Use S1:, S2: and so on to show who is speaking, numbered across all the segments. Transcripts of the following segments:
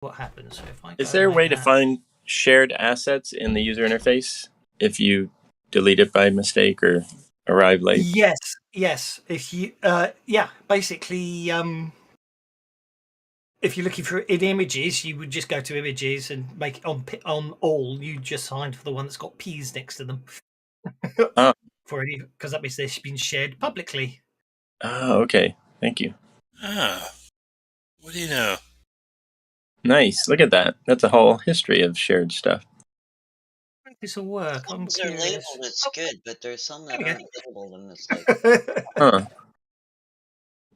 S1: what happens. So if I
S2: Is there a way to find shared assets in the user interface if you delete it by mistake or arrive late?
S1: Yes. If you, basically, if you're looking for in images, you would just go to images and make it on all. You just find for the one that's got P's next to them. For any, because that means they've been shared publicly.
S2: Oh, okay. Thank you.
S3: What do you know?
S2: Nice. Look at that. That's a whole history of shared stuff.
S1: This will work.
S4: Some are labeled, it's good, but there's some that aren't labeled, and it's like,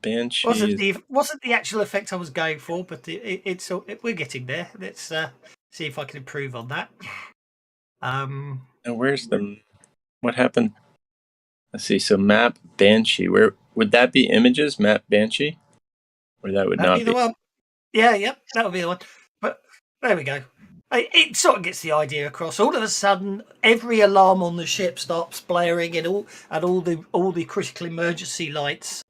S2: Banshee
S1: wasn't the actual effect I was going for, but we're getting there. Let's see if I can improve on that.
S2: And where's what happened? Let's see. So map Banshee. Where would that be? Images map Banshee, or that would not be
S1: the one. Yeah, that would be the one. But there we go. It sort of gets the idea across. All of a sudden, every alarm on the ship stops blaring, and all the critical emergency lights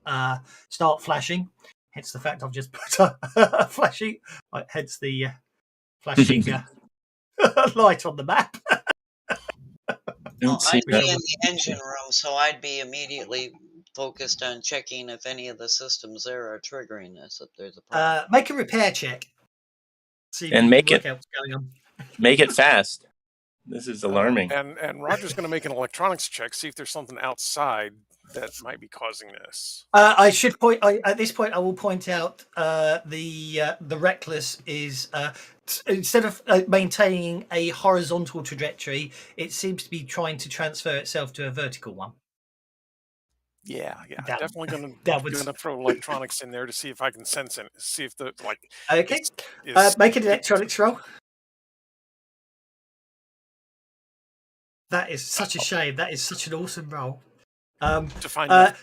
S1: start flashing. Hence the fact I've just put a flashing. Hence the flashing light on the map.
S4: I'd be in the engine room, so I'd be immediately focused on checking if any of the systems there are triggering this. If there's a problem,
S1: make a repair check.
S2: And make it fast. This is alarming.
S5: And Roger's going to make an electronics check, see if there's something outside that might be causing this.
S1: I should point. At this point, I will point out the Reckless is instead of maintaining a horizontal trajectory, it seems to be trying to transfer itself to a vertical one.
S5: Yeah. Definitely going to throw electronics in there to see if I can sense it. See if the
S1: Okay. Make an electronics roll. That is such a shame. That is such an awesome roll.
S5: To find out.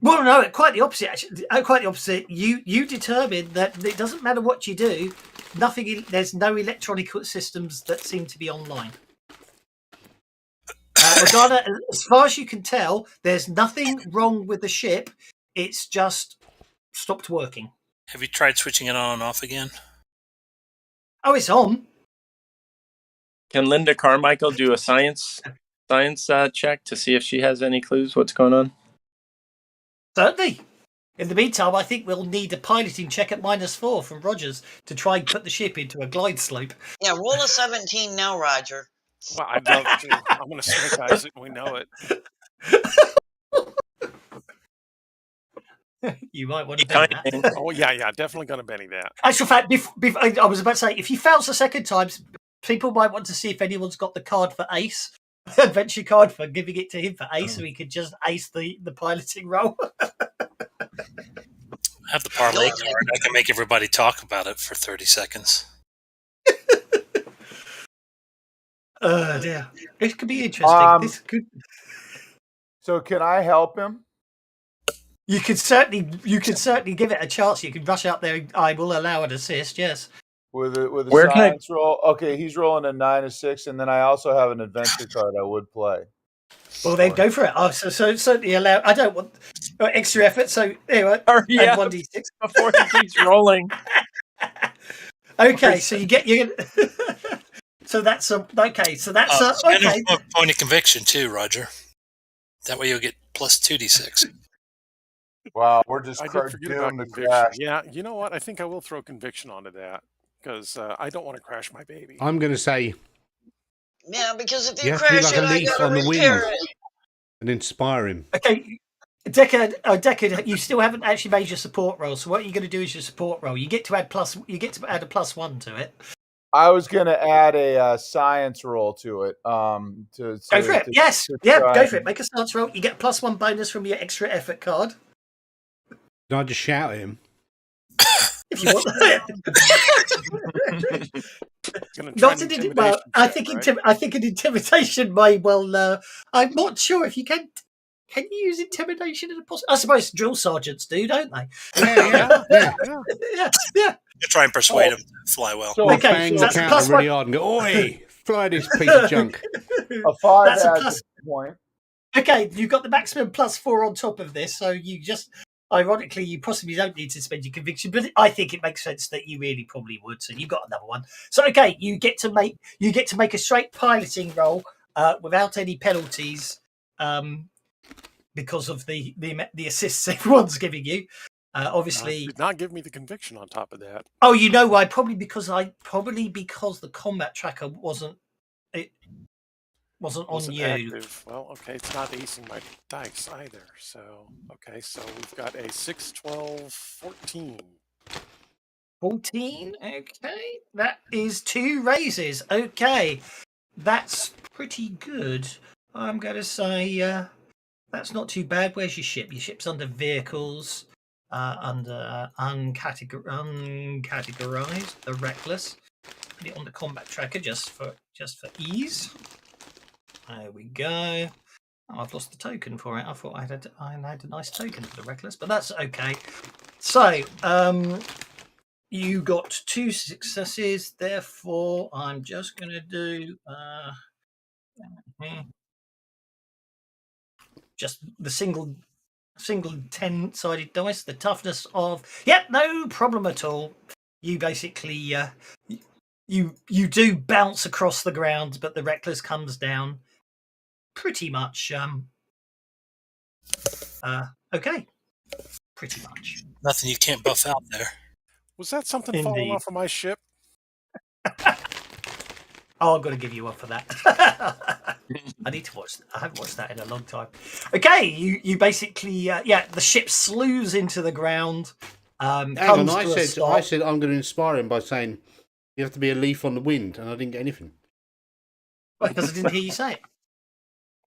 S1: Well, no, quite the opposite. Actually, quite the opposite. You determine that it doesn't matter what you do. There's no electronic systems that seem to be online. Regardless, as far as you can tell, there's nothing wrong with the ship. It's just stopped working.
S3: Have you tried switching it on and off again?
S1: Oh, it's on.
S2: Can Linda Carmichael do a science check to see if she has any clues what's going on?
S1: Certainly. In the meantime, I think we'll need a piloting check at -4 from Rogers to try and put the ship into a glide slope.
S4: Yeah, roll a 17 now, Roger.
S5: Well, I'd love to. I'm going to sanitize it. We know it.
S1: You might want to do that.
S5: Oh, yeah, definitely going to Benny that.
S1: Actual fact, I was about to say, if he fails the second time, people might want to see if anyone's got the card for Ace, adventure card for giving it to him for Ace, so he could just ace the piloting roll.
S3: I have the parlay card. I can make everybody talk about it for 30 seconds.
S1: Dear. It could be interesting.
S6: So can I help him?
S1: You could certainly give it a chance. You can rush out there. I will allow an assist. Yes.
S6: With a science roll. Okay, he's rolling a 9 or 6, and then I also have an adventure card I would play.
S1: Well, then go for it. Oh, so certainly allow. I don't want extra effort. So anyway, 1d6
S2: before he keeps rolling.
S1: Okay, so you So that's okay. So that's okay.
S3: Point of conviction too, Roger. That way you'll get plus 2d6.
S6: Wow, we're just doomed to crash.
S5: Yeah, you know what? I think I will throw conviction onto that because I don't want to crash my baby.
S7: I'm going to say.
S4: Yeah, because if
S7: you
S4: crash
S7: like
S4: it,
S7: a leaf
S4: I gotta
S7: on the
S4: repair
S7: wind
S4: it.
S7: and inspire him.
S1: Okay. Decade, you still haven't actually made your support roll. So what you're going to do is your support roll. You get to add a +1 to it.
S6: I was going to add a science roll to it.
S1: Go for it. Yes. Go for it. Make a science roll. You get a +1 bonus from your extra effort card.
S7: Can I just shout at him?
S1: If you want. I think an intimidation may well. I'm not sure if you can. Can you use intimidation in a possible? I suppose drill sergeants do, don't they?
S7: Yeah.
S1: You
S3: try and persuade them to fly well.
S7: So bang the counter really hard and go, oi, fly this piece of junk.
S6: A 5 adds a point.
S1: Okay, you've got the maximum +4 on top of this, so you just ironically, you possibly don't need to spend your conviction, but I think it makes sense that you really probably would. So you've got another one. So okay, you get to make a straight piloting roll without any penalties, because of the assists everyone's giving you. Obviously,
S5: did not give me the conviction on top of that.
S1: Oh, you know why? Probably because the combat tracker wasn't on you.
S5: Active. Well, okay, it's not acing my dice either. So okay, so we've got a 6, 12, 14.
S1: 14. Okay, that is 2 raises. Okay, that's pretty good. I'm going to say that's not too bad. Where's your ship? Your ship's under vehicles, under uncategorized, the reckless. Put it on the combat tracker just for ease. There we go. Oh, I've lost the token for it. I thought I had a nice token for the reckless, but that's okay. So, you got 2 successes. Therefore, I'm just going to do just the single 10-sided dice. The toughness of no problem at all. You basically you do bounce across the ground, but the reckless comes down pretty much okay. Pretty much.
S3: Nothing you can't buff out there.
S5: Was that something falling off of my ship?
S1: Oh, I've got to give you one for that. I need to watch that. I haven't watched that in a long time. Okay, you basically the ship slews into the ground.
S7: Hang on, I said I'm going to inspire him by saying you have to be a leaf on the wind, and I didn't get anything.
S1: Because I didn't hear you say it.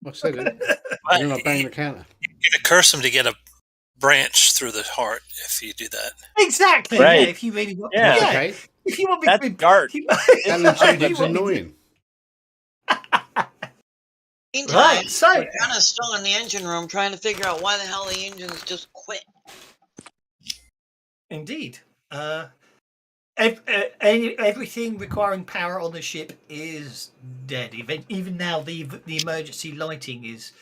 S7: I said it. And then I banged the counter.
S3: You're going to curse him to get a branch through the heart if you do that.
S1: Exactly.
S2: Right.
S1: Yeah, if you really want.
S2: Yeah.
S7: Okay.
S1: If you want me
S2: That's
S1: to
S2: dark.
S7: That's annoying.
S4: Meantime,
S1: Right, so
S4: we're kind of still in the engine room trying to figure out why the hell the engines just quit.
S1: Indeed. Everything requiring power on the ship is dead. Even now, the emergency lighting is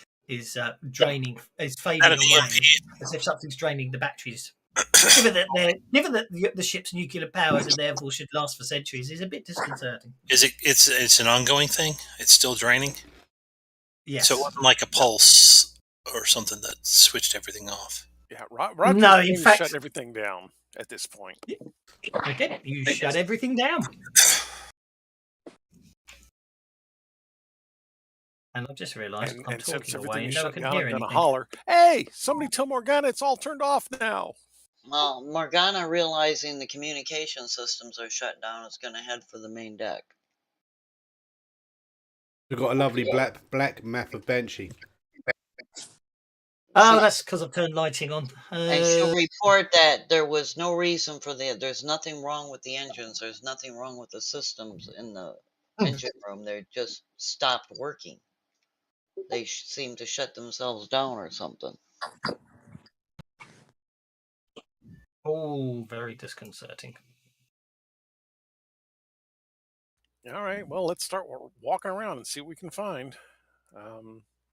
S1: draining, is fading away, as if something's draining the batteries. Given that the ship's nuclear powered and therefore should last for centuries, is a bit disconcerting.
S3: Is it? It's an ongoing thing. It's still draining.
S1: Yes.
S3: So it wasn't like a pulse or something that switched everything off.
S5: Yeah, Roger.
S1: No, in fact,
S5: shut everything down at this point.
S1: Okay, you shut everything down. And I've just realised I'm talking away and no one can hear anything.
S5: Holler, hey, somebody tell Morgana it's all turned off now.
S4: Well, Morgana, realizing the communication systems are shut down, is going to head for the main deck.
S7: We've got a lovely black map of Banshee.
S1: Oh, that's because I've turned lighting on.
S4: And she'll report that there was no reason for there's nothing wrong with the engines. There's nothing wrong with the systems in the engine room. They just stopped working. They seem to shut themselves down or something.
S1: Oh, very disconcerting.
S5: All right, well, let's start walking around and see what we can find.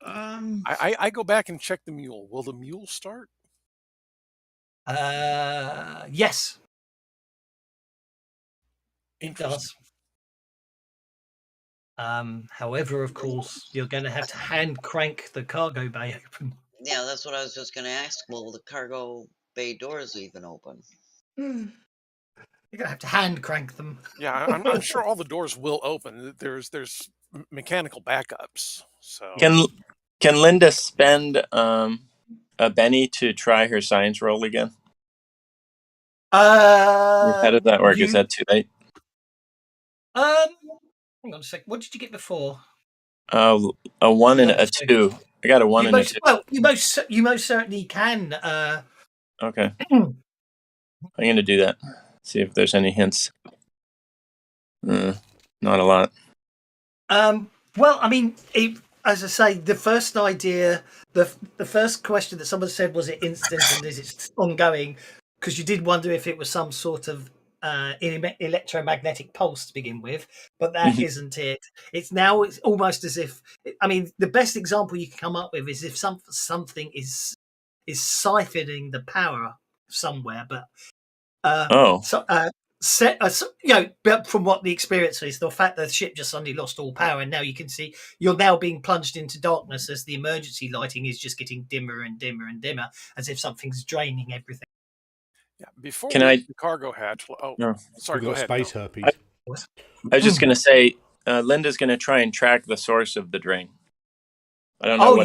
S5: I go back and check the mule. Will the mule start?
S1: Yes. It does. However, of course, you're going to have to hand crank the cargo bay open.
S4: Yeah, that's what I was just going to ask. Will the cargo bay doors even open?
S1: You're going to have to hand crank them.
S5: Yeah, I'm sure all the doors will open. There's mechanical backups. So
S2: can Linda spend a Benny to try her science roll again? How does that work? Is that too late?
S1: Hang on a sec. What did you get before?
S2: A 1 and a 2. I got a 1 and a 2.
S1: Well, you most certainly can.
S2: Okay. I'm going to do that. See if there's any hints. Not a lot.
S1: Well, I mean, as I say, the first idea, the first question that someone said, was it instant and is it ongoing? Because you did wonder if it was some sort of electromagnetic pulse to begin with, but that isn't it. It's almost as if, I mean, the best example you can come up with is if something is is siphoning the power somewhere. But but from what the experience is, the fact that the ship just suddenly lost all power, and now you can see you're now being plunged into darkness as the emergency lighting is just getting dimmer and dimmer and dimmer, as if something's draining everything.
S5: Yeah. Before the cargo hatch. Oh, no. Sorry. Go ahead.
S7: Space herpes.
S2: I was just going to say, Linda's going to try and track the source of the drain. I don't know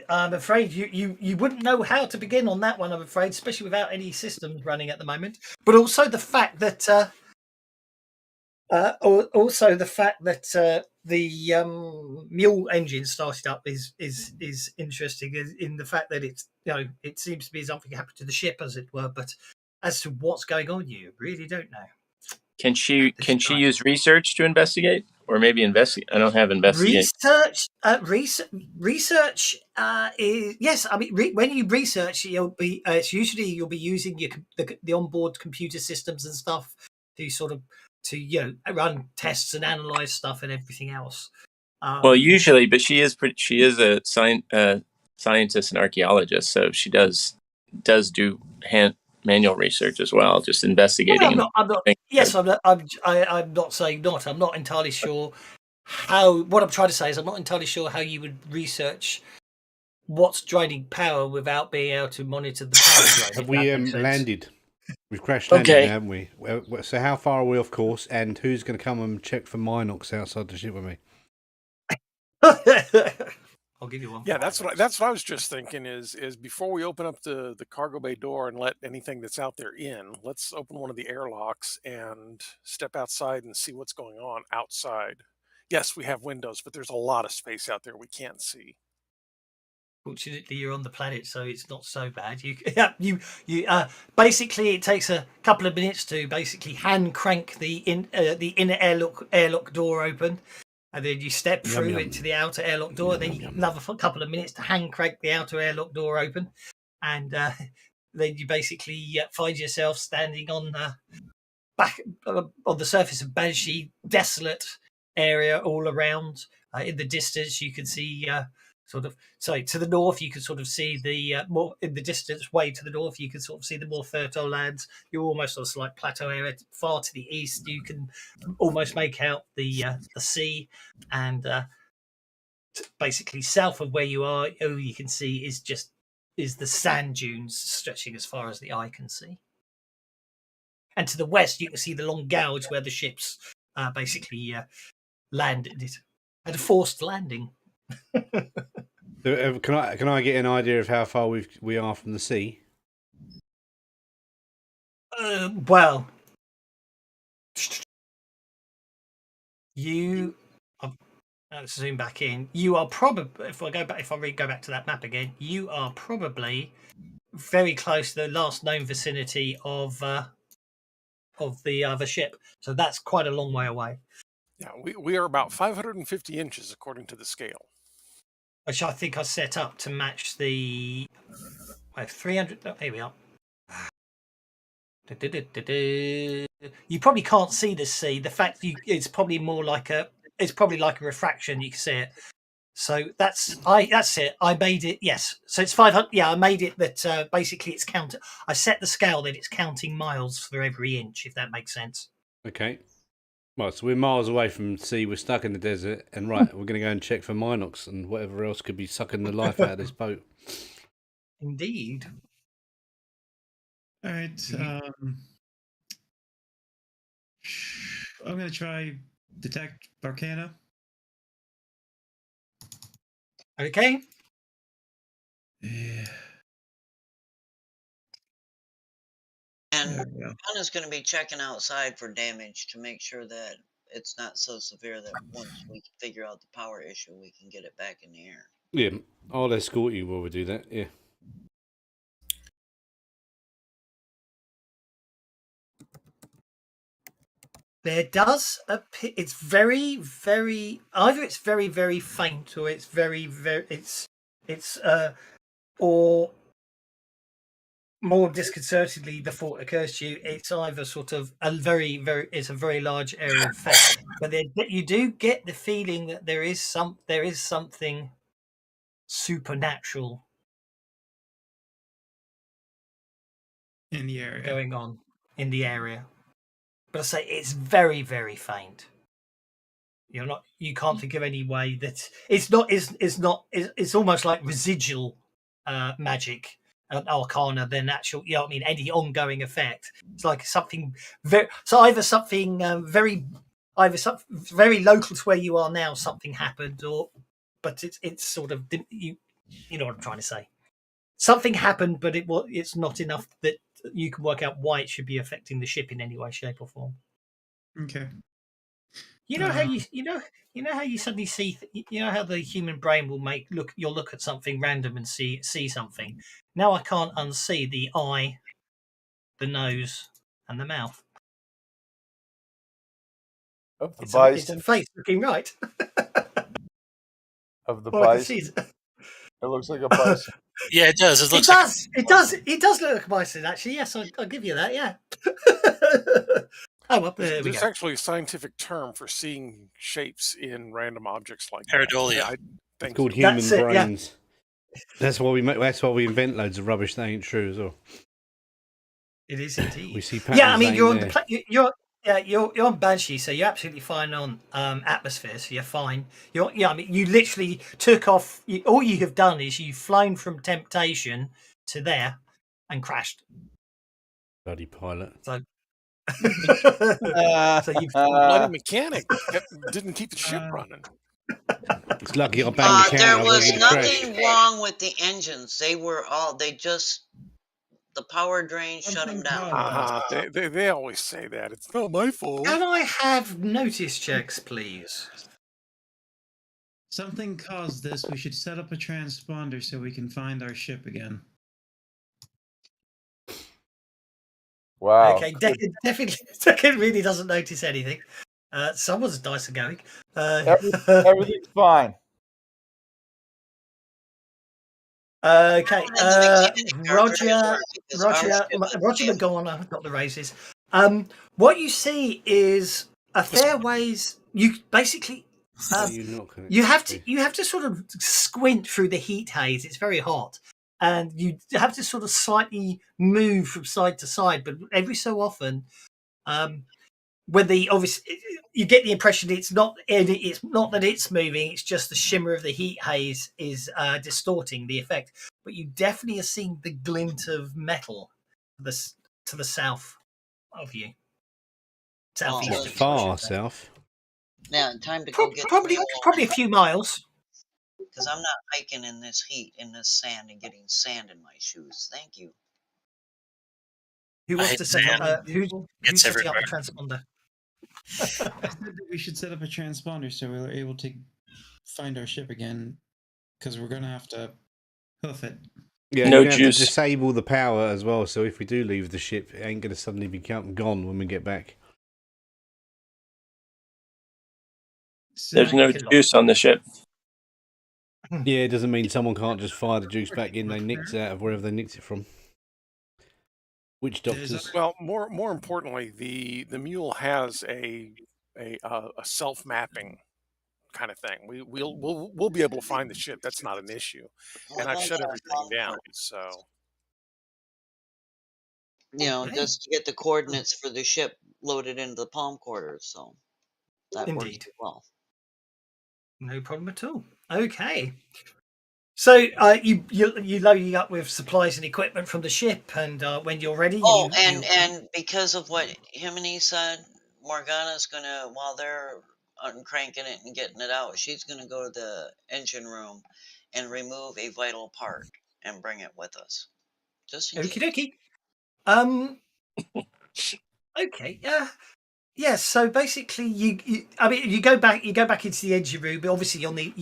S1: I'm afraid you wouldn't know how to begin on that one. I'm afraid, especially without any systems running at the moment. But also the fact that the mule engine started up is interesting in the fact that it's it seems to be something happened to the ship, as it were. But as to what's going on, you really don't know.
S2: Can she use research to investigate, or maybe investigate? I don't have investigate.
S1: Research is yes. I mean, when you research, you'll be using the onboard computer systems and stuff to run tests and analyze stuff and everything else.
S2: Well, usually, but she is a scientist and archeologist, so she does do manual research as well, just investigating.
S1: I'm not saying not. I'm not entirely sure how. What I'm trying to say is I'm not entirely sure how you would research what's draining power without being able to monitor the power drain.
S7: Have we landed? We've crash landed, haven't we? So how far are we off course? And who's going to come and check for Minox outside the ship with me?
S1: I'll give you one.
S5: Yeah, that's what I was just thinking. Is before we open up the cargo bay door and let anything that's out there in, let's open one of the airlocks and step outside and see what's going on outside. Yes, we have windows, but there's a lot of space out there we can't see.
S1: Fortunately, you're on the planet, so it's not so bad. You basically it takes a couple of minutes to basically hand crank the inner airlock door open. And then you step through into the outer airlock door. Then you another couple of minutes to hand crank the outer airlock door open, and then you basically find yourself standing on back on the surface of Banshee, desolate area all around. In the distance, you can see to the north, you can sort of see the more in the distance way to the north. You can sort of see the more fertile lands. You're almost on a slight plateau area. Far to the east, you can almost make out the sea, and basically south of where you are, all you can see is the sand dunes stretching as far as the eye can see. And to the west, you can see the long gouge where the ships basically landed. It had a forced landing.
S7: Can I get an idea of how far we are from the sea?
S1: Well, let's zoom back in. You are probably, if I go back to that map again, you are probably very close to the last known vicinity of the other ship. So that's quite a long way away.
S5: Yeah, we are about 550 inches according to the scale,
S1: which I think I set up to match the 300. Oh, here we are. You probably can't see the sea. The fact it's probably more like it's probably like a refraction. You can see it. So that's it. I made it. Yes. So it's 500. Yeah, I made it that basically it's counted. I set the scale that it's counting miles for every inch, if that makes sense.
S7: Okay. Right, so we're miles away from sea, we're stuck in the desert, and we're going to go and check for Minox and whatever else could be sucking the life out of this boat.
S1: Indeed.
S8: All right. I'm going to try detect Arcana.
S1: Okay.
S8: Yeah.
S4: And Anna's going to be checking outside for damage to make sure that it's not so severe that once we figure out the power issue, we can get it back in the air.
S7: Yeah, I'll escort you while we do that, yeah.
S1: There does appear, it's very, very, either it's very, very faint or it's very, very, or more disconcertingly, the thought occurs to you, it's either sort of it's a very large area of effect, but you do get the feeling that there is something supernatural
S8: in the area
S1: going on in the area. But I say it's very, very faint. You can't think of any way that it's almost like residual magic and arcana than actual, any ongoing effect. It's like something either something very local to where you are now, something happened, but it's sort of, you know what I'm trying to say. Something happened, but it's not enough that you can work out why it should be affecting the ship in any way, shape, or form.
S8: Okay.
S1: You know how how you suddenly see, how the human brain will you'll look at something random and see something. Now I can't unsee the eye, the nose, and the mouth.
S6: Of the
S1: It's
S6: bison?
S1: a face looking right.
S6: Of the
S1: All I can see
S6: bison?
S1: is
S6: It looks like a bison.
S3: Yeah, it does.
S1: It does look like a bison, actually. Yes, I'll give you that. Yeah. Oh well, there we
S5: There's
S1: go.
S5: actually a scientific term for seeing shapes in random objects like
S3: Pareidolia.
S5: that.
S7: It's called
S5: you.
S7: human
S1: That's it, yeah.
S7: brains. That's why we invent loads of rubbish that ain't true as well.
S1: It is indeed.
S7: We see patterns.
S1: Yeah, I mean,
S7: that
S1: you're on
S7: ain't
S1: the you're on Banshee, so you're absolutely fine on atmosphere, so you're fine. I mean, you literally took off. All you have done is you've flown from Temptation to there and crashed.
S7: bloody pilot.
S1: So,
S5: so you've bloody mechanic didn't keep the ship running.
S7: It's lucky I banged the
S4: There
S7: counter.
S4: was nothing wrong with the engines. The power drain shut them down.
S5: They always say that. It's not my fault.
S1: Can I have notice checks, please?
S8: Something caused this. We should set up a transponder so we can find our ship again.
S6: Wow.
S1: Okay, Deckard really doesn't notice anything. Someone's dice are going.
S6: Everything's fine.
S1: Okay, Roger McGowan got the raises. What you see is a fair ways. You basically you have to sort of squint through the heat haze. It's very hot, and you have to sort of slightly move from side to side. But every so often, obviously you get the impression it's not that it's moving, it's just the shimmer of the heat haze is distorting the effect, but you definitely are seeing the glint of metal to the south of you, southeast.
S7: Far south.
S4: Now, time to go get
S1: probably a few miles,
S4: because I'm not hiking in this heat, in this sand, and getting sand in my shoes. Thank you.
S1: Who wants to set up who's setting up the transponder?
S8: I said that we should set up a transponder so we're able to find our ship again, because we're going to have to hoof it.
S7: Yeah,
S2: no
S7: you're gonna
S2: juice.
S7: have to disable the power as well, so if we do leave the ship, it ain't going to suddenly become gone when we get back.
S2: There's no juice on the ship.
S7: Yeah, it doesn't mean someone can't just fire the juice back in. They nicked it out of wherever they nicked it from. Witch doctors.
S5: Well, more importantly, the mule has a self-mapping kind of thing. We'll be able to find the ship. That's not an issue, and I've shut everything down. So,
S4: just to get the coordinates for the ship loaded into the palm quarters. So that works well.
S1: No problem at all. Okay. So you loading up with supplies and equipment from the ship, and when you're ready.
S4: And because of what him and he said, Morgana's gonna, while they're uncranking it and getting it out, she's gonna go to the engine room and remove a vital part and bring it with us. Just in case.
S1: Okay. Yeah, so basically, you go back into the engine room, but obviously you'll need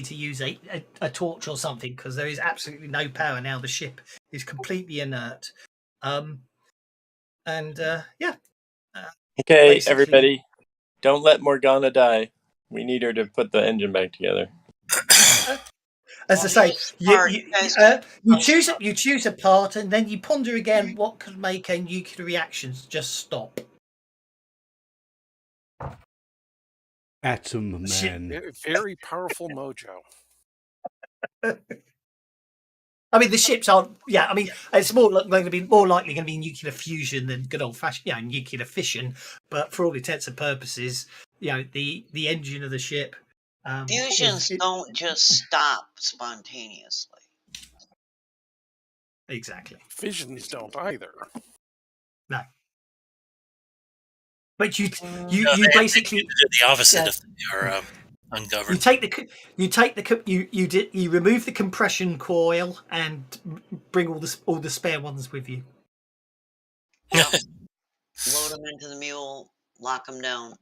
S1: to use a torch or something, because there is absolutely no power now. The ship is completely inert.
S2: Okay, everybody, don't let Morgana die. We need her to put the engine back together.
S1: As I say, you choose a part, and then you ponder again what could make a nuclear reaction just stop.
S7: Atom Man.
S5: Very powerful mojo.
S1: I mean, the ships aren't. Yeah, I mean, it's more going to be more likely going to be nuclear fusion than good old fashioned, nuclear fission. But for all intents and purposes, the engine of the ship.
S4: Fusions don't just stop spontaneously.
S1: Exactly.
S5: Fissions don't either.
S1: No. But you
S3: They
S1: basically
S3: do the opposite if they are ungoverned.
S1: you remove the compression coil and bring all the spare ones with you.
S4: Yep. Load them into the mule, lock them down.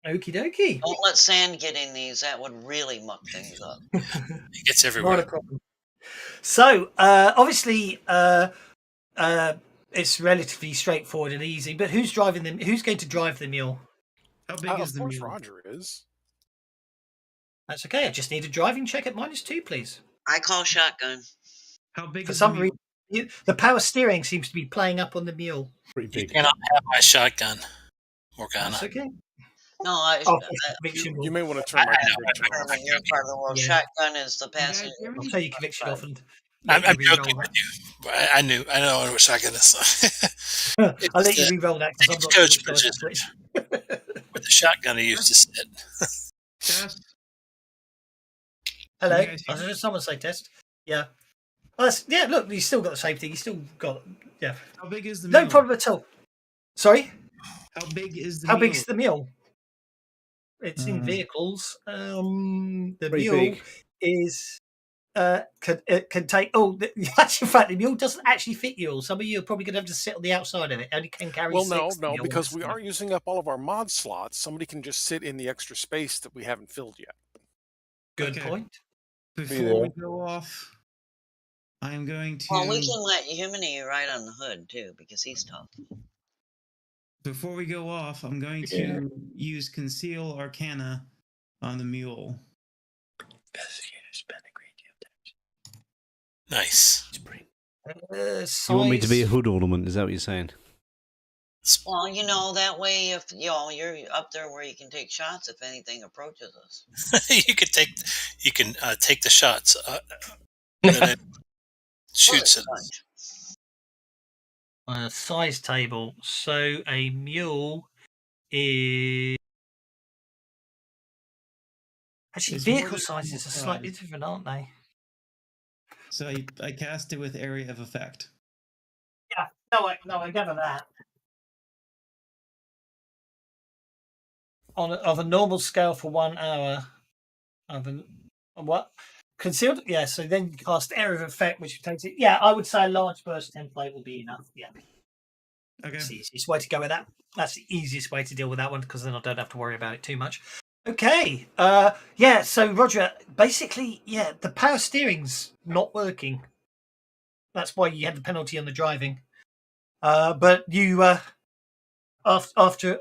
S1: Okie dokie.
S4: Don't let sand get in these. That would really muck things up.
S3: It gets everywhere.
S1: Not a problem. So obviously it's relatively straightforward and easy. But who's driving them? Who's going to drive the mule?
S8: How big is
S5: Of
S8: the
S5: course,
S8: mule?
S5: Roger is.
S1: That's okay. I just need a driving check at -2, please.
S4: I call shotgun.
S8: How big
S1: For
S8: is
S1: some
S8: the mule?
S1: reason, the power steering seems to be playing up on the mule.
S7: Pretty
S3: You
S7: big.
S3: cannot have my shotgun, Morgana.
S1: That's okay.
S4: No,
S5: You may want to turn
S3: I
S5: my
S3: know,
S5: conviction
S3: I know.
S5: off.
S4: your part of the world.
S1: Yeah.
S4: Shotgun is the passenger.
S1: I'll tell you conviction off and
S3: I'm
S1: let you
S3: joking
S1: re-roll
S3: with
S1: that.
S3: you. I know what shotgun is.
S1: I'll let you re-roll that because I'm not sure which
S3: Stagecoach
S1: dice I switched.
S3: with the shotgun I used to sit.
S8: Test.
S1: Hello.
S8: You guys hear
S1: I
S8: me?
S1: heard someone say test. Yeah. Well, yeah. Look, you still got the same thing. You still got. Yeah.
S8: How big is the
S1: No
S8: mule?
S1: problem at all. Sorry.
S8: How big is the
S1: How
S8: mule?
S1: big's the mule? It's in vehicles. The
S7: Pretty
S1: mule
S7: big.
S1: is can take. Oh, actually, in fact, the mule doesn't actually fit you all. Some of you are probably going to have to sit on the outside of it. It only can carry
S5: Well,
S1: 6.
S5: no,
S1: mules.
S5: because we are using up all of our mod slots. Somebody can just sit in the extra space that we haven't filled yet.
S1: Good
S8: Okay.
S1: point.
S8: Before we go off, I am going to.
S4: Well, we can let Humany ride on the hood too because he's tough.
S8: Before we go off, I'm going to use Conceal Arcana on the mule.
S3: Nice.
S7: You want me to be a hood ornament? Is that what you're saying?
S4: Well, that way, if you're up there where you can take shots if anything approaches us.
S3: you can take the shots. And then it shoots it.
S1: Size table. So a mule is actually
S8: It's
S1: vehicle
S8: more than
S1: sizes are
S8: size.
S1: slightly different, aren't they?
S8: So I cast it with area of effect.
S1: Yeah. No, I gather that. Of a normal scale for 1 hour, what concealed? Yeah. So then you cast area of effect, which takes it. Yeah, I would say a large burst template will be enough. Yeah.
S8: Okay.
S1: That's the easiest way to go with that. That's the easiest way to deal with that one because then I don't have to worry about it too much. Okay. Yeah. So Roger, basically, yeah, the power steering's not working. That's why you had the penalty on the driving. But you after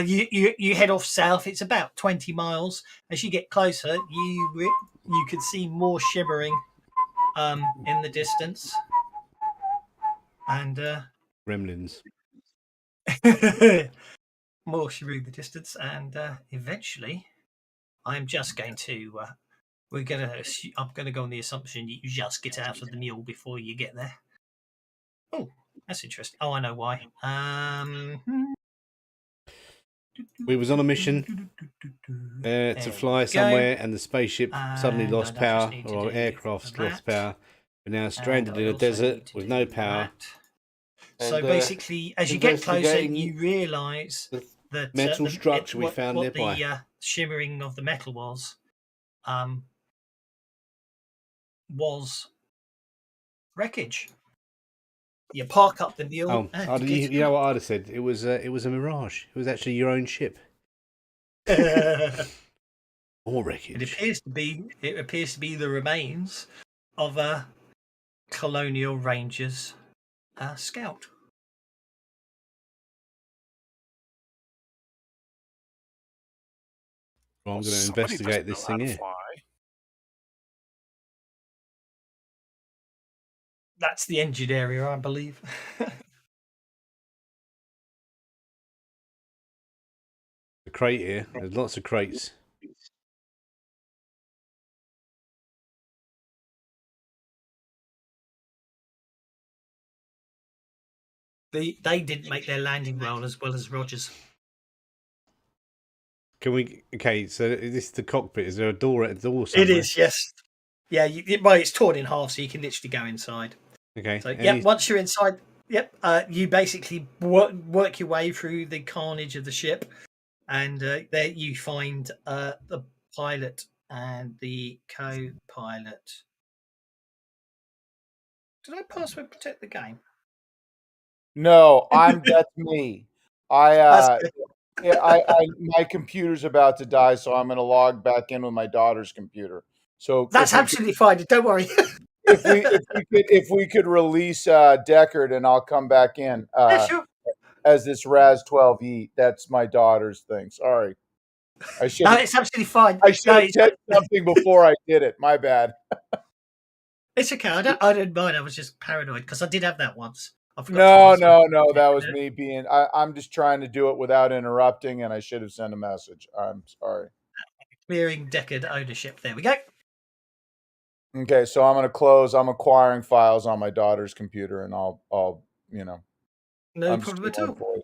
S1: you head off south. It's about 20 miles. As you get closer, you can see more shimmering in the distance, and
S7: Gremlins.
S1: more shimmering in the distance, and eventually, I'm just going to. I'm going to go on the assumption you just get out of the mule before you get there. Oh, that's interesting. Oh, I know why.
S7: We was on a mission to fly somewhere, and the spaceship suddenly lost power, or our aircraft lost power. We're now stranded in a desert with no power.
S1: So basically, as you get closer, you realise that
S7: metal structure we found
S1: what
S7: nearby.
S1: the shimmering of the metal was wreckage. You park up the mule.
S7: You know what I'd have said? It was a mirage. It was actually your own ship. Or wreckage.
S1: It appears to be the remains of a Colonial Rangers scout.
S7: Well, I'm going to investigate this thing here.
S1: That's the engine area, I believe.
S7: The crate here. There's lots of crates.
S1: They didn't make their landing well as Rogers.
S7: Can we? Okay, so this is the cockpit. Is there a door at the door somewhere?
S1: It is, yes. Yeah, it's torn in half, so you can literally go inside.
S7: Okay.
S1: So yeah, once you're inside, you basically work your way through the carnage of the ship, and there you find the pilot and the co-pilot. Did I password protect the game?
S6: No, that's me. My computer's about to die, so I'm going to log back in with my daughter's computer. So
S1: that's absolutely fine. Don't worry.
S6: if we could release Deckard, and I'll come back in
S1: Sure.
S6: as this Raz 12E. That's my daughter's thing. Sorry,
S1: it's absolutely fine.
S6: I should have said something before I did it. My bad.
S1: It's okay. I don't mind. I was just paranoid because I did have that once.
S6: No. That was me being. I'm just trying to do it without interrupting, and I should have sent a message. I'm sorry.
S1: Clearing Deckard ownership. There we go.
S6: Okay, so I'm going to close. I'm acquiring files on my daughter's computer, and I'll
S1: No problem at all.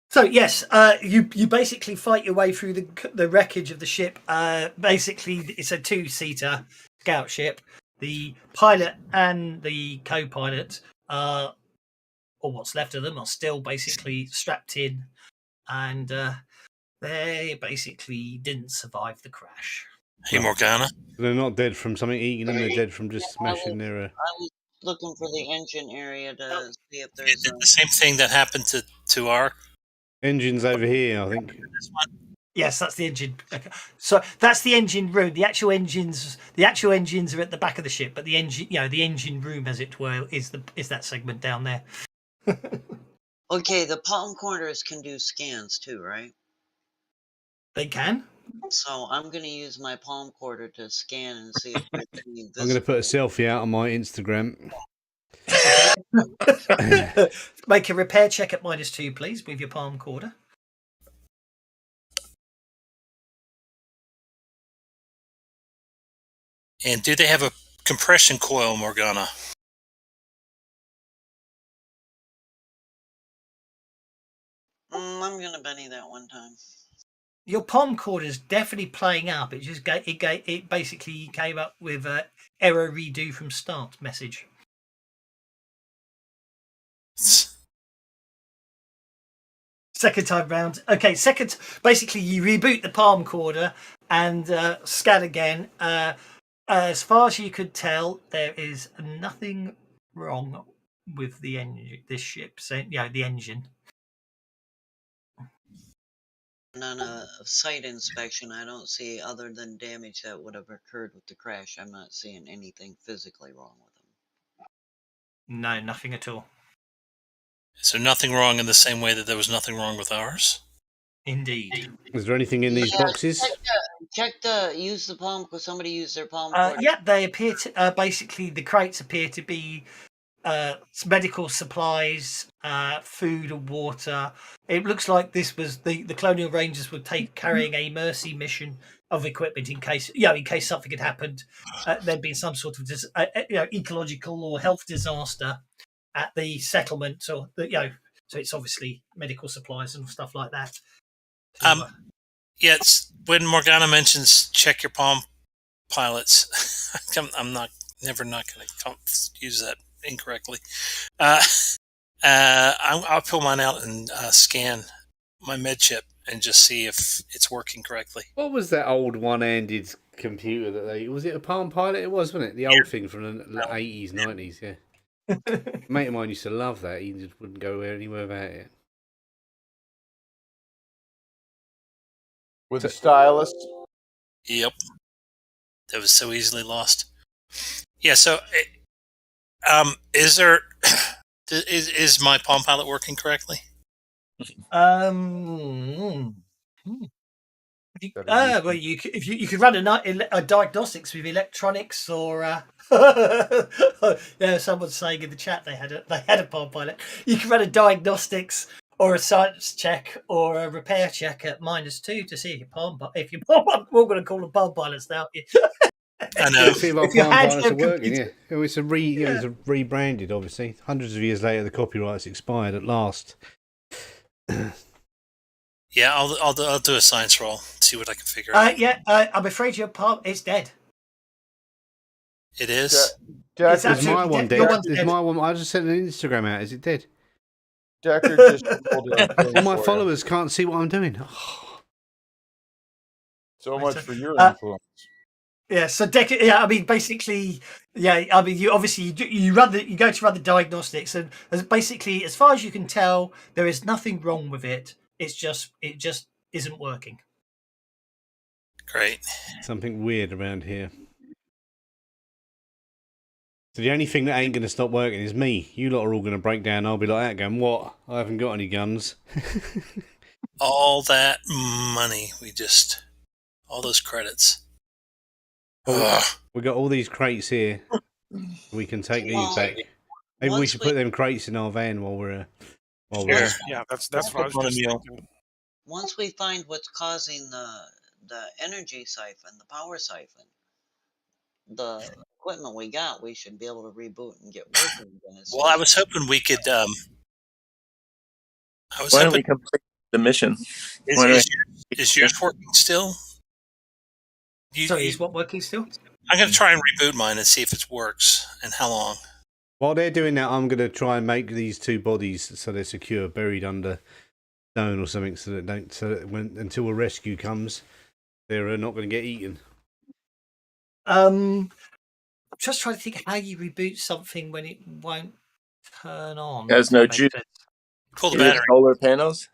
S1: So yes, you basically fight your way through the wreckage of the ship. Basically, it's a 2-seater scout ship. The pilot and the co-pilot, or what's left of them, are still basically strapped in, and they basically didn't survive the crash.
S3: Hey, Morgana.
S7: They're not dead from something eating them. They're dead from just smashing their.
S4: I was looking for the engine area to see if there's
S3: the same thing that happened to our
S7: engines over here. I think.
S1: Yes, that's the engine. So that's the engine room. The actual engines are at the back of the ship, but the engine room, as it were, is that segment down there.
S4: Okay, the palm corners can do scans too, right?
S1: They can.
S4: So I'm going to use my palm quarter to scan and see if there's any
S7: I'm going to put a selfie out on my Instagram.
S1: Make a repair check at -2, please, with your palm quarter.
S3: And do they have a compression coil, Morgana?
S4: I'm gonna Benny that one time.
S1: Your palm quarter is definitely playing up. It just it basically came up with a error redo from start message. Second time round. Okay, basically you reboot the palm quarter and scan again. As far as you could tell, there is nothing wrong with the engine. This ship, so the engine.
S4: On a site inspection, I don't see, other than damage that would have occurred with the crash, I'm not seeing anything physically wrong with them.
S1: No, nothing at all.
S3: So nothing wrong in the same way that there was nothing wrong with ours?
S1: Indeed.
S7: Is there anything in these boxes?
S4: Use the palm, because somebody used their palm.
S1: Yeah, they appear to, basically the crates appear to be medical supplies, food and water. It looks like this was the Colonial Rangers were carrying a mercy mission of equipment in case something had happened. There'd been some sort of ecological or health disaster at the settlement, or so it's obviously medical supplies and stuff like that.
S3: It's when Morgana mentions check your palm pilots. I'm never not going to use that incorrectly. I'll pull mine out and scan my med chip and just see if it's working correctly.
S7: What was that old one-handed computer that was it a Palm Pilot? It was, wasn't it? The old thing from the 80s, 90s, yeah. A mate of mine used to love that. He just wouldn't go anywhere without it.
S6: With a stylus?
S3: Yep. That was so easily lost. Yeah, so is there is my Palm Pilot working correctly?
S1: Well, you could run a diagnostics with electronics, or someone's saying in the chat they had a Palm Pilot. You can run a diagnostics or a science check or a repair check at -2 to see if your palm. We're going to call them Palm Pilots now.
S3: I know.
S7: See if our
S1: If you
S7: farm
S1: had
S7: partners
S1: no
S7: are working.
S1: computer-
S7: Yeah, it's it's a rebranded. Obviously, hundreds of years later, the copyright's expired at last.
S3: Yeah, I'll do a science roll. See what I can figure out.
S1: Yeah, I'm afraid your part is dead.
S3: It is.
S6: Decker,
S1: It's
S7: There's my
S1: absolutely
S7: one
S1: dead.
S7: dead.
S1: Your one's
S7: There's
S1: dead.
S7: my one. I just sent an Instagram out. Is it dead?
S6: Decker just rolled a thing
S7: All my
S6: for you.
S7: followers can't see what I'm doing.
S6: So much for your influence.
S1: Yeah, so I mean, basically, yeah, I mean, you obviously you go to run the diagnostics, and basically, as far as you can tell, there is nothing wrong with it. It just isn't working.
S3: Great.
S7: Something weird around here. So the only thing that ain't going to stop working is me. You lot are all going to break down. I'll be like that going, what? I haven't got any guns.
S3: All that money all those credits.
S7: We got all these crates here. We can take these back. Maybe we should put them crates in our van while we're
S3: Sure.
S5: Yeah, that's what I was just thinking.
S4: Once we find what's causing the energy siphon, the power siphon, the equipment we got, we should be able to reboot and get working again.
S3: Well, I was hoping we could. I was
S2: Why don't
S3: hoping.
S2: we complete the mission?
S3: Is yours working still?
S1: Sorry, is what working still?
S3: I'm going to try and reboot mine and see if it works and how long.
S7: While they're doing that, I'm going to try and make these two bodies so they're secure, buried under stone or something, so that until a rescue comes, they're not going to get eaten.
S1: I'm just trying to think how you reboot something when it won't turn on.
S2: There's no juice.
S3: Pull the battery.
S2: Solar panels.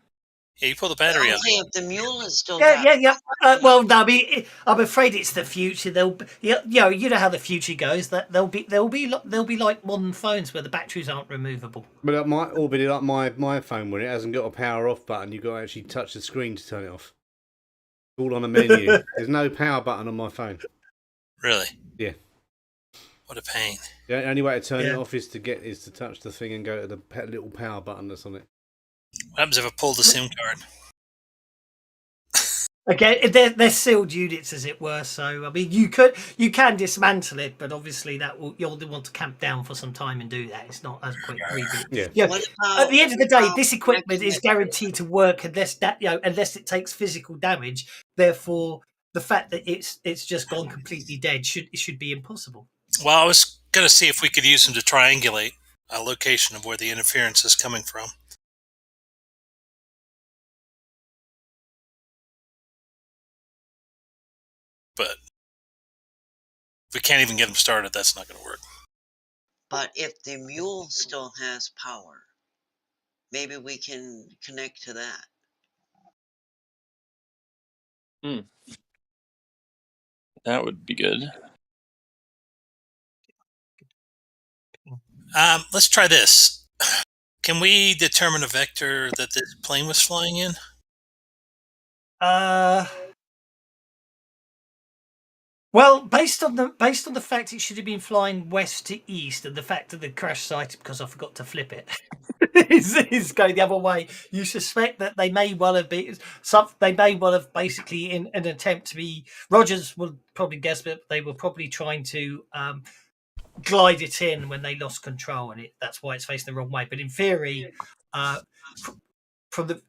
S3: Yeah, you pull the battery out.
S4: If the mule is still
S1: Yeah. Well, no, I mean, I'm afraid it's the future. You know how the future goes. That they'll be like modern phones where the batteries aren't removable.
S7: But it might all be like my phone where it hasn't got a power off button. You've got to actually touch the screen to turn it off. All on a menu. There's no power button on my phone.
S3: Really?
S7: Yeah.
S3: What a pain.
S7: The only way to turn it off is to touch the thing and go to the little power button that's on it.
S3: What happens if I pull the SIM card?
S1: Again, they're sealed units, as it were. So I mean, you can dismantle it, but obviously you'll want to camp down for some time and do that. It's not as quick reboot.
S7: Yeah.
S1: At the end of the day, this equipment is guaranteed to work unless it takes physical damage. Therefore, the fact that it's just gone completely dead should be impossible.
S3: Well, I was going to see if we could use them to triangulate a location of where the interference is coming from. But if we can't even get them started, that's not going to work.
S4: But if the mule still has power, maybe we can connect to that.
S2: That would be good.
S3: Let's try this. Can we determine a vector that this plane was flying in?
S1: Well, based on the fact it should have been flying west to east, and the fact that the crash site, because I forgot to flip it, is going the other way, you suspect that they may well have been They may well have basically, in an attempt to be, Rogers will probably guess that they were probably trying to glide it in when they lost control, and that's why it's facing the wrong way. But in theory,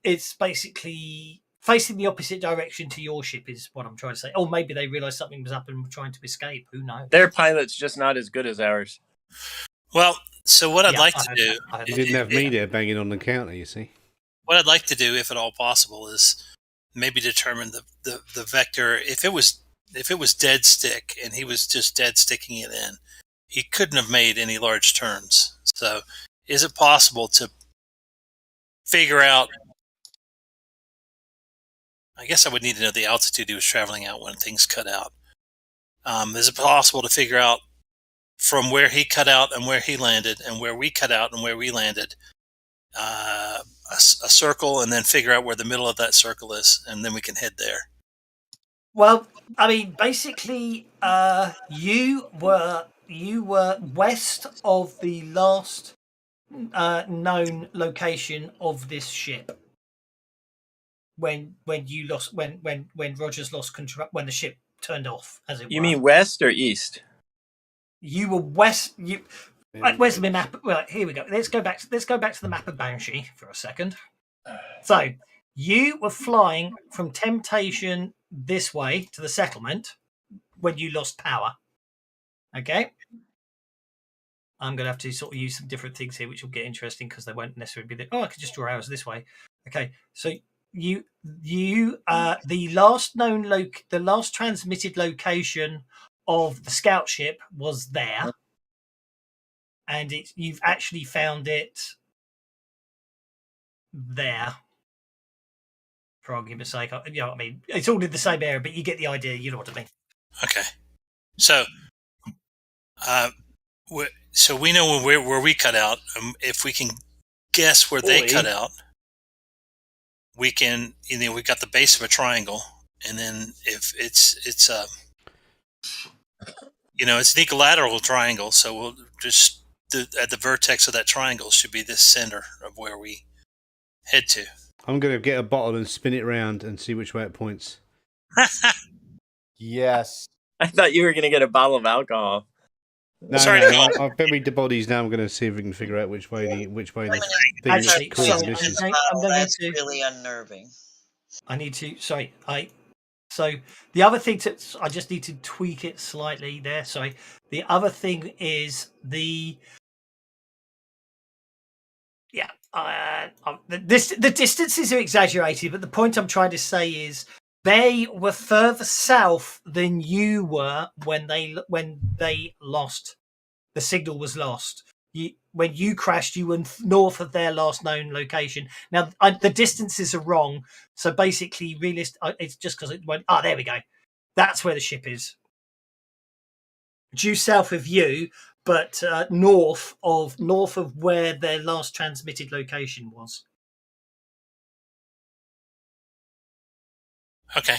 S1: it's basically facing the opposite direction to your ship is what I'm trying to say. Or maybe they realised something was up and were trying to escape. Who knows?
S2: Their pilot's just not as good as ours.
S3: Well, so what I'd like to do...
S7: You didn't have me there banging on the counter, you see.
S3: What I'd like to do, if at all possible, is maybe determine the vector. If it was dead stick and he was just dead sticking it in, he couldn't have made any large turns. So is it possible to figure out... I guess I would need to know the altitude he was traveling at when things cut out. Is it possible to figure out from where he cut out and where he landed and where we cut out and where we landed a circle, and then figure out where the middle of that circle is, and then we can head there?
S1: Well, I mean, basically, you were west of the last known location of this ship. When Rogers lost control, when the ship turned off, as it were.
S2: You mean west or east?
S1: You were west. Where's the map? Well, here we go. Let's go back to the map of Banshee for a second. So you were flying from Temptation this way to the settlement when you lost power. Okay. I'm going to have to sort of use some different things here, which will get interesting because they won't necessarily be I could just draw arrows this way. Okay. So the last transmitted location of the scout ship was there. And you've actually found it there. For argument's sake, you know what I mean? It's all in the same area, but you get the idea. You know what I mean?
S3: Okay. So, so we know where we cut out. If we can guess where they cut out, we can. We got the base of a triangle, and then if it's it's an equilateral triangle, so we'll just at the vertex of that triangle should be the center of where we head to.
S7: I'm going to get a bottle and spin it around and see which way it points.
S6: Yes.
S2: I thought you were going to get a bottle of alcohol.
S7: No, I've buried the bodies now. I'm going to see if we can figure out which way the thing
S4: Actually,
S7: causing this is.
S4: That's really unnerving.
S1: I need to. Sorry, So the other thing I just need to tweak it slightly there. Sorry. The other thing is the distances are exaggerated, but the point I'm trying to say is they were further south than you were when they lost. The signal was lost. When you crashed, you were north of their last known location. Now, the distances are wrong. So basically, it's just because it went. There we go. That's where the ship is. Due south of you, but north of where their last transmitted location was.
S3: Okay.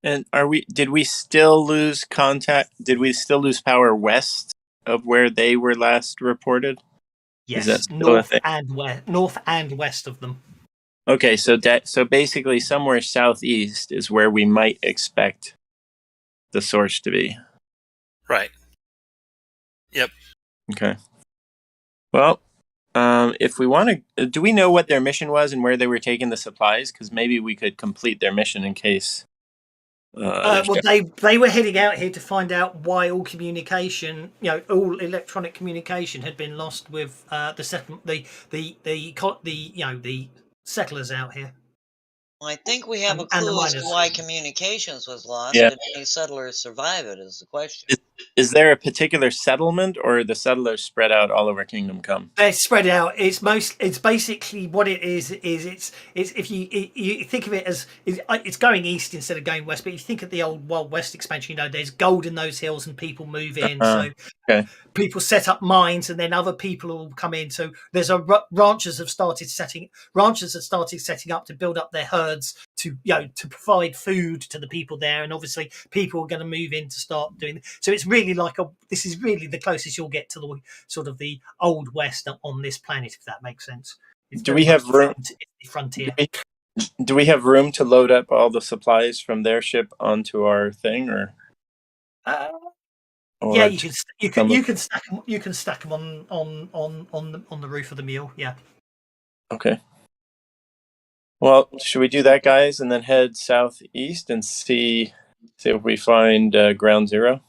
S2: And did we still lose contact? Did we still lose power west of where they were last reported?
S1: Yes, north and west of them.
S2: Okay, so basically somewhere southeast is where we might expect the source to be.
S3: Right. Yep.
S2: Okay. Well, if we want to, do we know what their mission was and where they were taking the supplies? Because maybe we could complete their mission in case.
S1: They were heading out here to find out why all communication, all electronic communication had been lost with the settlers out here.
S4: Well, I think we have a clue as to why communications was lost.
S2: Yeah.
S4: Did any settlers survive it is the question.
S2: Is there a particular settlement, or are the settlers spread out all over Kingdom Come?
S1: They're spread out. It's basically what it is it's if you think of it as it's going east instead of going west, but you think of the old Wild West expansion, there's gold in those hills and people move in. People set up mines and then other people will come in. So there's ranchers have started setting up to build up their herds to provide food to the people there, and obviously people are going to move in to start doing. So it's really this is really the closest you'll get to the sort of the old west on this planet, if that makes sense.
S2: Do we have room?
S1: Frontier.
S2: Do we have room to load up all the supplies from their ship onto our thing, or?
S1: Yeah, you can stack them on the roof of the mule. Yeah.
S2: Okay. Well, should we do that, guys, and then head southeast and see if we find ground zero?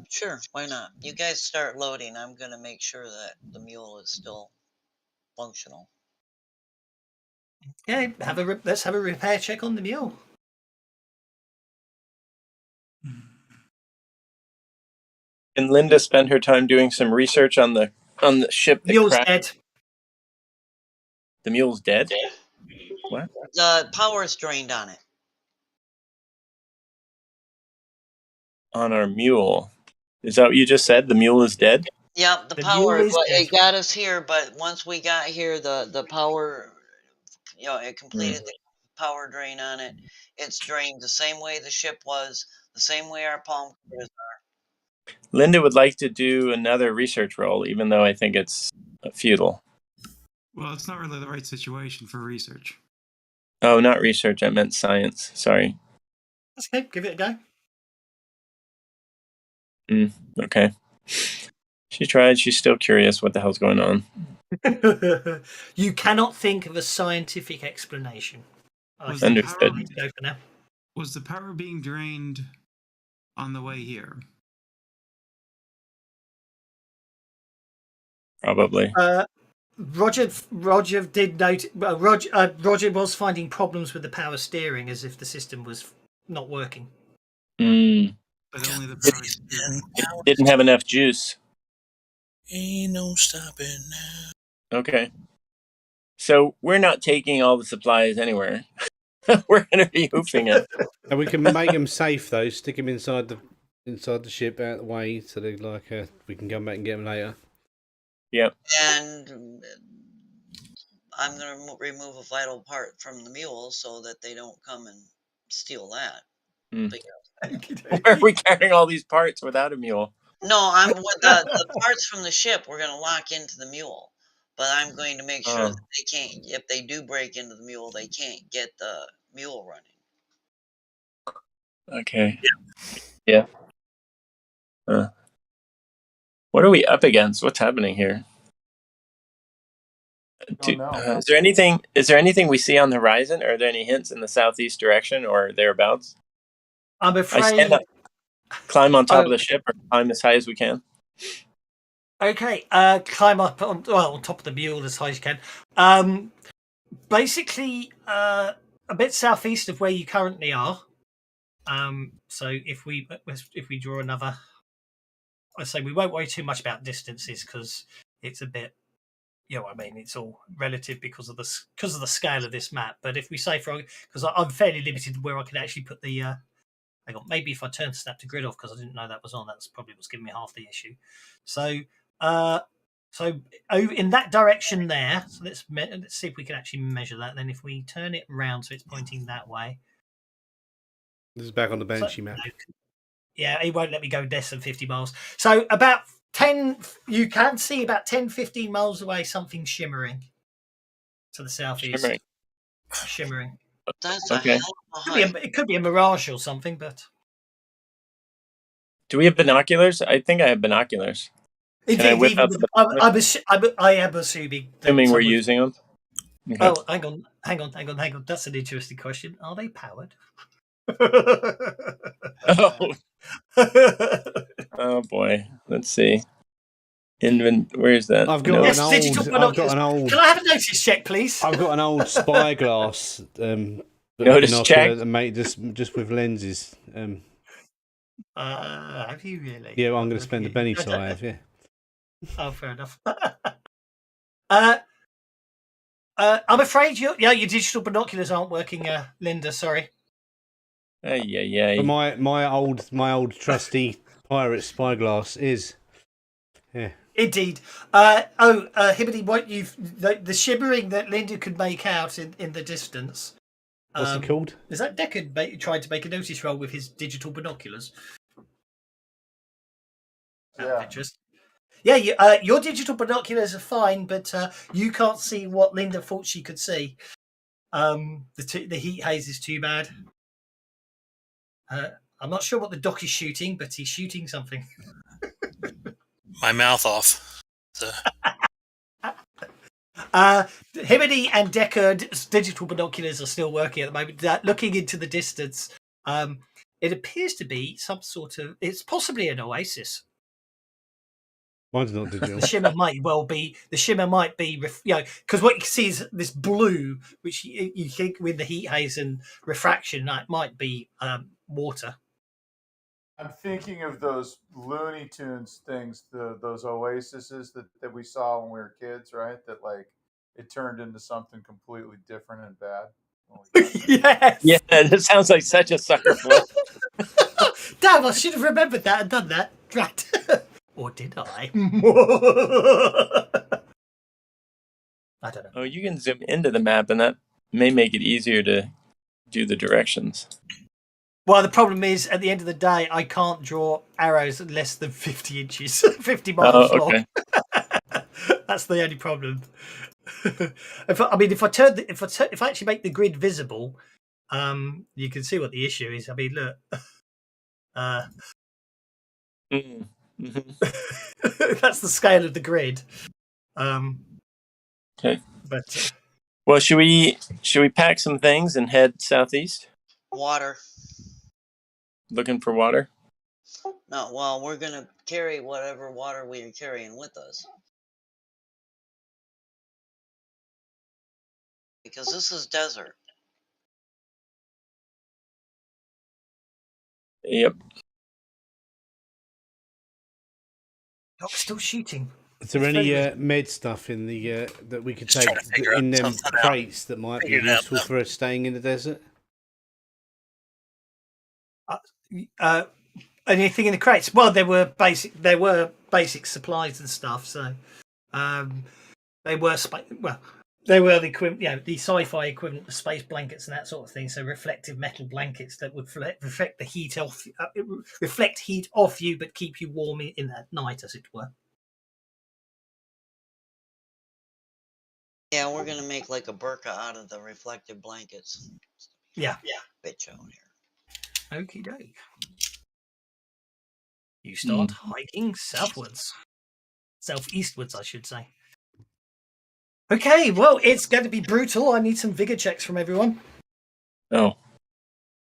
S4: Sure. Why not? You guys start loading. I'm gonna make sure that the mule is still functional.
S1: Yeah, let's have a repair check on the mule.
S2: Can Linda spend her time doing some research on the ship that
S1: mule's
S2: crashed?
S1: Dead.
S2: The mule's dead? What?
S4: The power's drained on it.
S2: On our mule. Is that what you just said? The mule is dead?
S4: Yep, the power, it got us here, but once we got here, the power, it completed the power drain on it. It's drained the same way the ship was, the same way our palm cores are.
S2: Linda would like to do another research roll, even though I think it's futile.
S8: Well, it's not really the right situation for research.
S2: Oh, not research. I meant science. Sorry.
S1: That's okay. Give it a
S2: go. Okay. She tried. She's still curious what the hell's going on.
S1: You cannot think of a scientific explanation.
S2: Understood.
S8: Go for now. Was the power being drained on the way here?
S2: Probably.
S1: Roger did note. Roger was finding problems with the power steering, as if the system was not working.
S8: But only the power
S2: didn't have enough juice.
S3: Ain't no stopping now.
S2: Okay. So we're not taking all the supplies anywhere. We're going to be hoofing it.
S7: And we can make them safe though. Stick them inside the ship, out of the way, so they we can come back and get them later.
S2: Yep.
S4: And I'm going to remove a vital part from the mule so that they don't come and steal that.
S2: Where are we carrying all these parts without a mule?
S4: No, I'm with the parts from the ship. We're going to lock into the mule, but I'm going to make sure that they can't. If they do break into the mule, they can't get the mule running.
S2: Okay. Yeah. What are we up against? What's happening here? Is there anything we see on the horizon? Are there any hints in the southeast direction or thereabouts?
S1: I'm afraid.
S2: Climb on top of the ship or climb as high as we can.
S1: Okay, climb up on top of the mule as high as you can. Basically, a bit southeast of where you currently are. So if we draw another, I say we won't worry too much about distances because it's a bit, it's all relative because of the scale of this map. But if we say because I'm fairly limited where I can actually put the. Hang on, maybe if I turn snap to grid off because I didn't know that was on, that's probably what's giving me half the issue. So in that direction there. So let's see if we can actually measure that. Then if we turn it around so it's pointing that way.
S7: This is back on the Banshee map.
S1: Yeah, he won't let me go less than 50 miles. So about 10, you can see about 10, 15 miles away something shimmering to the southeast. Shimmering.
S4: That's
S2: okay.
S1: It could be a mirage or something, but.
S2: Do we have binoculars? I think I have binoculars.
S1: Indeed,
S2: Can I whip out the binoculars?
S1: I am assuming.
S2: Assuming we're using them.
S1: Okay. Oh, hang on. That's an interesting question. Are they powered?
S2: Oh boy. Let's see. Where is that?
S7: I've got an old.
S1: Can I have a notice check, please?
S7: I've got an old spyglass.
S2: Notice check.
S7: Mate, just with lenses.
S1: Have you really?
S7: Yeah, well, I'm going to spend a penny, so I have. Yeah.
S1: Oh, fair enough. I'm afraid your digital binoculars aren't working, Linda. Sorry.
S2: Yeah.
S7: My old trusty pirate spyglass is. Yeah.
S1: Indeed. Hibbity, what the shimmering that Linda could make out in the distance.
S7: What's it called?
S1: Is that Deckard tried to make a notice roll with his digital binoculars? Yeah. Your digital binoculars are fine, but you can't see what Linda thought she could see. The heat haze is too bad. I'm not sure what the doc is shooting, but he's shooting something.
S3: My mouth off. So.
S1: Hibbity and Deckard's digital binoculars are still working at the moment. Looking into the distance, it appears to be some sort of. It's possibly an oasis.
S7: Mine's not digital.
S1: The shimmer might well be. The shimmer might be, because what you can see is this blue, which you think with the heat haze and refraction, that might be water.
S6: I'm thinking of those Looney Tunes things, those oases that we saw when we were kids, right? That it turned into something completely different and bad.
S1: Yes.
S2: Yeah, this sounds like such a sucker flip.
S1: Damn, I should have remembered that and done that. Right. Or did I? I don't know.
S2: Oh, you can zoom into the map, and that may make it easier to do the directions.
S1: Well, the problem is, at the end of the day, I can't draw arrows less than 50 inches, 50 miles long.
S2: Okay.
S1: That's the only problem. if I actually make the grid visible, you can see what the issue is. I mean, look. That's the scale of the grid.
S2: Okay.
S1: But
S2: well, should we pack some things and head southeast?
S4: Water.
S2: Looking for water?
S4: No, well, we're gonna carry whatever water we are carrying with us. Because this is desert.
S2: Yep.
S1: Oh, we're still shooting.
S7: Is there any med stuff in the that we could take in them crates that might be useful for us staying in the desert?
S1: Anything in the crates? Well, there were basic supplies and stuff. So they were the equivalent, the sci-fi equivalent of space blankets and that sort of thing. So reflective metal blankets that would reflect the heat off, reflect heat off you, but keep you warm in that night, as it were.
S4: Yeah, we're gonna make like a burqa out of the reflective blankets.
S1: Yeah.
S4: Bitch out here.
S1: Okie doke. You start hiking southwards. Southeastwards, I should say. Okay, well, it's going to be brutal. I need some vigor checks from everyone.
S2: Oh.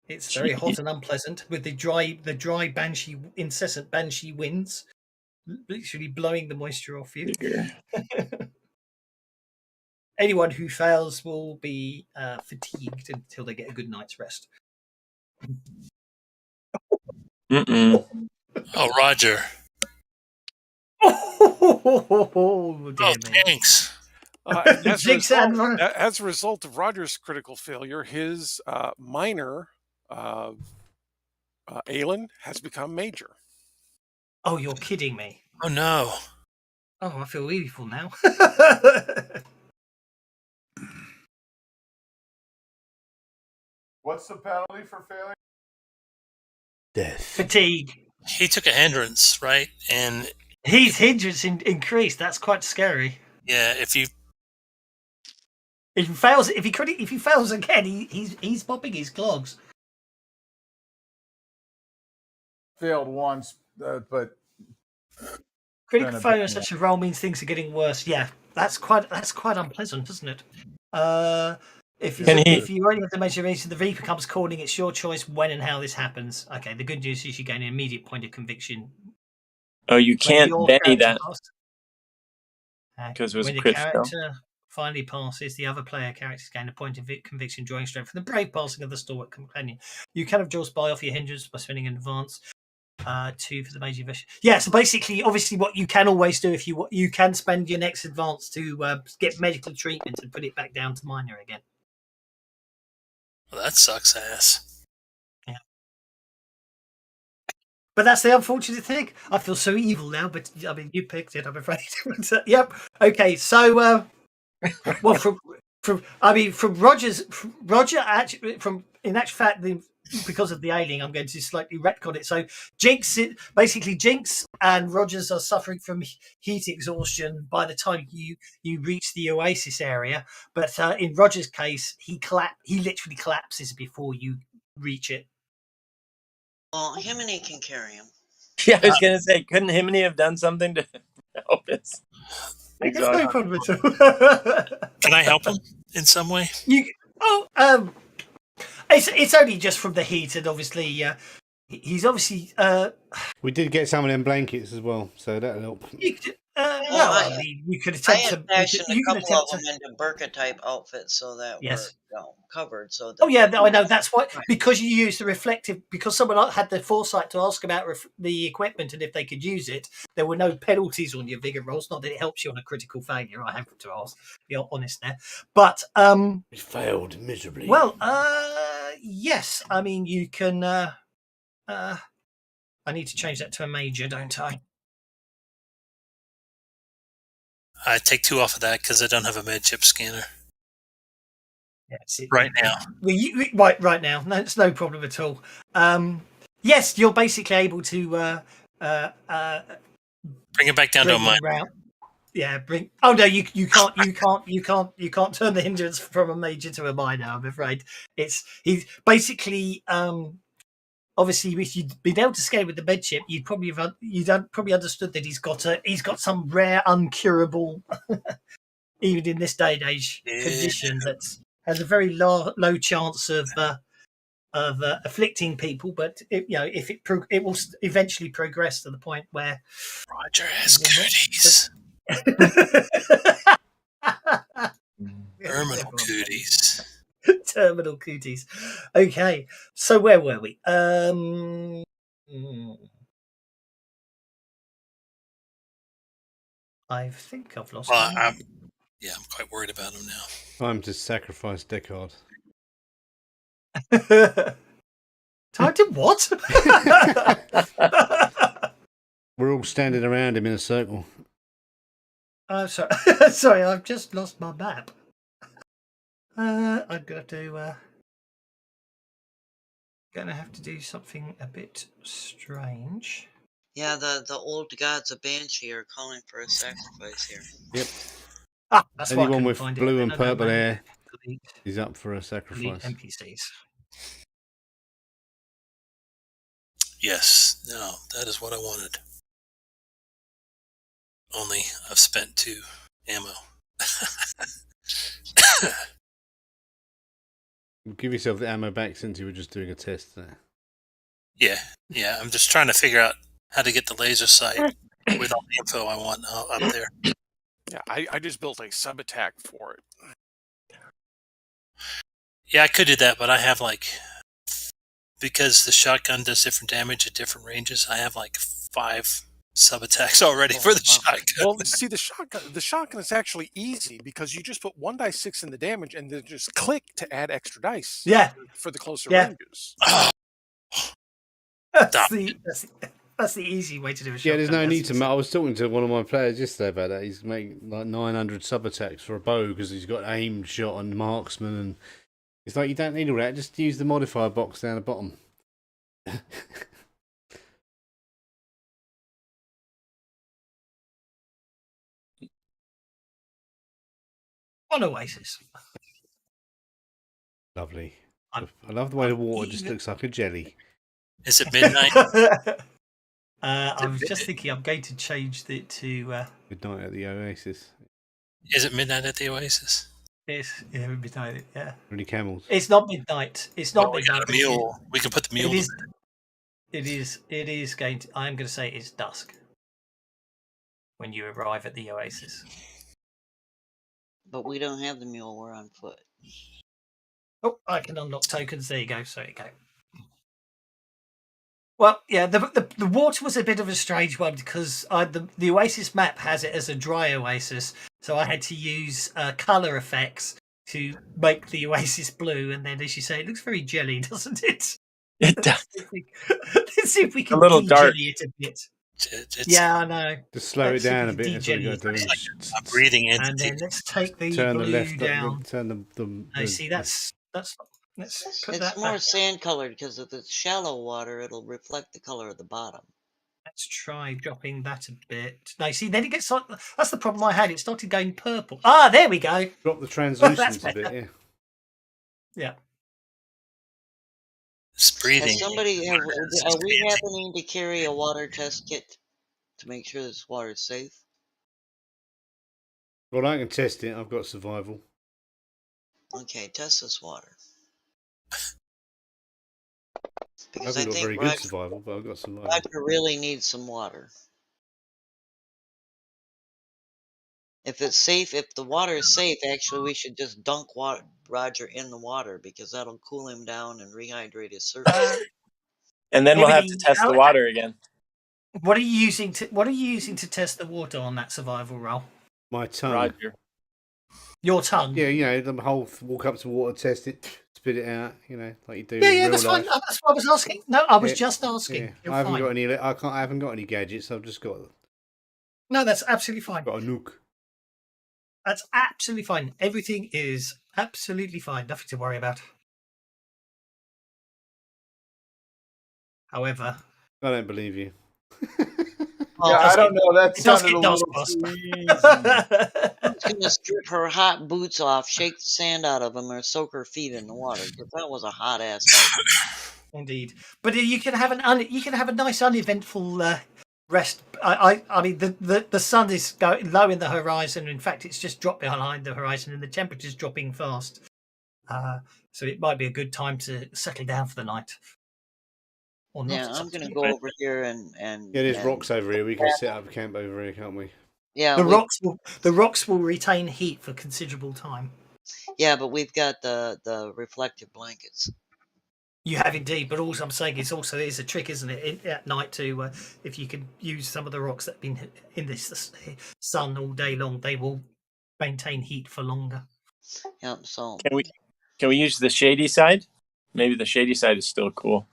S1: It's very hot and unpleasant with the dry incessant banshee winds, literally blowing the moisture off you. Anyone who fails will be fatigued until they get a good night's rest.
S2: Mm-mm.
S3: Oh, Roger.
S1: Oh, dear me.
S3: Thanks.
S5: As a result of Roger's critical failure, his minor, Aelin, has become major.
S1: Oh, you're kidding me.
S3: Oh, no.
S1: Oh, I feel evil now.
S6: What's the penalty for failure?
S7: Death.
S1: Fatigue.
S3: He took a hindrance, right? And
S1: his hindrance increased. That's quite scary.
S3: Yeah, if he
S1: fails again, he's popping his clogs.
S6: Failed once, but
S1: critical failure in such a role means things are getting worse. Yeah, that's quite unpleasant, isn't it? If you already have the measuration, the Reaper comes calling. It's your choice when and how this happens. Okay, the good news is you gain an immediate point of conviction.
S2: Oh, you can't Benny that because it was
S1: when
S2: a
S1: the
S2: crit
S1: character finally passes, the other player characters gain a point of conviction, drawing strength from the brave passing of the stalwart companion. You can draw spy off your hindrance by spending in advance. 2 for the major version. Yeah, so basically, obviously, what you can always do if you can spend your next advance to get medical treatment and put it back down to minor again.
S3: Well, that sucks ass.
S1: Yeah. But that's the unfortunate thing. I feel so evil now, but I mean, you picked it, I'm afraid. Yep. Okay, so well, from Roger actually, in actual fact, because of the ailing, I'm going to slightly retcon it. So Jinx and Rogers are suffering from heat exhaustion by the time you reach the oasis area. But in Rogers' case, he literally collapses before you reach it.
S4: Well, Himini can carry him.
S2: Yeah, I was going to say, couldn't Himini have done something to help us?
S1: No problem at all.
S3: Can I help him in some way?
S1: It's only just from the heat, and obviously he's obviously.
S7: We did get some of them blankets as well, so that'll help.
S1: You could attempt to.
S4: You could attempt a couple of them into burqa type outfits so that we're covered. So that
S1: I know that's why, because you use the reflective, because someone had the foresight to ask about the equipment and if they could use it. There were no penalties on your vigor rolls. Not that it helps you on a critical failure. I have to be honest there, but
S7: we failed miserably.
S1: Well, yes. I mean, you can. I need to change that to a major, don't I?
S3: I take 2 off of that because I don't have a med chip scanner.
S1: Yes,
S3: right now.
S1: Right now. No, it's no problem at all. Yes, you're basically able to
S3: bring it back down to a minor.
S1: Yeah, bring. Oh no, you can't turn the hindrance from a major to a minor. I'm afraid he's basically obviously if you'd been able to scale with the bedship, you'd probably understood that he's got some rare uncurable, even in this day and age, condition that has a very low chance of afflicting people, but if it will eventually progress to the point where
S3: Roger has cooties. Terminal cooties.
S1: Terminal cooties. Okay, so where were we? I think I've lost.
S3: Well, I'm quite worried about him now.
S7: Time to sacrifice Deckard.
S1: Time to what?
S7: We're all standing around him in a circle.
S1: Sorry. Sorry, I've just lost my map. I'm gonna have to do something a bit strange.
S4: Yeah, the old gods of Banshee are calling for a sacrifice here.
S7: Yep.
S1: That's
S7: Anyone with blue and purple hair is up for a
S1: Delete
S7: sacrifice.
S1: NPCs.
S3: Yes, no, that is what I wanted. Only I've spent 2 ammo.
S7: Give yourself the ammo back since you were just doing a test there.
S3: Yeah, I'm just trying to figure out how to get the laser sight with all the info I want up there.
S5: Yeah, I just built a sub attack for it.
S3: Yeah, I could do that, but I have because the shotgun does different damage at different ranges, I have 5 sub attacks already for the shotgun.
S5: Well, see, the shotgun is actually easy because you just put 1d6 in the damage and then just click to add extra dice.
S1: Yeah,
S5: for the closer
S1: Yeah.
S5: ranges.
S1: that's the easy way to do a shotgun.
S7: Yeah, there's no need to. I was talking to one of my players yesterday about that. He's making 900 sub attacks for a bow because he's got aimed shot on marksman, and it's you don't need all that. Just use the modifier box down the bottom.
S1: On Oasis.
S7: Lovely. I love the way the water just looks like a jelly.
S3: Is it midnight?
S1: I was just thinking I'm going to change it to
S7: Midnight at the Oasis.
S3: Is it midnight at the Oasis?
S1: It's midnight. Yeah.
S7: Really camels.
S1: It's not midnight. It's not
S3: We
S1: midnight.
S3: got a mule. We can put the mule.
S1: It is going to. I'm going to say it's dusk when you arrive at the Oasis.
S4: But we don't have the mule. We're on foot.
S1: Oh, I can unlock tokens. There you go. So you go. Well, yeah, the water was a bit of a strange one because the Oasis map has it as a dry oasis, so I had to use color effects to make the Oasis blue, and then, as you say, it looks very jelly, doesn't it?
S2: It does.
S1: Let's see if we can
S2: A little dark.
S1: de-jelly it a bit.
S3: It's,
S1: Yeah, I know.
S7: Just slow
S1: Let's
S7: it
S1: see if
S7: down
S1: we
S7: a
S1: can
S7: bit. That's what you
S1: de-jelly
S7: got to do.
S3: like a breathing
S1: And
S3: entity.
S1: then let's take the
S7: Turn
S1: blue
S7: the left
S1: down.
S7: turn
S1: Oh, see, that's. Let's put
S4: It's
S1: that
S4: more
S1: back.
S4: sand colored because if it's shallow water, it'll reflect the color of the bottom.
S1: Let's try dropping that a bit. No, see, then it gets like that's the problem I had. It started going purple. Ah, there we go.
S7: Drop the translucence a
S1: better.
S7: bit, yeah.
S1: Yeah.
S3: It's breathing.
S4: Are we happening to carry a water test kit to make sure this water is safe?
S7: Well, I can test it. I've got survival.
S4: Okay, test this water.
S7: I
S4: Because
S7: haven't
S4: I
S7: got very
S4: think
S7: good survival, but I've got survival.
S4: Roger really needs some water. If it's safe, if the water is safe, actually we should just dunk Roger in the water because that'll cool him down and rehydrate his surface.
S2: And then we'll have to test the water again.
S1: What are you using to test the water on that survival roll?
S7: My tongue.
S2: Roger.
S1: Your tongue.
S7: Yeah, the whole walk up to water, test it, spit it out. Like you do.
S1: Yeah,
S7: in real
S1: that's
S7: life.
S1: fine. That's what I was asking. No, I was just asking.
S7: Yeah. I haven't got any. I haven't got any gadgets. I've just got.
S1: No, that's absolutely fine.
S7: Got a nuke.
S1: That's absolutely fine. Everything is absolutely fine. Nothing to worry about. However,
S7: I don't believe you.
S4: Oh,
S6: Yeah, I don't know. That
S1: It does
S6: sounded
S1: get
S6: a
S1: dust
S6: little
S1: cross.
S6: too easy.
S4: She's gonna strip her hot boots off, shake the sand out of them, or soak her feet in the water. 'Cause that was a hot ass hike.
S1: Indeed, but you can have a nice uneventful rest. I mean the sun is going low in the horizon. In fact, it's just dropped behind the horizon, and the temperature's dropping fast. So it might be a good time to settle down for the night. Or not.
S4: Yeah, I'm gonna go over here and
S7: Yeah, there's rocks over here. We can set up a camp over here, can't we?
S4: yeah,
S1: the rocks will retain heat for considerable time.
S4: yeah, but we've got the reflective blankets.
S1: You have indeed, but also I'm saying it's a trick, isn't it? At night to if you can use some of the rocks that have been in this sun all day long, they will maintain heat for longer.
S4: Yep. So
S2: can we use the shady side? Maybe the shady side is still cool.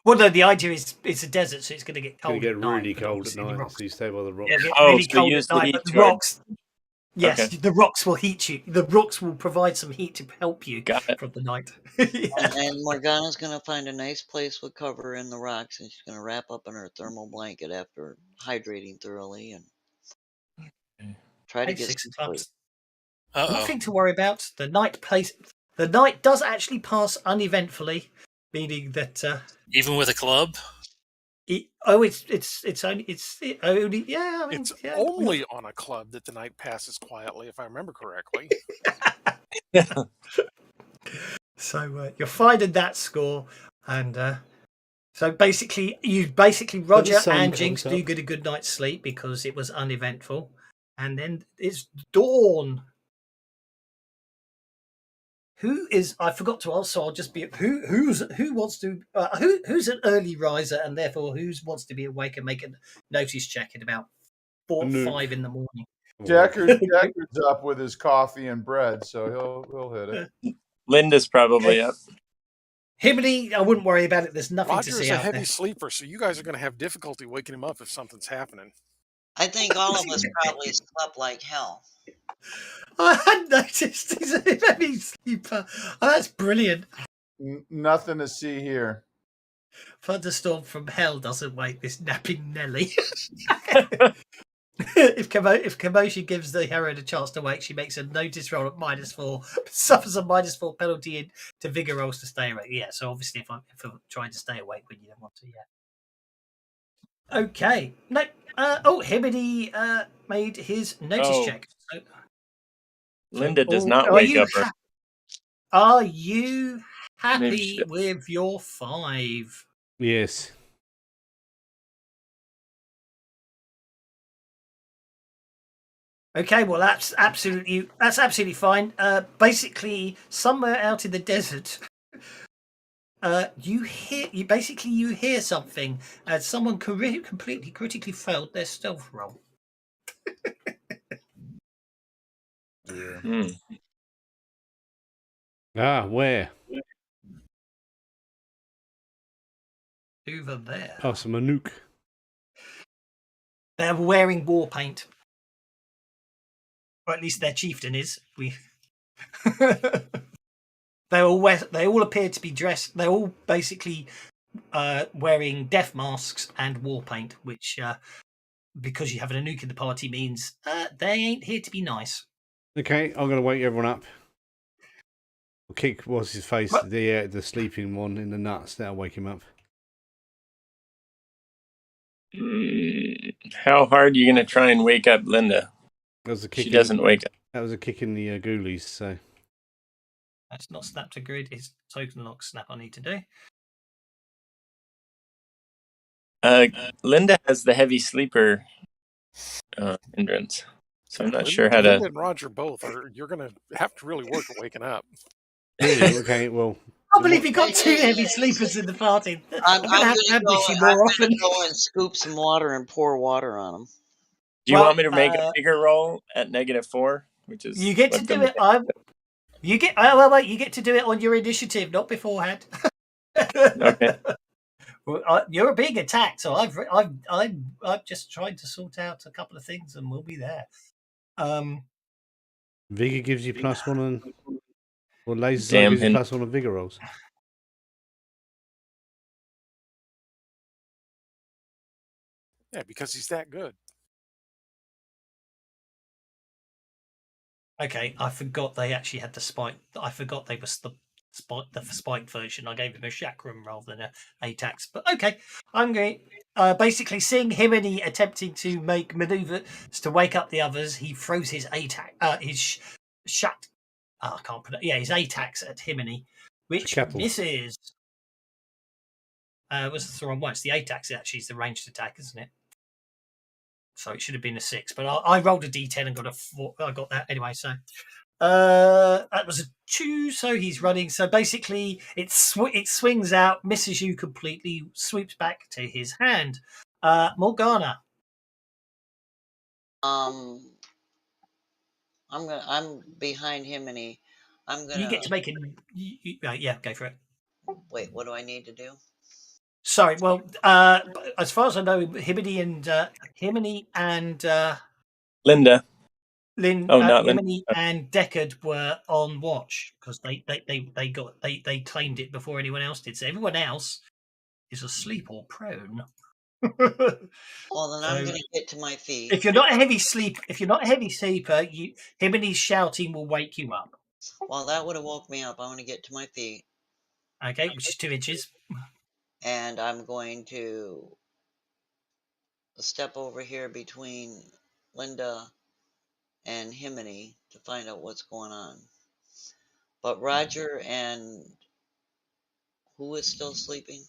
S1: Well, no, the idea is it's a desert, so it's going to get cold.
S7: It's going to get
S1: at
S7: really
S1: night,
S7: cold at night, so you stay by the rocks.
S1: Yeah, get
S2: Oh,
S1: really
S2: so
S1: cold
S2: use
S1: at night,
S2: the
S1: but the
S2: heat toward-
S1: rocks. Yes,
S2: Okay.
S1: the rocks will heat you. The rocks will provide some heat to help you from the night.
S4: and Morgana's gonna find a nice place with cover in the rocks, and she's gonna wrap up in her thermal blanket after hydrating thoroughly and try to get some sleep.
S1: Nothing to worry about. The night does actually pass uneventfully, meaning that
S3: even with a club.
S1: It's only yeah. I mean,
S5: It's
S1: yeah,
S5: only on a club that the night passes quietly, if I remember correctly.
S1: So you're finding that score, and so basically, Roger and Jinx do get a good night's sleep because it was uneventful, and then it's dawn. Who is? I forgot to ask, so I'll just be who wants to who's an early riser and therefore who wants to be awake and make a notice check at about 4 or 5 in the morning.
S6: Decker's up with his coffee and bread, so he'll hit it.
S2: Linda's probably up.
S1: Himiny, I wouldn't worry about it. There's nothing
S5: Roger
S1: to see
S5: is a
S1: out
S5: heavy
S1: there.
S5: sleeper, so you guys are going to have difficulty waking him up if something's happening.
S4: I think all of us probably slept like hell.
S1: I hadn't noticed he's a heavy sleeper. Oh, that's brilliant.
S6: Nothing to see here.
S1: Thunderstorm from hell doesn't wake this napping Nelly. If Kamoshi gives the heroine a chance to wake, she makes a notice roll at -4, suffers a -4 penalty to vigor rolls to stay awake. Yeah, so obviously if I'm trying to stay awake when you don't want to, yeah. Okay. No. Himiny made his notice check. So,
S2: Linda does not wake up.
S1: Are you happy with your 5?
S7: Yes.
S1: Okay, well that's absolutely fine. Basically, somewhere out in the desert, you hear something as someone completely critically failed their stealth roll.
S7: Where?
S1: Over there.
S7: Oh, some Anouk.
S1: They're wearing war paint. Or at least their chieftain is. They all appear to be dressed. They're all basically wearing death masks and war paint, which, because you have an Anouk in the party, means they ain't here to be nice.
S7: Okay, I'm going to wake everyone up. I'll kick what's his face, the sleeping one in the nuts. That'll wake him up.
S2: How hard are you going to try and wake up Linda? She doesn't wake up.
S7: That was a kick in the ghoulies, so.
S1: That's not snap to grid. It's token lock snap I need to do.
S2: Linda has the heavy sleeper hindrance, so I'm not sure how to.
S5: Linda and Roger both you're going to have to really work at waking up.
S7: Okay, well.
S1: I believe you got 2 heavy sleepers in the party. I'm going to have to ambush you more often.
S4: Go and scoop some water and pour water on them.
S2: Do you want me to make a bigger roll at -4? Which is
S1: you get to do it. You get to do it on your initiative, not beforehand.
S2: Okay.
S1: Well, you're being attacked, so I'm just trying to sort out a couple of things, and we'll be there.
S7: Vigor gives you +1 and laser gives you +1 on vigor rolls.
S5: Yeah, because he's that good.
S1: Okay, I forgot they actually had the spike. I forgot they was the spiked version. I gave him a chakram rather than a ATAX. But okay, I'm going. Basically, seeing him and he attempting to make maneuvers to wake up the others, he throws his ATAX, shut. I can't pronounce. Yeah, his ATAX at Himini, which misses. Was the wrong one? It's the ATAX actually is the ranged attack, isn't it? So it should have been a 6, but I rolled a d10 and got a 4. I got that anyway. So that was a 2. So he's running. So basically, it swings out, misses you completely, sweeps back to his hand. Morgana.
S4: I'm behind him, and I'm gonna.
S1: You get to make it. Yeah, go for it.
S4: Wait, what do I need to do?
S1: Sorry. Well, as far as I know, Himini and
S2: Linda.
S1: Not
S2: Linda.
S1: Himini and Deckard were on watch because they claimed it before anyone else did. So everyone else is asleep or prone.
S4: Well, then I'm gonna get to my feet.
S1: If you're not a heavy sleeper, Himini's shouting will wake you up.
S4: Well, that would have woke me up. I'm gonna get to my feet.
S1: Okay, which is 2 inches.
S4: And I'm going to step over here between Linda and Himini to find out what's going on. But Roger and who is still sleeping?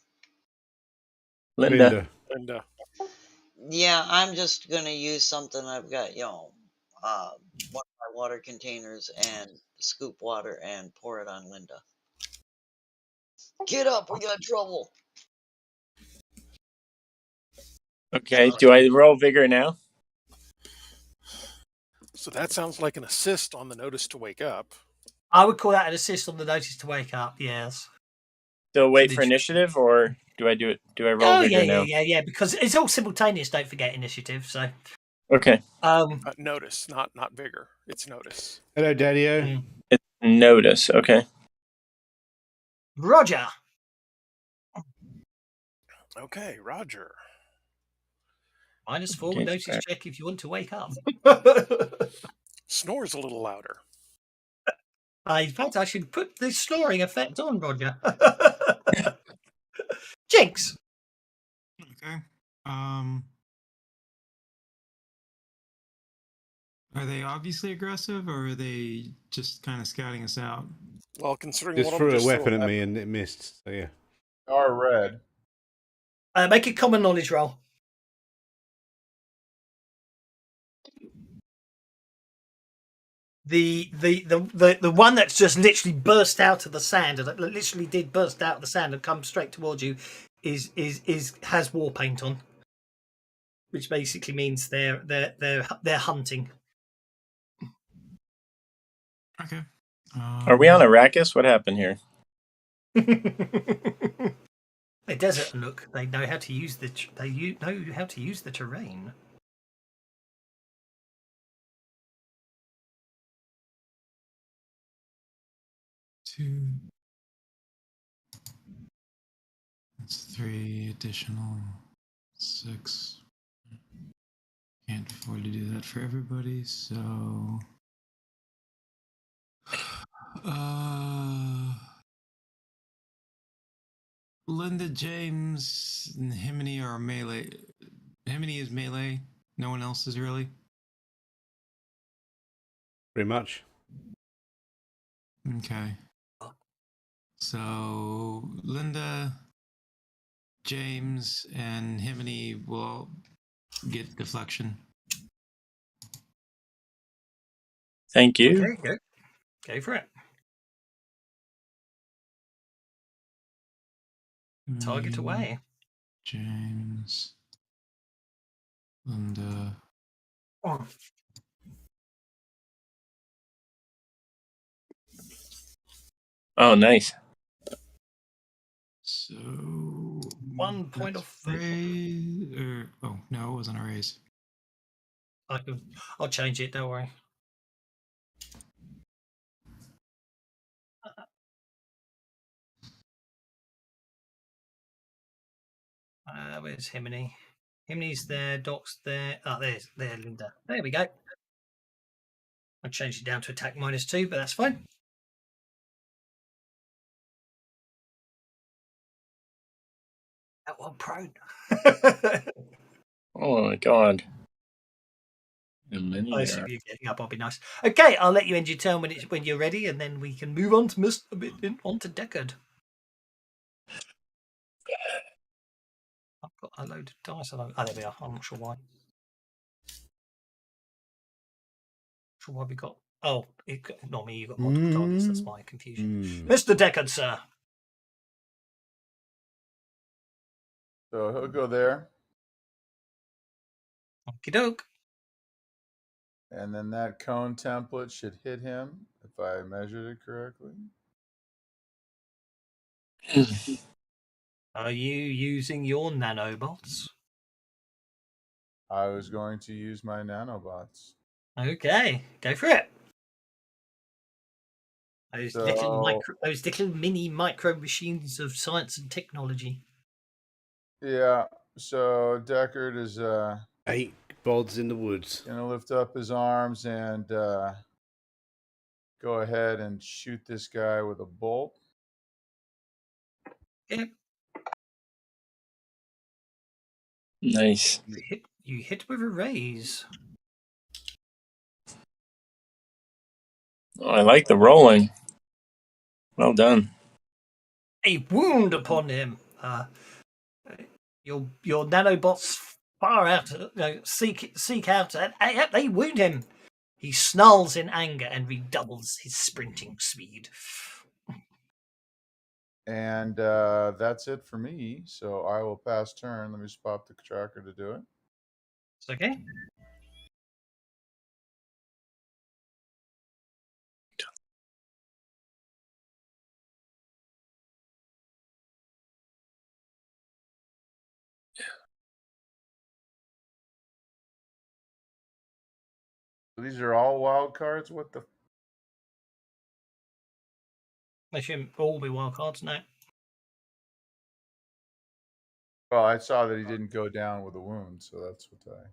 S2: Linda.
S4: Yeah, I'm just gonna use something I've got, one of my water containers and scoop water and pour it on Linda. Get up, we got trouble.
S2: Okay, do I roll vigor now?
S5: So that sounds like an assist on the notice to wake up.
S1: I would call that an assist on the notice to wake up. Yes.
S2: So wait for initiative, or do I do it? Do I roll vigor now?
S1: Yeah. Because it's all simultaneous. Don't forget initiative. So.
S2: Okay.
S5: Notice, not vigor. It's notice.
S7: Hello, Daddy-O.
S2: It's notice. Okay.
S1: Roger.
S5: Okay, Roger.
S1: -4 with notice check if you want to wake up.
S5: Snores a little louder.
S1: In fact, I should put the snoring effect on, Roger. Jinx.
S8: Okay. Are they obviously aggressive, or are they just kind of scouting us out?
S5: Well, considering
S7: just threw a weapon at me and it missed. So yeah.
S6: Are red.
S1: Make a common knowledge roll. The one that's just literally burst out of the sand, and literally did burst out of the sand and come straight towards you, has war paint on, which basically means they're hunting.
S8: Okay.
S2: Are we on Arrakis? What happened here?
S1: A desert look. They know how to use know how to use the terrain.
S8: Two. That's 3 additional. 6. Can't afford to do that for everybody, so. Linda, James, and Himini are melee. Himini is melee. No one else is really.
S7: Pretty much.
S8: Okay. So Linda, James, and Himini will get deflection.
S2: Thank you.
S1: Okay, go for it. Target away.
S8: James. Linda.
S2: Oh, nice.
S8: So
S1: 1 point of
S8: raise. Oh no, it wasn't a raise.
S1: I'll change it. Don't worry. Where's Himini? Himney's there, Doc's there. Oh, there, Linda. There we go. I changed it down to attack -2, but that's fine. That one prone.
S2: Oh my god.
S1: I assume you're getting up. I'll be nice. Okay, I'll let you end your turn when you're ready, and then we can move on to onto Deckard. I've got a load of dice. Oh, there we are. I'm not sure why. Sure why we got. Oh, not me. You got multiple targets. That's my confusion. Mr. Deckard, sir.
S6: So he'll go there.
S1: Okie doke.
S6: And then that cone template should hit him if I measured it correctly.
S1: Are you using your nanobots?
S6: I was going to use my nanobots.
S1: Okay, go for it. Those little mini micro machines of science and technology.
S6: Yeah, so Deckard is
S7: 8 bods in the woods.
S6: Gonna lift up his arms and go ahead and shoot this guy with a bolt.
S1: Yep.
S2: Nice.
S1: You hit with a raise.
S2: Oh, I like the rolling. Well done.
S1: A wound upon him. Your nanobots far out. Seek out, and they wound him. He snarls in anger and redoubles his sprinting speed.
S6: And that's it for me. So I will pass turn. Let me just pop the tracker to do it.
S1: It's okay.
S6: These are all wild cards? What the?
S1: They shouldn't all be wild cards now.
S6: Well, I saw that he didn't go down with a wound, so that's what I...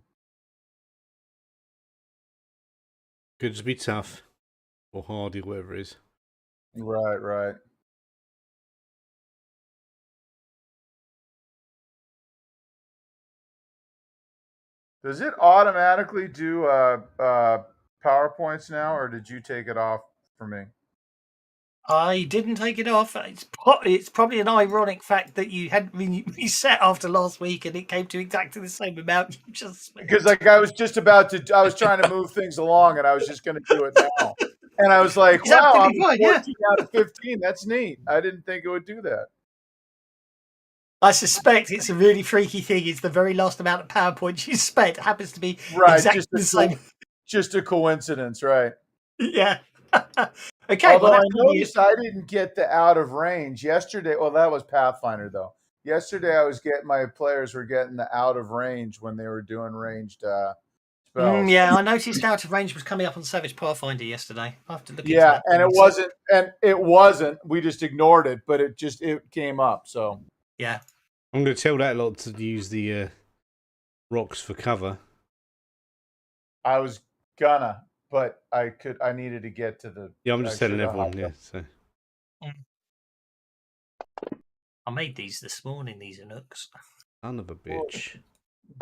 S7: Could just be tough. Or hardy, whatever it is.
S6: Right. Does it automatically do PowerPoints now, or did you take it off for me?
S1: I didn't take it off. It's probably an ironic fact that you hadn't reset after last week, and it came to exactly the same amount you just spent.
S6: Because I was just about to. I was trying to move things along, and I was just going to do it now. And I was like, "Wow, I'm 14 out of 15. That's neat. I didn't think it would do that."
S1: I suspect it's a really freaky thing. It's the very last amount of PowerPoint you spent. It happens to be exactly the same.
S6: Just a coincidence, right?
S1: Yeah. Okay.
S6: Although I noticed I didn't get the out of range yesterday. Well, that was Pathfinder though. Yesterday I was getting my players were getting the out of range when they were doing ranged spells.
S1: Yeah, I noticed out of range was coming up on Savage Pathfinder yesterday. I have to look into that.
S6: And it wasn't. We just ignored it, but it came up. So
S1: yeah,
S7: I'm going to tell that lot to use the rocks for cover.
S6: I was gonna. But I needed to get to the...
S7: Yeah, I'm just telling everyone, yeah. So.
S1: I made these this morning, these Inooks.
S7: Son of a bitch.
S6: Well,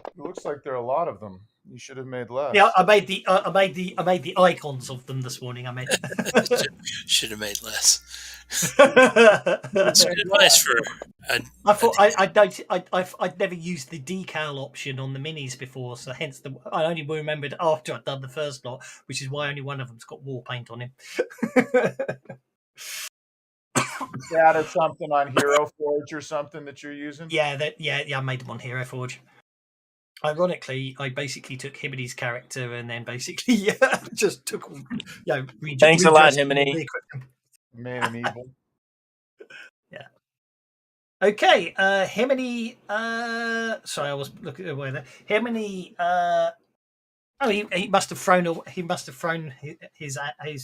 S6: it looks like there are a lot of them. You should have made less.
S1: Yeah, I made the icons of them this morning. I made
S3: should have made less. That's good advice for.
S1: I thought I'd never used the decal option on the minis before, so hence I only remembered after I'd done the first lot, which is why only one of them's got war paint on him.
S6: That is something on Hero Forge or something that you're using?
S1: Yeah, I made them on Hero Forge. Ironically, I basically took Himiny's character and then basically just took
S2: Thanks a lot, Himiny.
S6: Made him evil.
S1: Yeah. Okay, Himiny. Sorry, I was looking away there. Himiny. He must have thrown. He must have thrown his.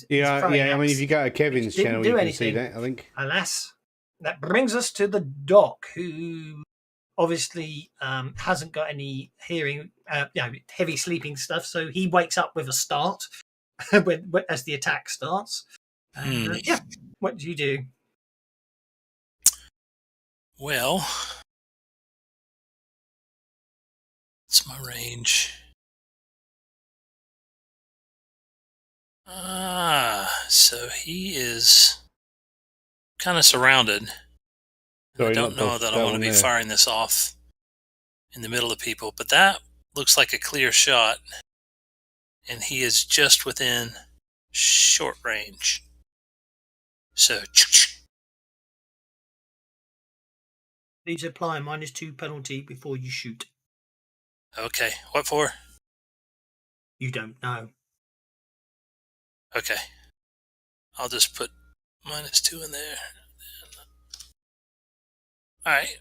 S7: Yeah. I mean, if you go to Kevin's channel, you can see that. I think.
S1: Alas, that brings us to the Doc, who obviously hasn't got any hearing, heavy sleeping stuff, so he wakes up with a start as the attack starts. And, what do you do?
S3: Well, it's my range. So he is kind of surrounded. I don't know that I want to be firing this off in the middle of people, but that looks like a clear shot, and he is just within short range. So,
S1: Need to apply a -2 penalty before you shoot.
S3: okay, what for?
S1: You don't know.
S3: Okay, I'll just put -2 in there. All right.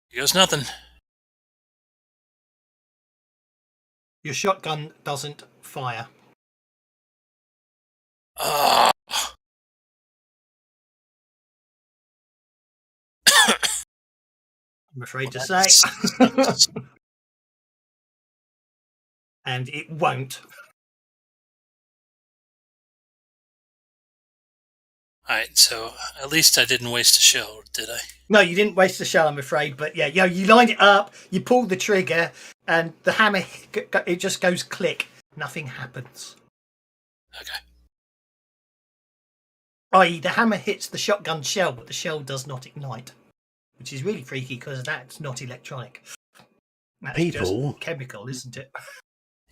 S3: Here goes nothing.
S1: Your shotgun doesn't fire.
S3: I'm
S1: afraid to say. And it won't.
S3: Alright, so at least I didn't waste a shell, did I?
S1: No, you didn't waste the shell, I'm afraid. But yeah, you lined it up, you pulled the trigger, and the hammer, it just goes click. Nothing happens.
S3: Okay.
S1: I.e., the hammer hits the shotgun shell, but the shell does not ignite, which is really freaky because that's not electronic. That's just chemical, isn't it?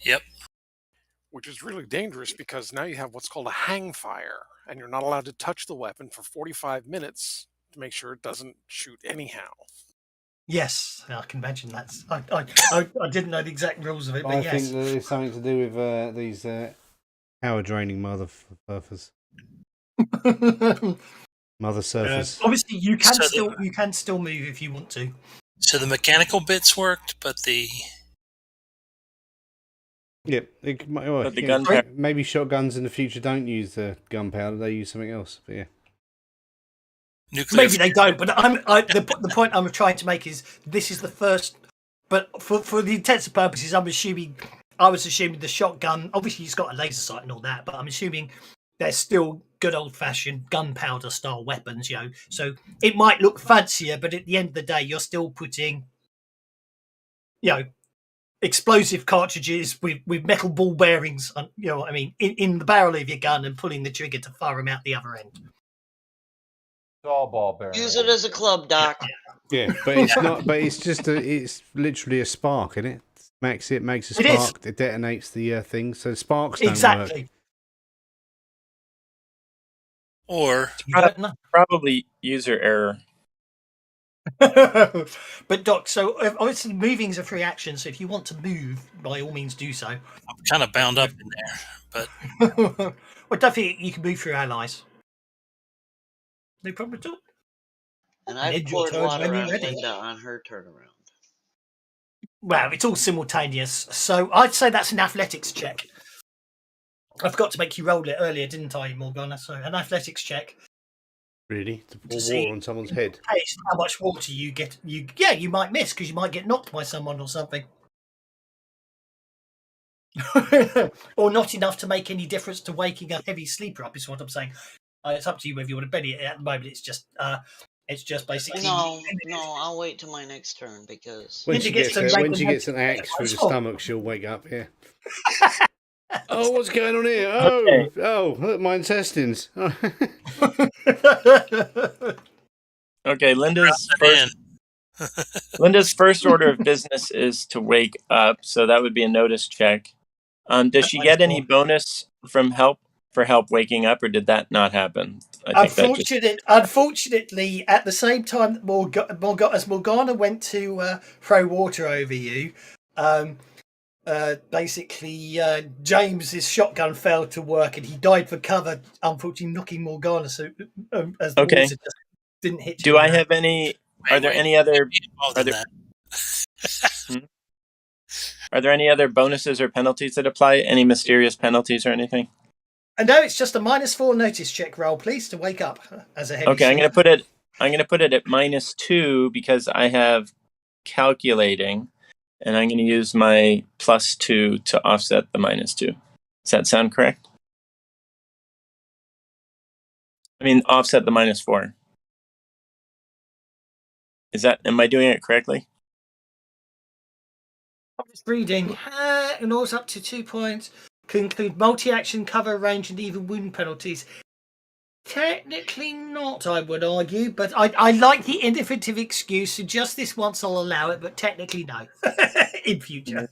S3: Yep.
S5: Which is really dangerous because now you have what's called a hang fire, and you're not allowed to touch the weapon for 45 minutes to make sure it doesn't shoot anyhow.
S1: Yes, I can imagine that. I didn't know the exact rules of it, but
S7: I think that it's something to do with these power draining mother surfers. Mother surfers.
S1: Obviously, you can still move if you want to.
S3: So the mechanical bits worked, but the
S7: gunpowder. Maybe shotguns in the future don't use the gunpowder; they use something else. But yeah.
S1: Maybe they don't, but the point I'm trying to make is this is the first. But for the intents and purposes, I was assuming the shotgun. Obviously, it's got a laser sight and all that, but I'm assuming they're still good old fashioned gunpowder style weapons. So it might look fancier, but at the end of the day, you're still putting, explosive cartridges with metal ball bearings, in the barrel of your gun and pulling the trigger to fire them out the other end.
S6: All ball bearing.
S4: Use it as a club, Doc.
S7: Yeah, but it's not. But it's just it's literally a spark, isn't it? It makes a spark. It detonates the thing, so sparks don't work.
S3: Or
S2: probably user error.
S1: But Doc, so obviously moving is a free action. So if you want to move, by all means do so.
S3: I'm kind of bound up in there, but
S1: well, definitely you can move through allies. No problem at all.
S4: And I poured water on Linda on her turnaround.
S1: Well, it's all simultaneous, so I'd say that's an athletics check. I forgot to make you roll it earlier, didn't I, Morgana? So an athletics check.
S7: Really? To pour water on someone's head?
S1: How much water you get? You might miss because you might get knocked by someone or something. Or not enough to make any difference to waking a heavy sleeper up, is what I'm saying. It's up to you whether you want to bet it. At the moment, it's just basically.
S4: No, I'll wait till my next turn because
S7: when she gets an axe through the stomach, she'll wake up. Yeah. Oh, what's going on here? Oh, hurt my intestines.
S2: Okay, Linda's first order of business is to wake up, so that would be a notice check. Does she get any bonus from help waking up, or did that not happen?
S1: Unfortunately, at the same time that as Morgana went to throw water over you, basically James's shotgun failed to work and he died for cover, unfortunately knocking Morgana. So as the water just didn't hit you.
S2: Do I have any? Are there any other? Are there any other bonuses or penalties that apply? Any mysterious penalties or anything?
S1: No, it's just a -4 notice check roll, please, to wake up as a heavy
S2: Okay, I'm
S1: sleeper.
S2: gonna put it at -2 because I have calculating, and I'm gonna use my +2 to offset the -2. Does that sound correct? I mean, offset the -4. Am I doing it correctly?
S1: I'm just reading. And all's up to 2 points. Can include multi-action, cover, range, and even wound penalties. Technically not, I would argue, but I like the innovative excuse. So just this once I'll allow it, but technically no. In future.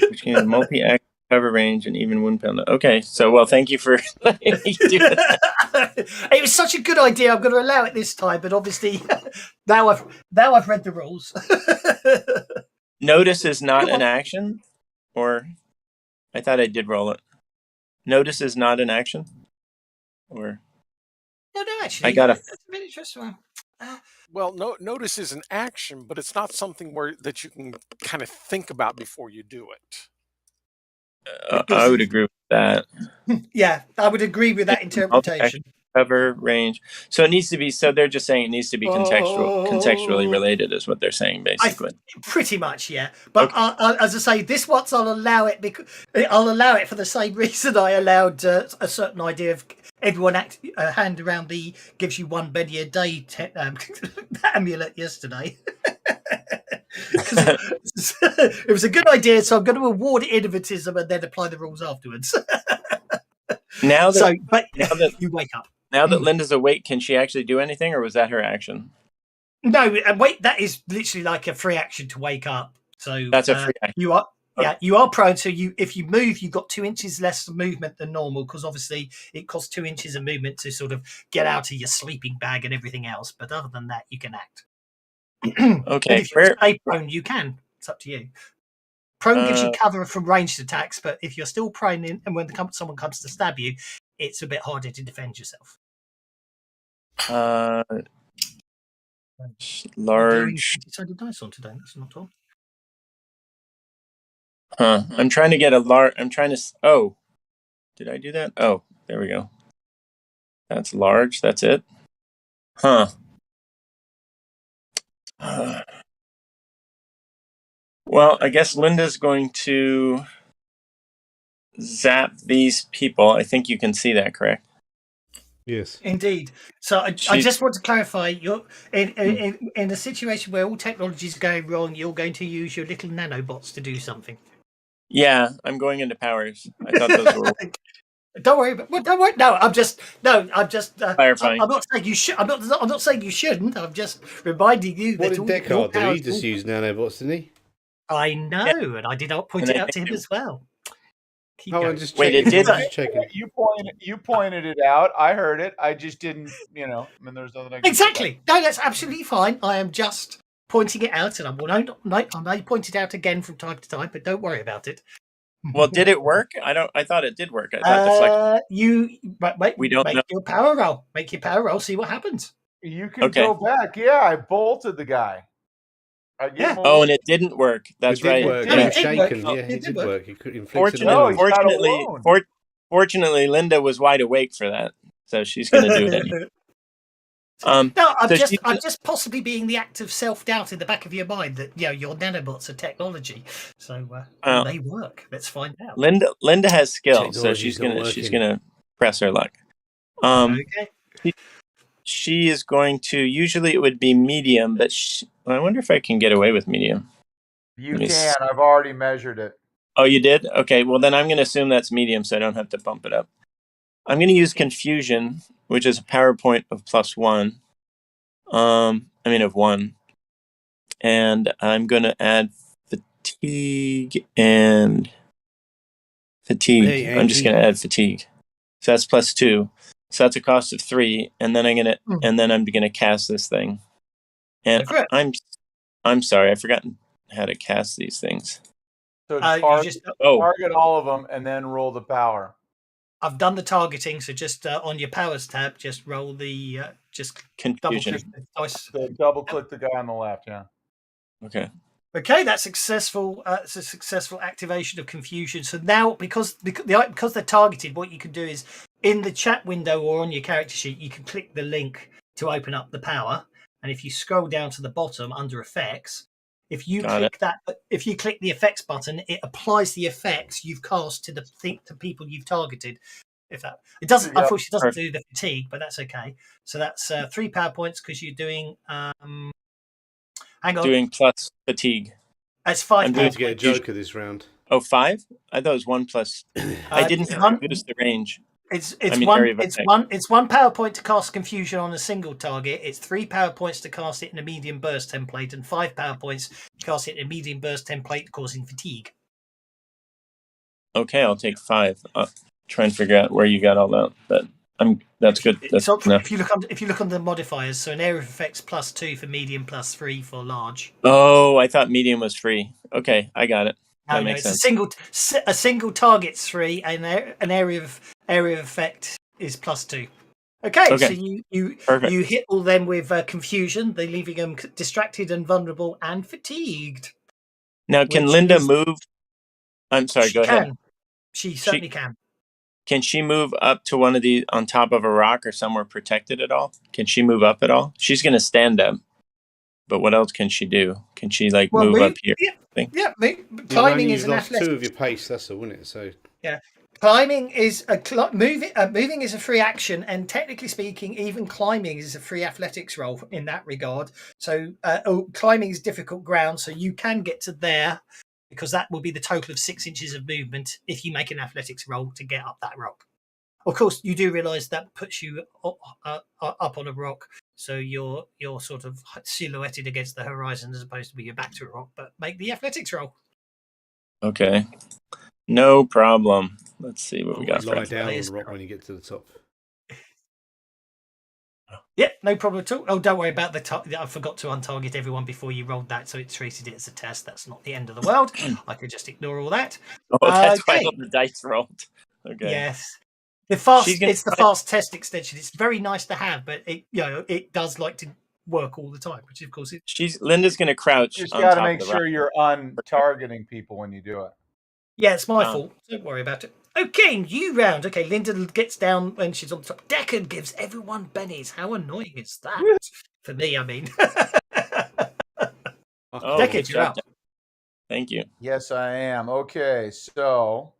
S2: Which can multi-action, cover, range, and even wound penalty. Okay, so well, thank you for letting me do that.
S1: It was such a good idea. I'm going to allow it this time, but obviously now I've read the rules.
S2: Notice is not an action, or I thought I did roll it. Notice is not an action, or
S1: no, actually,
S2: that's
S1: a bit interesting.
S5: Well, notice is an action, but it's not something that you can kind of think about before you do it.
S2: I would agree with that.
S1: Yeah, I would agree with that interpretation.
S2: Cover, range. So it needs to be. So they're just saying it needs to be contextually related, is what they're saying, basically.
S1: Pretty much, yeah. But as I say, this once I'll allow it because I'll allow it for the same reason I allowed a certain idea of everyone hand around the gives you 1 penny a day amulet yesterday. It was a good idea, so I'm going to award innovatism and then apply the rules afterwards.
S2: Now that
S1: you wake up.
S2: Now that Linda's awake, can she actually do anything, or was that her action?
S1: No, wait. That is literally like a free action to wake up. So
S2: that's a free action.
S1: You are, you are prone. So if you move, you've got 2 inches less movement than normal because obviously it costs 2 inches of movement to sort of get out of your sleeping bag and everything else. But other than that, you can act.
S2: Okay.
S1: If you stay prone, you can. It's up to you. Prone gives you cover from ranged attacks, but if you're still prone and when someone comes to stab you, it's a bit harder to defend yourself.
S2: Large.
S1: Dice on today. That's not all.
S2: I'm trying to get a large. I'm trying to. Oh, did I do that? Oh, there we go. That's large. That's it. Well, I guess Linda's going to zap these people. I think you can see that, correct?
S7: Yes.
S1: Indeed. So I just want to clarify, you're in a situation where all technology is going wrong, you're going to use your little nanobots to do something.
S2: Yeah, I'm going into powers. I thought those were.
S1: Don't worry. Don't worry. No, I'm just
S2: clarifying.
S1: I'm not saying you should. I'm not saying you shouldn't. I'm just reminding you
S7: what
S1: that.
S7: What did Deckard do? He just used nanobots, didn't he?
S1: I know, and I did not point it out to him as well.
S7: I'm just
S2: wait, it did.
S6: You pointed it out. I heard it. I just didn't. I mean, there's nothing I can
S1: exactly. No, that's absolutely fine. I am just pointing it out, and I may point it out again from time to time, but don't worry about it.
S2: Well, did it work? I thought it did work. I thought
S1: we don't make your power roll. Make your power roll. See what happens.
S6: You can go back. Yeah, I bolted the guy.
S2: Oh, and it didn't work. That's right.
S7: It did work. He could inflict
S2: Fortunately, Linda was wide awake for that, so she's going to do it anyway.
S1: No, I'm just possibly being the act of self-doubt in the back of your mind that your nanobots are technology, so they work. Let's find out.
S2: Linda has skill, so she's gonna press her luck.
S1: Okay.
S2: She is going to. Usually it would be medium, but I wonder if I can get away with medium.
S6: You can. I've already measured it.
S2: Oh, you did? Okay. Well, then I'm going to assume that's medium, so I don't have to bump it up. I'm going to use confusion, which is a power point of +1. Of 1. And I'm going to add fatigue and fatigue. I'm just going to add fatigue. So that's +2. So that's a cost of 3, and then I'm gonna cast this thing. And I'm sorry, I've forgotten how to cast these things.
S6: So target all of them and then roll the power.
S1: I've done the targeting, so just on your powers tab, just roll the just
S2: confusion.
S6: Double click the guy on the left. Yeah.
S2: Okay.
S1: Okay, that's successful. It's a successful activation of confusion. So now, because they're targeted, what you can do is in the chat window or on your character sheet, you can click the link to open up the power. And if you scroll down to the bottom under effects, if you
S2: Got
S1: click if you click the effects button, it applies the effects you've cast to to people you've targeted. If that it doesn't,
S6: Yep.
S1: unfortunately, doesn't do the fatigue, but that's okay. So that's 3 power points because you're doing. Hang on.
S2: Doing plus fatigue.
S1: That's 5
S7: I'm
S1: power
S7: going to get a
S1: points.
S7: joker this round.
S2: Oh, 5? I thought it was 1 plus. I didn't notice the range.
S1: It's one power point to cast confusion on a single target. It's 3 power points to cast it in a medium burst template, and 5 power points to cast it in a medium burst template, causing fatigue.
S2: Okay, I'll take 5. Try and figure out where you got all that. But that's good. That's enough.
S1: If you look on the modifiers, so an area of effects +2 for medium, +3 for large.
S2: Oh, I thought medium was free. Okay, I got it. That makes sense.
S1: A single target's 3, and an area of effect is +2. Okay, so you hit all them with confusion. They're leaving them distracted and vulnerable and fatigued.
S2: Now, can Linda move? I'm sorry. Go ahead.
S1: She certainly can.
S2: Can she move up to one of these on top of a rock or somewhere protected at all? Can she move up at all? She's going to stand up. But what else can she do? Can she move up here?
S1: Yeah, climbing is an athletics.
S7: 2 of your pace, that's all, isn't it? So
S1: yeah, climbing is moving is a free action, and technically speaking, even climbing is a free athletics roll in that regard. So climbing is difficult ground, so you can get to there because that will be the total of 6 inches of movement if you make an athletics roll to get up that rock. Of course, you do realise that puts you up on a rock. So you're sort of silhouetted against the horizon as opposed to be your back to a rock, but make the athletics roll.
S2: Okay. No problem. Let's see what we got.
S7: Lie down on the rock when you get to the top.
S1: Yeah, no problem at all. Oh, don't worry about I forgot to untarget everyone before you rolled that, so it treated it as a test. That's not the end of the world. I could just ignore all that.
S2: Oh, that's why all the dice rolled. Okay.
S1: Yes. It's the fast test extension. It's very nice to have, but it does like to work all the time, which of course
S2: Linda's going to crouch.
S6: You just got to make sure you're targeting people when you do it.
S1: Yeah, it's my fault. Don't worry about it. Okay, new round. Okay, Linda gets down when she's on the top. Deckard gives everyone bennies. How annoying is that? For me, I mean. Deckard, you're up.
S2: Thank you.
S6: Yes, I am. Okay, so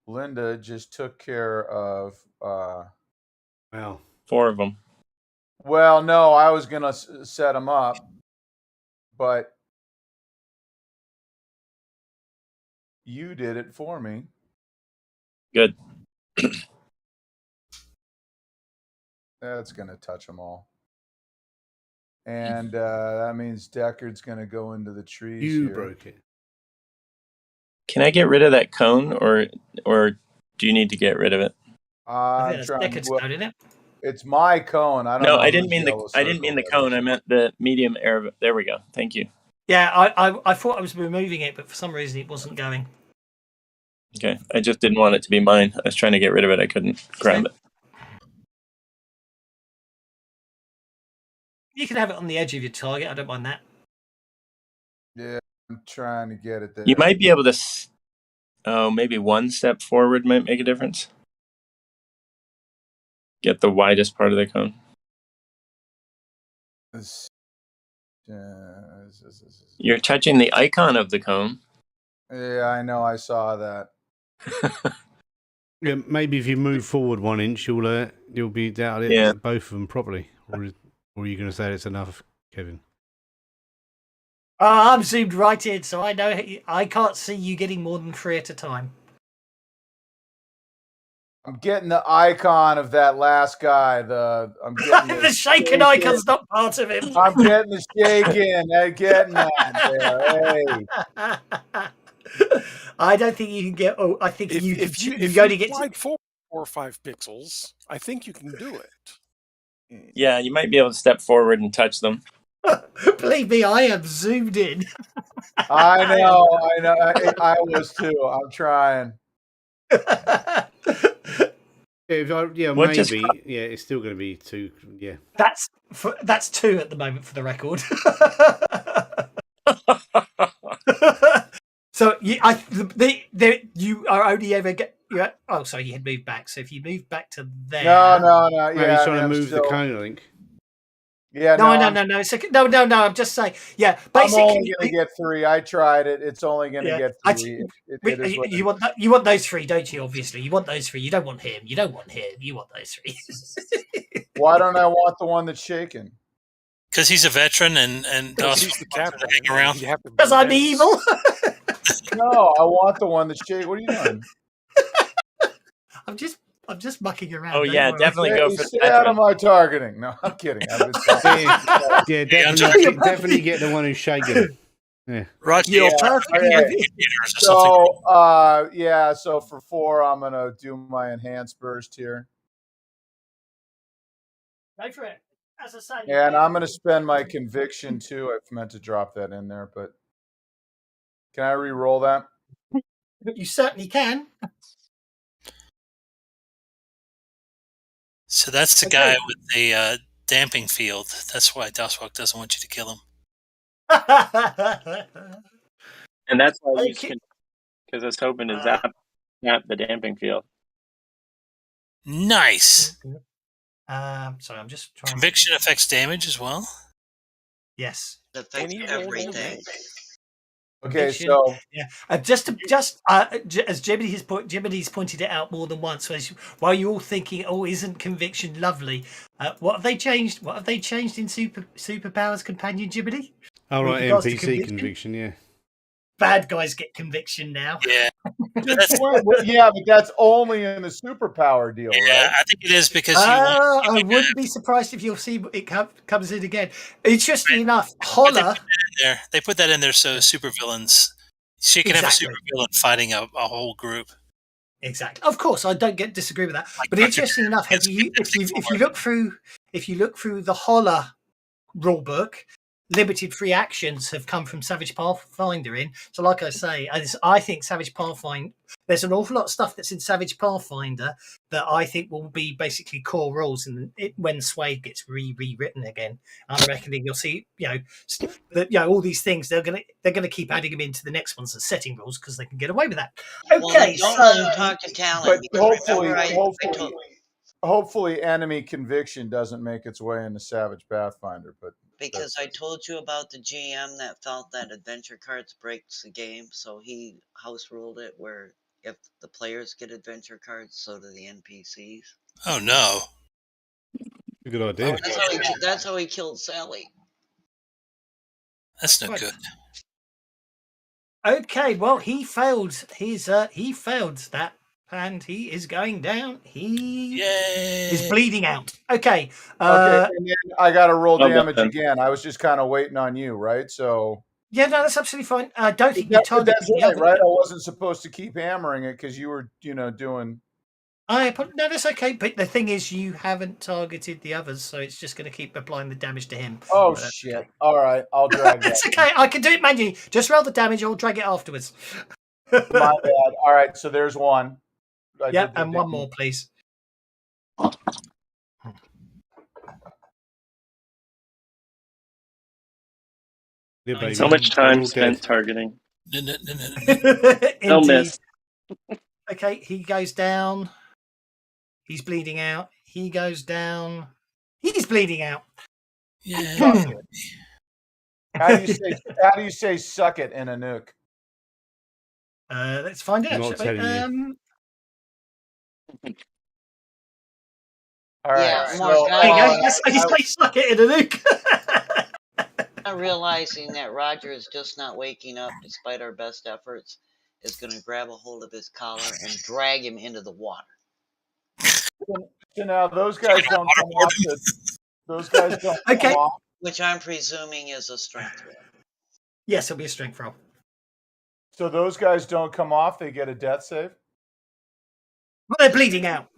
S6: Linda just took care of.
S7: Wow.
S2: 4 of them.
S6: Well, no, I was gonna set them up, but you did it for me.
S2: Good.
S6: That's gonna touch them all, and that means Deckard's gonna go into the trees.
S7: You broke it.
S2: Can I get rid of that cone, or do you need to get rid of it?
S1: Deckard's cone, isn't it?
S6: It's my cone. I don't know.
S2: I didn't mean the cone. I meant the medium air. There we go. Thank you.
S1: Yeah, I thought I was removing it, but for some reason it wasn't going.
S2: Okay, I just didn't want it to be mine. I was trying to get rid of it. I couldn't grab it.
S1: You can have it on the edge of your target. I don't mind that.
S6: Yeah, I'm trying to get it there.
S2: You might be able to. Maybe 1 step forward might make a difference. Get the widest part of the cone. You're touching the icon of the cone.
S6: Yeah, I know. I saw that.
S7: Yeah, maybe if you move forward 1 inch, you'll be down at both of them properly. Or are you going to say it's enough, Kevin?
S1: I'm zoomed right in, so I know I can't see you getting more than 3 at a time.
S6: I'm getting the icon of that last guy. I'm getting
S1: the shaking icon's not part of him.
S6: I'm getting the shaking. I'm getting that. Hey.
S1: I don't think you can get. Oh, I think
S5: if
S1: you only get
S5: slide 4 or 5 pixels. I think you can do it.
S2: Yeah, you might be able to step forward and touch them.
S1: Believe me, I am zoomed in.
S6: I know. I was too. I'm trying.
S2: What just-
S7: maybe. Yeah, it's still going to be 2. Yeah.
S1: That's 2 at the moment for the record. So you are only ever sorry, you had moved back. So if you move back to there,
S6: No.
S7: Yeah,
S6: Yeah,
S7: he's
S6: I
S7: trying
S6: mean,
S7: to
S6: I'm
S7: move the
S6: still-
S7: cone, I think.
S6: Yeah,
S1: no. It's no. I'm just saying. Yeah,
S6: I'm
S1: basically,
S6: only going to get 3. I tried it. It's only going to
S1: Yeah,
S6: get
S1: I
S6: 3. It
S1: Wait,
S6: is what
S1: you want those 3, don't you? Obviously, you want those 3. You don't want him. You don't want him. You want those 3.
S6: Why don't I want the one that's shaking?
S3: Because he's a veteran and
S5: Because
S3: does
S5: he's the captain.
S3: hang around.
S5: You have to
S1: Because
S5: be
S1: I'm
S5: dense.
S1: evil.
S6: No, I want the one that's shaking. What are you doing?
S1: I'm just mucking around.
S2: Oh
S1: don't
S2: yeah,
S1: worry.
S2: definitely go for
S6: Stay
S2: the
S6: out of
S2: veteran.
S6: my targeting. No, I'm kidding. I've been talking.
S7: Yeah,
S1: You're
S7: definitely get the one who's shaking. Yeah.
S3: Roger,
S1: You're
S3: you have
S1: perfectly
S6: okay.
S1: okay.
S3: computers or something.
S6: So, yeah. So for 4, I'm gonna do my enhanced burst here,
S1: Go for it. As I say,
S6: and I'm gonna spend my conviction too. I meant to drop that in there, but can I re-roll that?
S1: You certainly can.
S3: So that's the
S1: Okay.
S3: guy with the damping field. That's why Doswalk doesn't want you to kill him.
S2: And that's why you
S1: Okay.
S2: because I was hoping to zap the damping field.
S3: Nice.
S1: Sorry, I'm just trying.
S3: Conviction affects damage as well.
S1: Yes.
S4: That affects
S5: Any roll
S4: everything.
S5: damage.
S6: Okay,
S1: Conviction.
S6: so
S1: Yeah, as Jiminy's pointed it out more than once. While you're all thinking, "Oh, isn't conviction lovely?" What have they changed? What have they changed in Superpowers Companion, Jiminy?
S7: Oh,
S1: With
S7: right,
S1: regards to
S7: NPC conviction, yeah.
S1: Bad guys get conviction now.
S3: Yeah.
S6: yeah, but that's only in the superpower deal,
S3: Yeah,
S6: right?
S3: I think it is because you want
S1: I wouldn't be surprised if you'll see it comes in again. Interesting enough, Holler.
S3: They put that in there so supervillains. She can
S1: Exactly.
S3: have a supervillain fighting a whole group.
S1: Exactly. Of course, I don't disagree with that.
S3: Like
S1: But
S3: Dr.
S1: interesting enough, if you look through the Holler rulebook, limited free actions have come from Savage Pathfinder in. So, like I say, I think Savage Pathfinder. There's an awful lot of stuff that's in Savage Pathfinder that I think will be basically core rules, and when Swade gets rewritten again, I'm reckoning you'll see, all these things they're gonna keep adding them into the next ones as setting rules because they can get away with that. Okay,
S4: Well, don't let him talk to Talon.
S6: But hopefully,
S4: I
S6: hopefully, enemy conviction doesn't make its way into Savage Pathfinder. But
S4: because I told you about the GM that felt that adventure cards breaks the game, so he house ruled it where if the players get adventure cards, so do the NPCs.
S3: Oh no!
S7: A good idea.
S4: That's how he killed Sally.
S3: That's no good.
S1: Okay, well, he failed that, and he is going down. He
S3: Yay!
S1: is bleeding out. Okay.
S6: Okay, and then I got to roll
S2: Well
S6: damage
S2: done.
S6: again. I was just kind of waiting on you, right? So
S1: Yeah, no, that's absolutely fine. I don't think you
S6: that's
S1: targeted the
S6: right,
S1: other.
S6: right? I wasn't supposed to keep hammering it because you were, doing.
S1: No, that's okay. But the thing is, you haven't targeted the others, so it's just going to keep applying the damage to him.
S6: Oh
S1: But that's
S6: shit!
S1: okay.
S6: All right, I'll drag that.
S1: It's okay. I can do it manually. Just roll the damage. I'll drag it afterwards.
S6: My bad. All right, so there's one. I
S1: Yeah,
S6: did the
S1: and one
S6: damage.
S1: more, please.
S7: Yeah, baby.
S2: So much time
S7: All
S2: spent
S7: dead.
S2: targeting.
S3: No.
S2: They'll
S1: Indeed.
S2: miss.
S1: Okay, he goes down. He's bleeding out. He goes down. He's bleeding out.
S3: Yeah.
S6: How do you say suck it in a nuke?
S1: Let's find out.
S7: Not
S1: shall we?
S7: telling
S6: All right,
S4: Yeah,
S6: so
S4: more
S1: There you go.
S4: guys.
S1: That's how you say suck it in a nuke.
S4: Not realizing that Roger is just not waking up despite our best efforts, is going to grab a hold of his collar and drag him into the water.
S6: So now those guys don't come off. Those guys don't
S1: Okay.
S6: come off.
S4: Which I'm presuming is a strength roll.
S1: Yes, it'll be a strength roll.
S6: So those guys don't come off. They get a death save.
S1: But they're bleeding out.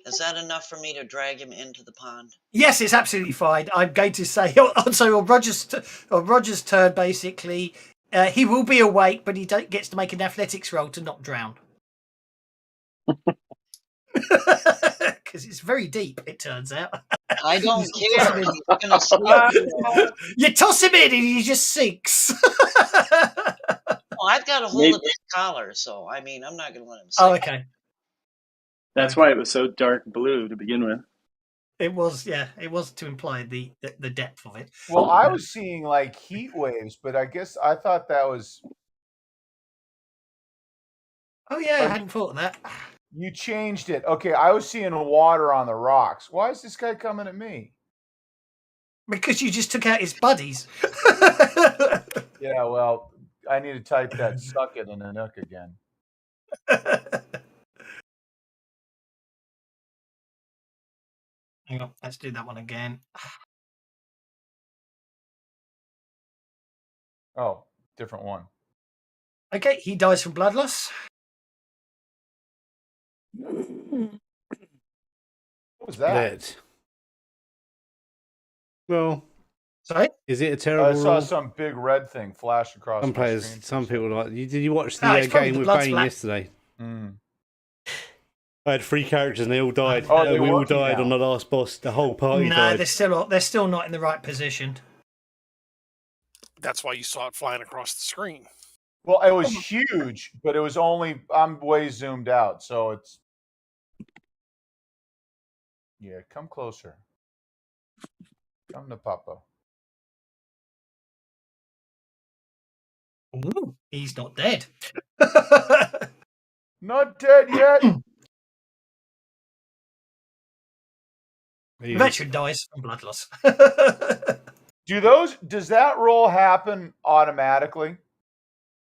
S4: Is that enough for me to drag him into the pond?
S1: Yes, it's absolutely fine. I'm going to say, on Roger's turn, basically, he will be awake, but he gets to make an athletics roll to not drown. Because it's very deep, it turns out.
S4: I don't
S1: You
S4: care.
S1: toss him in.
S4: He's gonna sleep.
S1: You toss him in and he just sinks.
S4: Well, I've got a hold of his collar, so I mean, I'm not gonna let him
S1: Oh,
S4: sink.
S1: okay.
S2: That's why it was so dark blue to begin with.
S1: It was, yeah. It was to imply the depth of it.
S6: Well, I was seeing like heat waves, but I guess I thought that was.
S1: Oh yeah, I hadn't thought of that.
S6: You changed it. Okay, I was seeing water on the rocks. Why is this guy coming at me?
S1: Because you just took out his buddies.
S6: Yeah, well, I need to type that suck it in a nook again.
S1: Hang on, let's do that one again.
S6: Oh, different one.
S1: Okay, he dies from blood loss.
S6: What was that?
S7: Let. Well,
S1: Sorry?
S7: is it a
S6: I
S7: terrible
S6: saw
S7: rule?
S6: some big red thing flash across
S7: Some
S6: my
S7: players,
S6: screen.
S7: some people like. Did you watch the
S1: No, it's probably
S7: game
S1: the
S7: with
S1: blood
S7: Bane
S1: splat.
S7: yesterday?
S6: Mm.
S7: I had 3 characters and they all died.
S6: Oh, they're
S7: we all
S6: working
S7: died
S6: now.
S7: on the last boss. The whole party
S1: No,
S7: died.
S1: they're still not in the right position.
S5: That's why you saw it flying across the screen.
S6: Well, it was huge, but it was only. I'm way zoomed out, so it's. Yeah, come closer. Come to Papa.
S1: Ooh, he's not dead.
S6: Not dead yet.
S1: The veteran dies from blood loss.
S6: Does that roll happen automatically?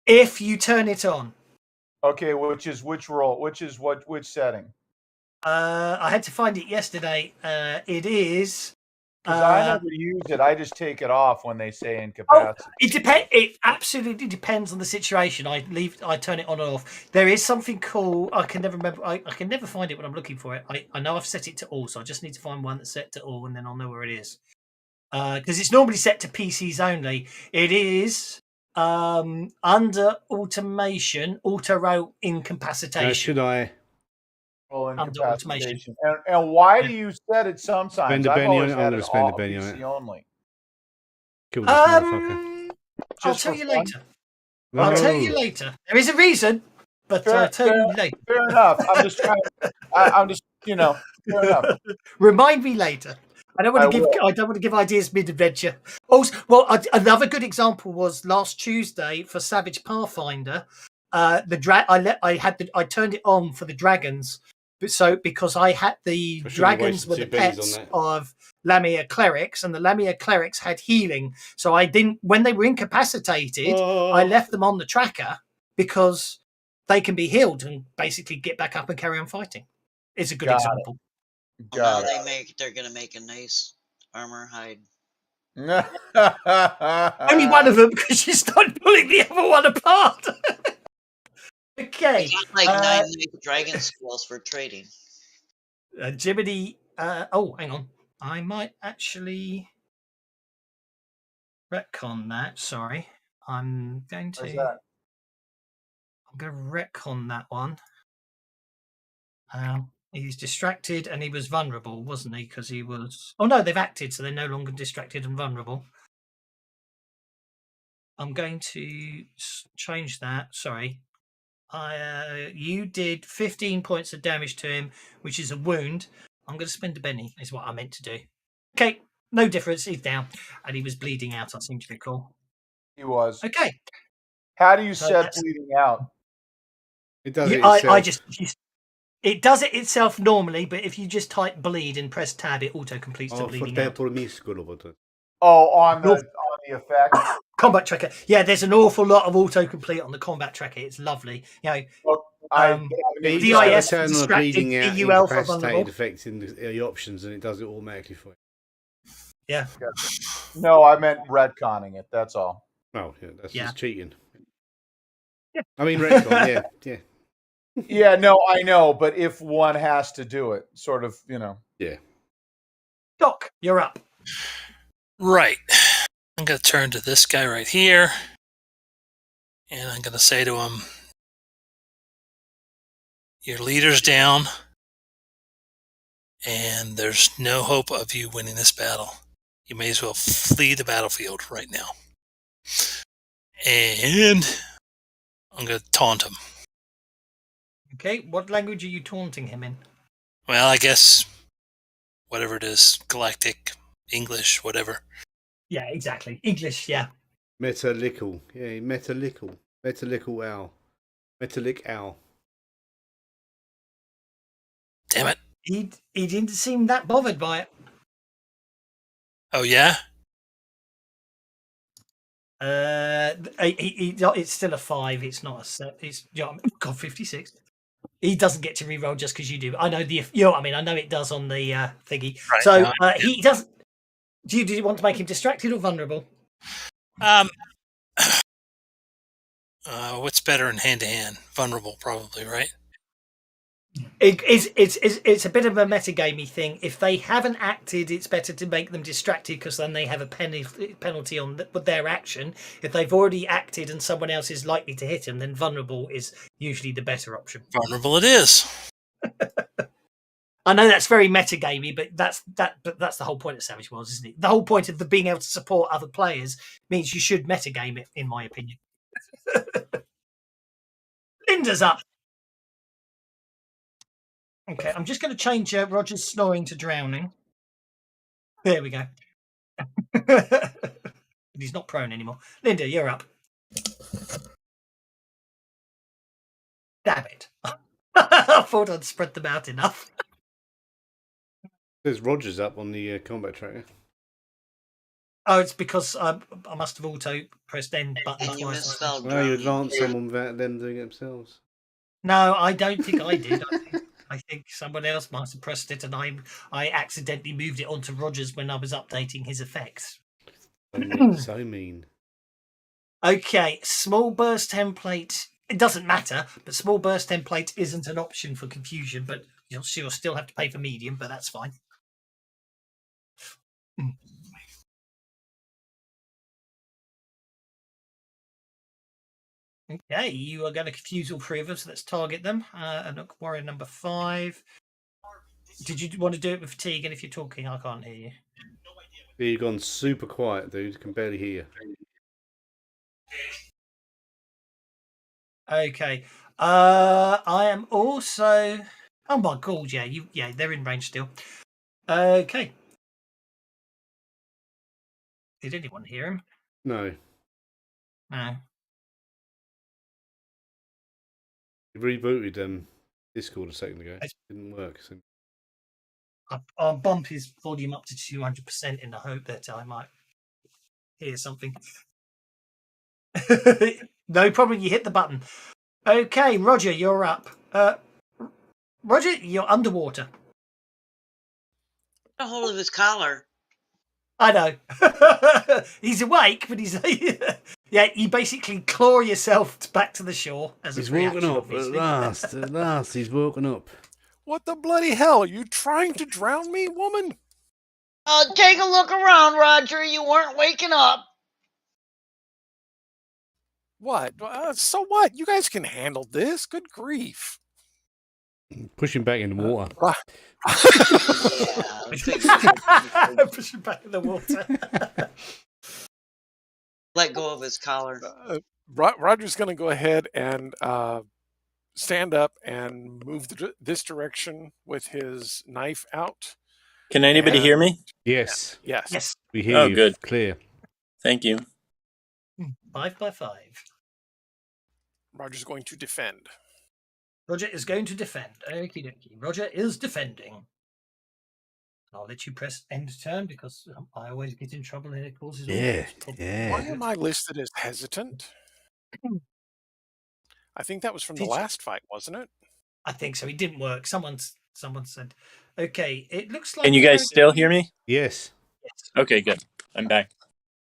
S1: If you turn it on.
S6: Okay, which roll? Which setting?
S1: I had to find it yesterday. It is.
S6: Because I never use it. I just take it off when they say
S1: Oh,
S6: incapacity.
S1: it absolutely depends on the situation. I turn it on and off. There is something called, I can never remember. I can never find it when I'm looking for it. I know I've set it to all, so I just need to find one that's set to all, and then I'll know where it is. Because it's normally set to PCs only. It is under automation, auto incapacitation.
S7: Should I?
S1: Under automation.
S6: And why do you set it sometimes?
S7: Spend a
S6: I've
S7: penny on
S6: always
S7: it. I'm
S6: had
S7: going
S6: it
S7: to spend a
S6: all
S7: penny on
S6: PC
S7: it.
S6: only.
S7: Kill this motherfucker.
S1: I'll
S6: Just
S1: tell
S6: for
S1: you
S6: fun?
S1: later. I'll tell you later. There is a reason, but I'll tell you later.
S6: Fair enough. I'm just trying. I'm just, fair enough.
S1: Remind me later. I don't want to give ideas mid-adventure. Also, well, another good example was last Tuesday for Savage Pathfinder. I turned it on for the dragons, because I had the dragons were the pets of Lamia clerics, and the Lamia clerics had healing. So I didn't, when they were incapacitated, I left them on the tracker because they can be healed and basically get back up and carry on fighting. It's a good example.
S4: Now they're gonna make a nice armor hide.
S1: Only one of them, because you started pulling the other one apart. Okay.
S4: I got like 9 dragon skills for trading.
S1: Jiminy. Hang on. I might actually retcon that. Sorry. I'm going to retcon that one. He's distracted and he was vulnerable, wasn't he? Because he was. Oh no, they've acted, so they're no longer distracted and vulnerable. I'm going to change that. Sorry. You did 15 points of damage to him, which is a wound. I'm going to spend a penny, is what I meant to do. Okay, no difference. He's down, and he was bleeding out. I seem to recall.
S6: He was.
S1: Okay.
S6: How do you set bleeding out?
S7: It does it itself.
S1: It does it itself normally, but if you just type bleed and press tab, it auto completes the bleeding out.
S6: Oh, on the effect.
S1: Combat tracker. Yeah, there's an awful lot of autocomplete on the combat tracker. It's lovely.
S7: DIS
S1: turn
S7: on the bleeding out
S1: EUL for vulnerable
S7: effect in the options, and it does it automatically for you.
S1: Yeah.
S6: No, I meant retconning it. That's all.
S7: Oh, yeah, that's just cheating. Yeah. I mean, retcon. yeah.
S6: Yeah, no, I know, but if one has to do it, sort of,
S7: Yeah.
S1: Doc, you're up.
S3: Right. I'm going to turn to this guy right here, and I'm going to say to him, your leader's down. and there's no hope of you winning this battle. You may as well flee the battlefield right now. And I'm going to taunt him.
S1: Okay, what language are you taunting him in?
S3: Well, I guess whatever it is, galactic, English, whatever.
S1: Yeah, exactly. English, yeah.
S7: Metalical. Yeah, metalical. Metalical owl. Metallic owl.
S3: Damn it.
S1: He didn't seem that bothered by it.
S3: Oh, yeah?
S1: It's still a 5. It's not a 7. It's God 56. He doesn't get to reroll just because you do. I know I know it does on the thingy.
S3: Right,
S1: So he doesn't. Do you want to make him distracted or vulnerable?
S3: What's better in hand-to-hand? Vulnerable, probably, right?
S1: It's a bit of a metagamey thing. If they haven't acted, it's better to make them distracted because then they have a penalty on their action. If they've already acted and someone else is likely to hit them, then vulnerable is usually the better option.
S3: Vulnerable it is.
S1: I know that's very metagamey, but that's the whole point of Savage Worlds, isn't it? The whole point of being able to support other players means you should metagame it, in my opinion. Linda's up. Okay, I'm just going to change Roger's snoring to drowning. There we go. He's not prone anymore. Linda, you're up. Damn it. I thought I'd spread them out enough.
S7: There's Rogers up on the combat tracker.
S1: Oh, it's because I must have auto pressed end button
S4: And you
S1: twice.
S4: misspelled
S7: No, you
S4: drowning.
S7: advance someone without them doing it themselves.
S1: No, I don't think I did. I think someone else might have pressed it, and I accidentally moved it onto Rogers when I was updating his effects.
S7: So mean.
S1: Okay, small burst template. It doesn't matter, but small burst template isn't an option for confusion, but you'll still have to pay for medium, but that's fine. Okay, you are going to confuse all 3 of us. Let's target them. And look, warrior number 5. Did you want to do it with fatigue? And if you're talking, I can't hear you.
S7: You've gone super quiet, dude. Can barely hear.
S1: Okay. I am also. Oh my god! Yeah, they're in range still. Okay. Did anyone hear him?
S7: No.
S1: No.
S7: You rebooted Discord a second ago. It didn't work. So.
S1: I'll bump his volume up to 200% in the hope that I might hear something. No problem. You hit the button. Okay, Roger, you're up. Roger, you're underwater.
S4: Get a hold of his collar.
S1: I know. He's awake, but he's yeah. You basically claw yourself back to the shore as
S7: he's
S1: a reaction,
S7: woken up
S1: obviously.
S7: at last. He's woken up.
S5: What the bloody hell? Are you trying to drown me, woman?
S4: Take a look around, Roger. You weren't waking up.
S5: What? So what? You guys can handle this. Good grief.
S7: Push him back in the water.
S1: Push him back in the water.
S4: Let go of his collar.
S5: Roger's going to go ahead and stand up and move this direction with his knife out.
S2: Can anybody hear me?
S7: Yes.
S1: Yes.
S7: We hear you.
S2: Good.
S7: Clear.
S2: Thank you.
S1: 5 by 5.
S5: Roger's going to defend.
S1: Roger is going to defend. Okie dokie. Roger is defending. I'll let you press end turn because I always get in trouble and it causes all sorts of problems.
S5: Why am I listed as hesitant? I think that was from the last fight, wasn't it?
S1: I think so. It didn't work. Someone said, "Okay, it looks like."
S2: Can you guys still hear me?
S7: Yes.
S2: Okay, good. I'm back.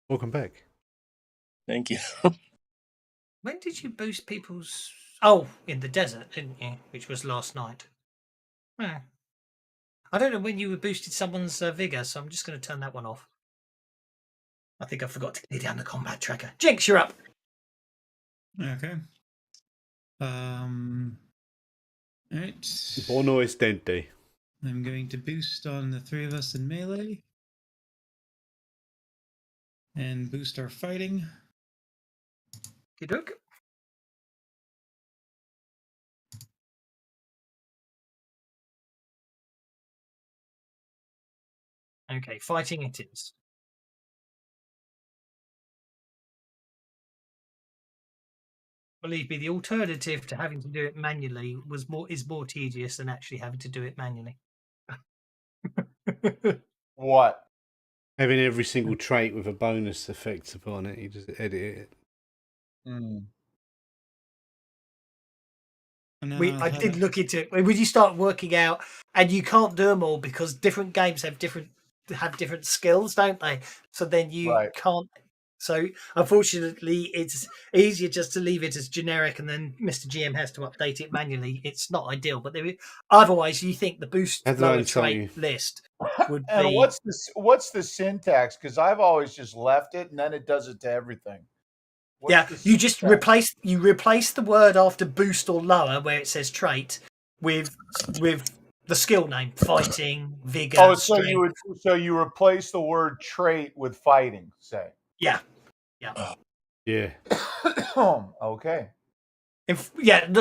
S7: Welcome back.
S2: Thank you.
S1: When did you boost people's? Oh, in the desert, didn't you? Which was last night. I don't know when you boosted someone's vigor, so I'm just going to turn that one off. I think I forgot to clear down the combat tracker. Jinx, you're up.
S8: Okay. Alright.
S7: Buono estente.
S8: I'm going to boost on the 3 of us in melee. And boost our fighting.
S1: Okey-doke. Okay, fighting it is. Believe me, the alternative to having to do it manually is more tedious than actually having to do it manually.
S6: What?
S7: Having every single trait with a bonus effect upon it, you just edit it.
S1: I did look into it. When you start working out, and you can't do them all because different games have different skills, don't they? So then you can't. So unfortunately, it's easier just to leave it as generic, and then Mr. GM has to update it manually. It's not ideal, but otherwise, you think the boost lower trait list would
S6: and
S1: be.
S6: What's the syntax? Because I've always just left it, and then it does it to everything.
S1: You just replace the word after boost or lower where it says trait with the skill name: fighting, vigor.
S6: Oh,
S1: strength.
S6: you replace the word trait with fighting, say.
S1: Yeah.
S7: Yeah.
S6: Okay.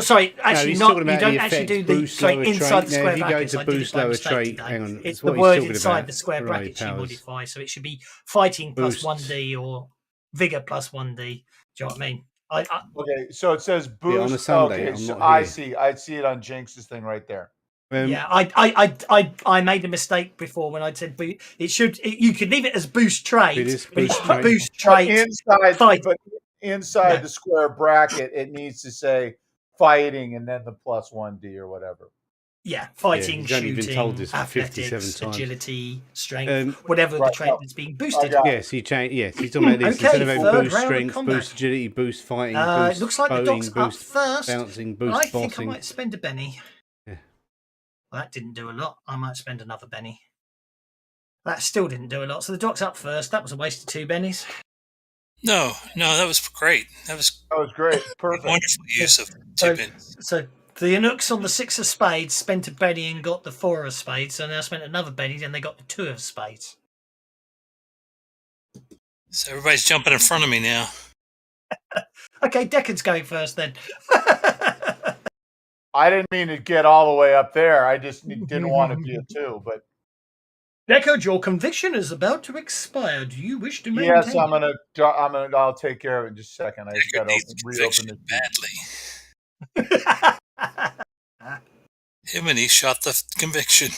S1: Sorry. Actually,
S7: no,
S1: not. You don't actually do the inside the square brackets.
S7: If you go to boost lower trait, hang on.
S1: It's the word inside the square brackets you modify. So it should be fighting plus 1d or vigor plus 1d. Do you know what I mean?
S6: Okay, so it says boost.
S7: Yeah, on a Sunday.
S6: Okay, so I see it on Jinx's thing right there.
S1: I made a mistake before when I said it should. You could leave it as boost trait.
S7: It is boost trait.
S1: Boost trait
S6: inside the square bracket, it needs to say fighting and then the plus 1d or whatever.
S1: Yeah, fighting,
S7: he's only
S1: shooting,
S7: been told this
S1: athletics, agility, strength, whatever the trait that's being boosted.
S7: Yes, he changed. Yes, he's talking about this. Instead of boost strength, boost agility, boost fighting, boost
S1: it looks like the doc's up first.
S7: Bouncing, boost
S1: I
S7: bossing.
S1: think I might spend a Benny.
S7: Yeah.
S1: Well, that didn't do a lot. I might spend another Benny. That still didn't do a lot. So the doc's up first. That was a waste of 2 Bennies.
S3: No, that was great. That was
S6: great. Perfect.
S3: Wonderful use of 2 Bennies.
S1: So the Inukes on the 6 of spades spent a Benny and got the 4 of spades. So now spent another Benny and they got the 2 of spades.
S3: So everybody's jumping in front of me now.
S1: Okay, Deccan's going first then.
S6: I didn't mean to get all the way up there. I just didn't want to be a 2, but.
S1: Deckard, your conviction is about to expire. Do you wish to maintain?
S6: Yes, I'll take care of it in just a second. I just got to reopen it
S3: badly. Him and he shot the conviction.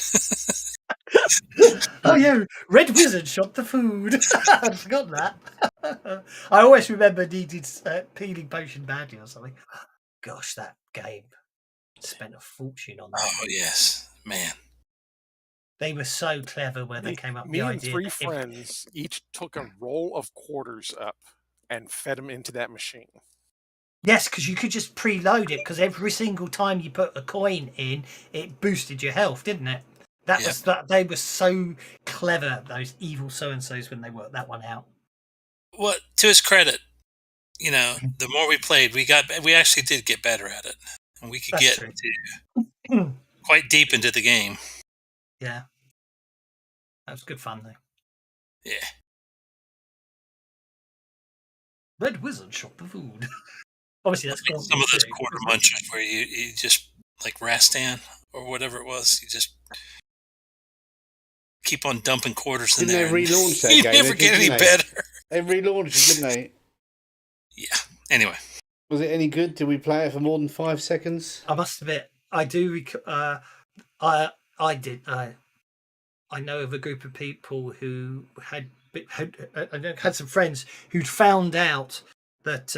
S1: Oh yeah, Red Wizard shot the food. I'd forgotten that. I always remember needed healing potion badly or something. Gosh, that game spent a fortune on that.
S3: Oh yes, man.
S1: They were so clever when they came up with the idea.
S5: Me and 3 friends each took a roll of quarters up and fed them into that machine.
S1: Yes, because you could just preload it, because every single time you put a coin in, it boosted your health, didn't it? They were so clever, those evil so-and-sos, when they worked that one out.
S3: Well, to his credit, the more we played, we actually did get better at it. And we could get quite deep into the game.
S1: Yeah. That was good fun, though.
S3: Yeah.
S1: Red Wizard shot the food. Obviously, that's
S3: some of those quarter munchers where you just, like Rastan or whatever it was, you just keep on dumping quarters in there.
S7: Didn't they relaunch that
S3: game? You
S7: game?
S3: never get any better.
S7: They relaunched it, didn't they?
S3: Yeah. Anyway.
S7: Was it any good? Did we play it for more than 5 seconds?
S1: I must admit, I do. I did. I know of a group of people who had some friends who'd found out that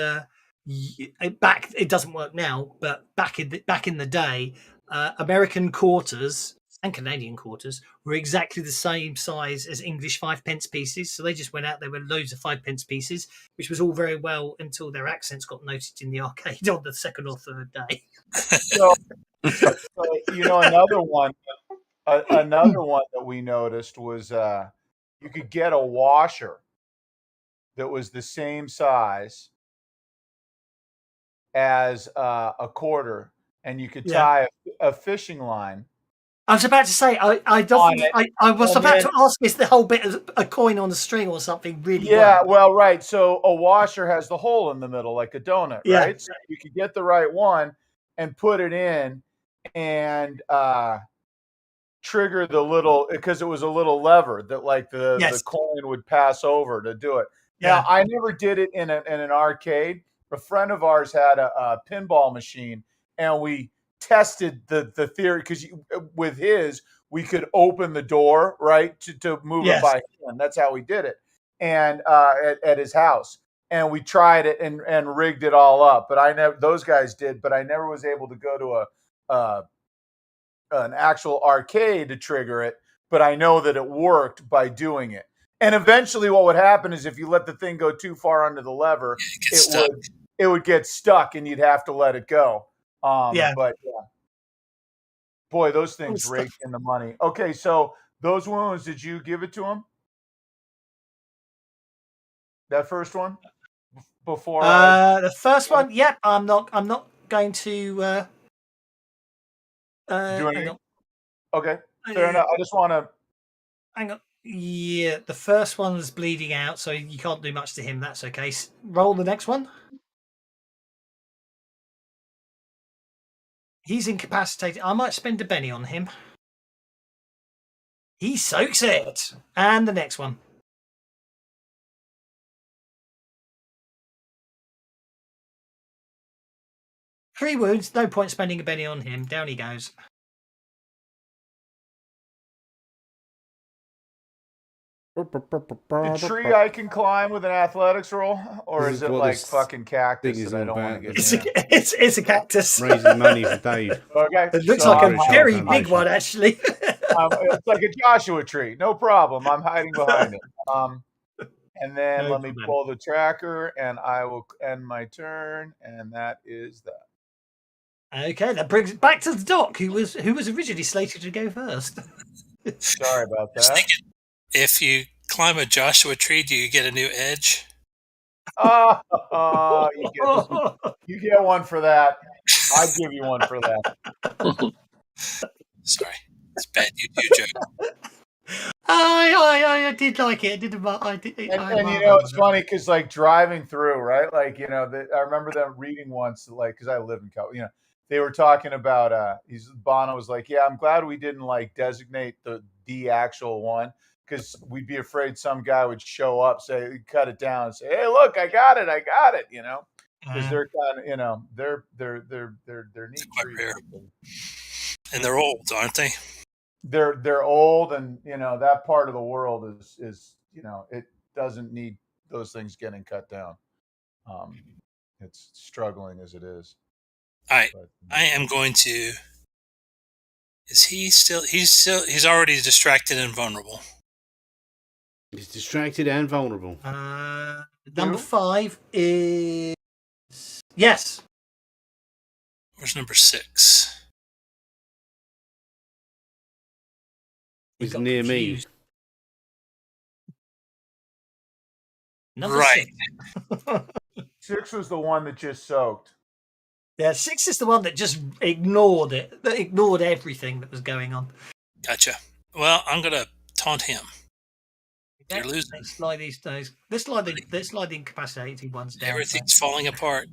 S1: it doesn't work now, but back in the day, American quarters and Canadian quarters were exactly the same size as English 5p pieces. So they just went out there with loads of 5p pieces, which was all very well until their accents got noticed in the arcade on the 2nd or 3rd day.
S6: So another one that we noticed was you could get a washer that was the same size as a quarter, and you could tie a fishing line
S1: I was about to say, I was about to ask, is the whole bit of a coin on a string or something really?
S6: Yeah,
S1: work?
S6: well, right. So a washer has the hole in the middle, like a donut,
S1: Yeah.
S6: right? So you could get the right one and put it in, and trigger the little, because it was a little lever that like the coin would pass over to do it. Now, I never did it in an arcade. A friend of ours had a pinball machine, and we tested the theory, because with his, we could open the door, right, to move it by hand. That's how we did it, and at his house. And we tried it and rigged it all up. But I never, those guys did, but I never was able to go to an actual arcade to trigger it. But I know that it worked by doing it. And eventually what would happen is if you let the thing go too far under the lever, it would get stuck and you'd have to let it go. But yeah. Boy, those things rake in the money. Okay, so those wounds, did you give it to him? That first one? Before
S1: the first one, yep. I'm not going to
S6: do anything. Okay, fair enough. I just want to
S1: hang on. Yeah, the first one was bleeding out, so you can't do much to him. That's okay. Roll the next one. He's incapacitated. I might spend a Benny on him. He soaks it. And the next one. Three wounds. No point spending a Benny on him. Down he goes.
S6: A tree I can climb with an athletics roll, or is it like fucking cactus that I don't want to get?
S1: It's a cactus.
S7: Raising money for Dave.
S6: Okay,
S1: it looks like a very big one, actually.
S6: It's like a Joshua tree. No problem. I'm hiding behind it. And then let me pull the tracker, and I will end my turn, and that is that.
S1: Okay, that brings it back to the doc, who was originally slated to go first.
S6: Sorry about that.
S3: If you climb a Joshua tree, do you get a new edge?
S6: You get one for that. I'd give you one for that.
S3: Sorry, it's bad YouTube joke.
S1: I did like it. And
S6: you know, it's funny because like driving through, right? Like, you know, I remember them reading once, like, because I live in California, you know, they were talking about Bono was like, yeah, I'm glad we didn't like designate the actual one, because we'd be afraid some guy would show up, say, cut it down, and say, hey, look, I got it, you know, because they're kind of, you know, they're neat trees.
S3: And they're old, aren't they?
S6: They're old, and you know that part of the world is you know, it doesn't need those things getting cut down. It's struggling as it is.
S3: All right, I am going to. Is he still? He's already distracted and vulnerable.
S7: He's distracted and vulnerable.
S1: Number 5 is yes.
S3: Where's number 6?
S7: He's near me.
S1: Number
S3: right.
S6: 6 was the one that just soaked.
S1: Yeah, 6 is the one that just ignored it. That ignored everything that was going on.
S3: Gotcha. Well, I'm gonna taunt him. You're losing.
S1: Let's slide these days. Let's slide the incapacitated ones down.
S3: Everything's falling apart.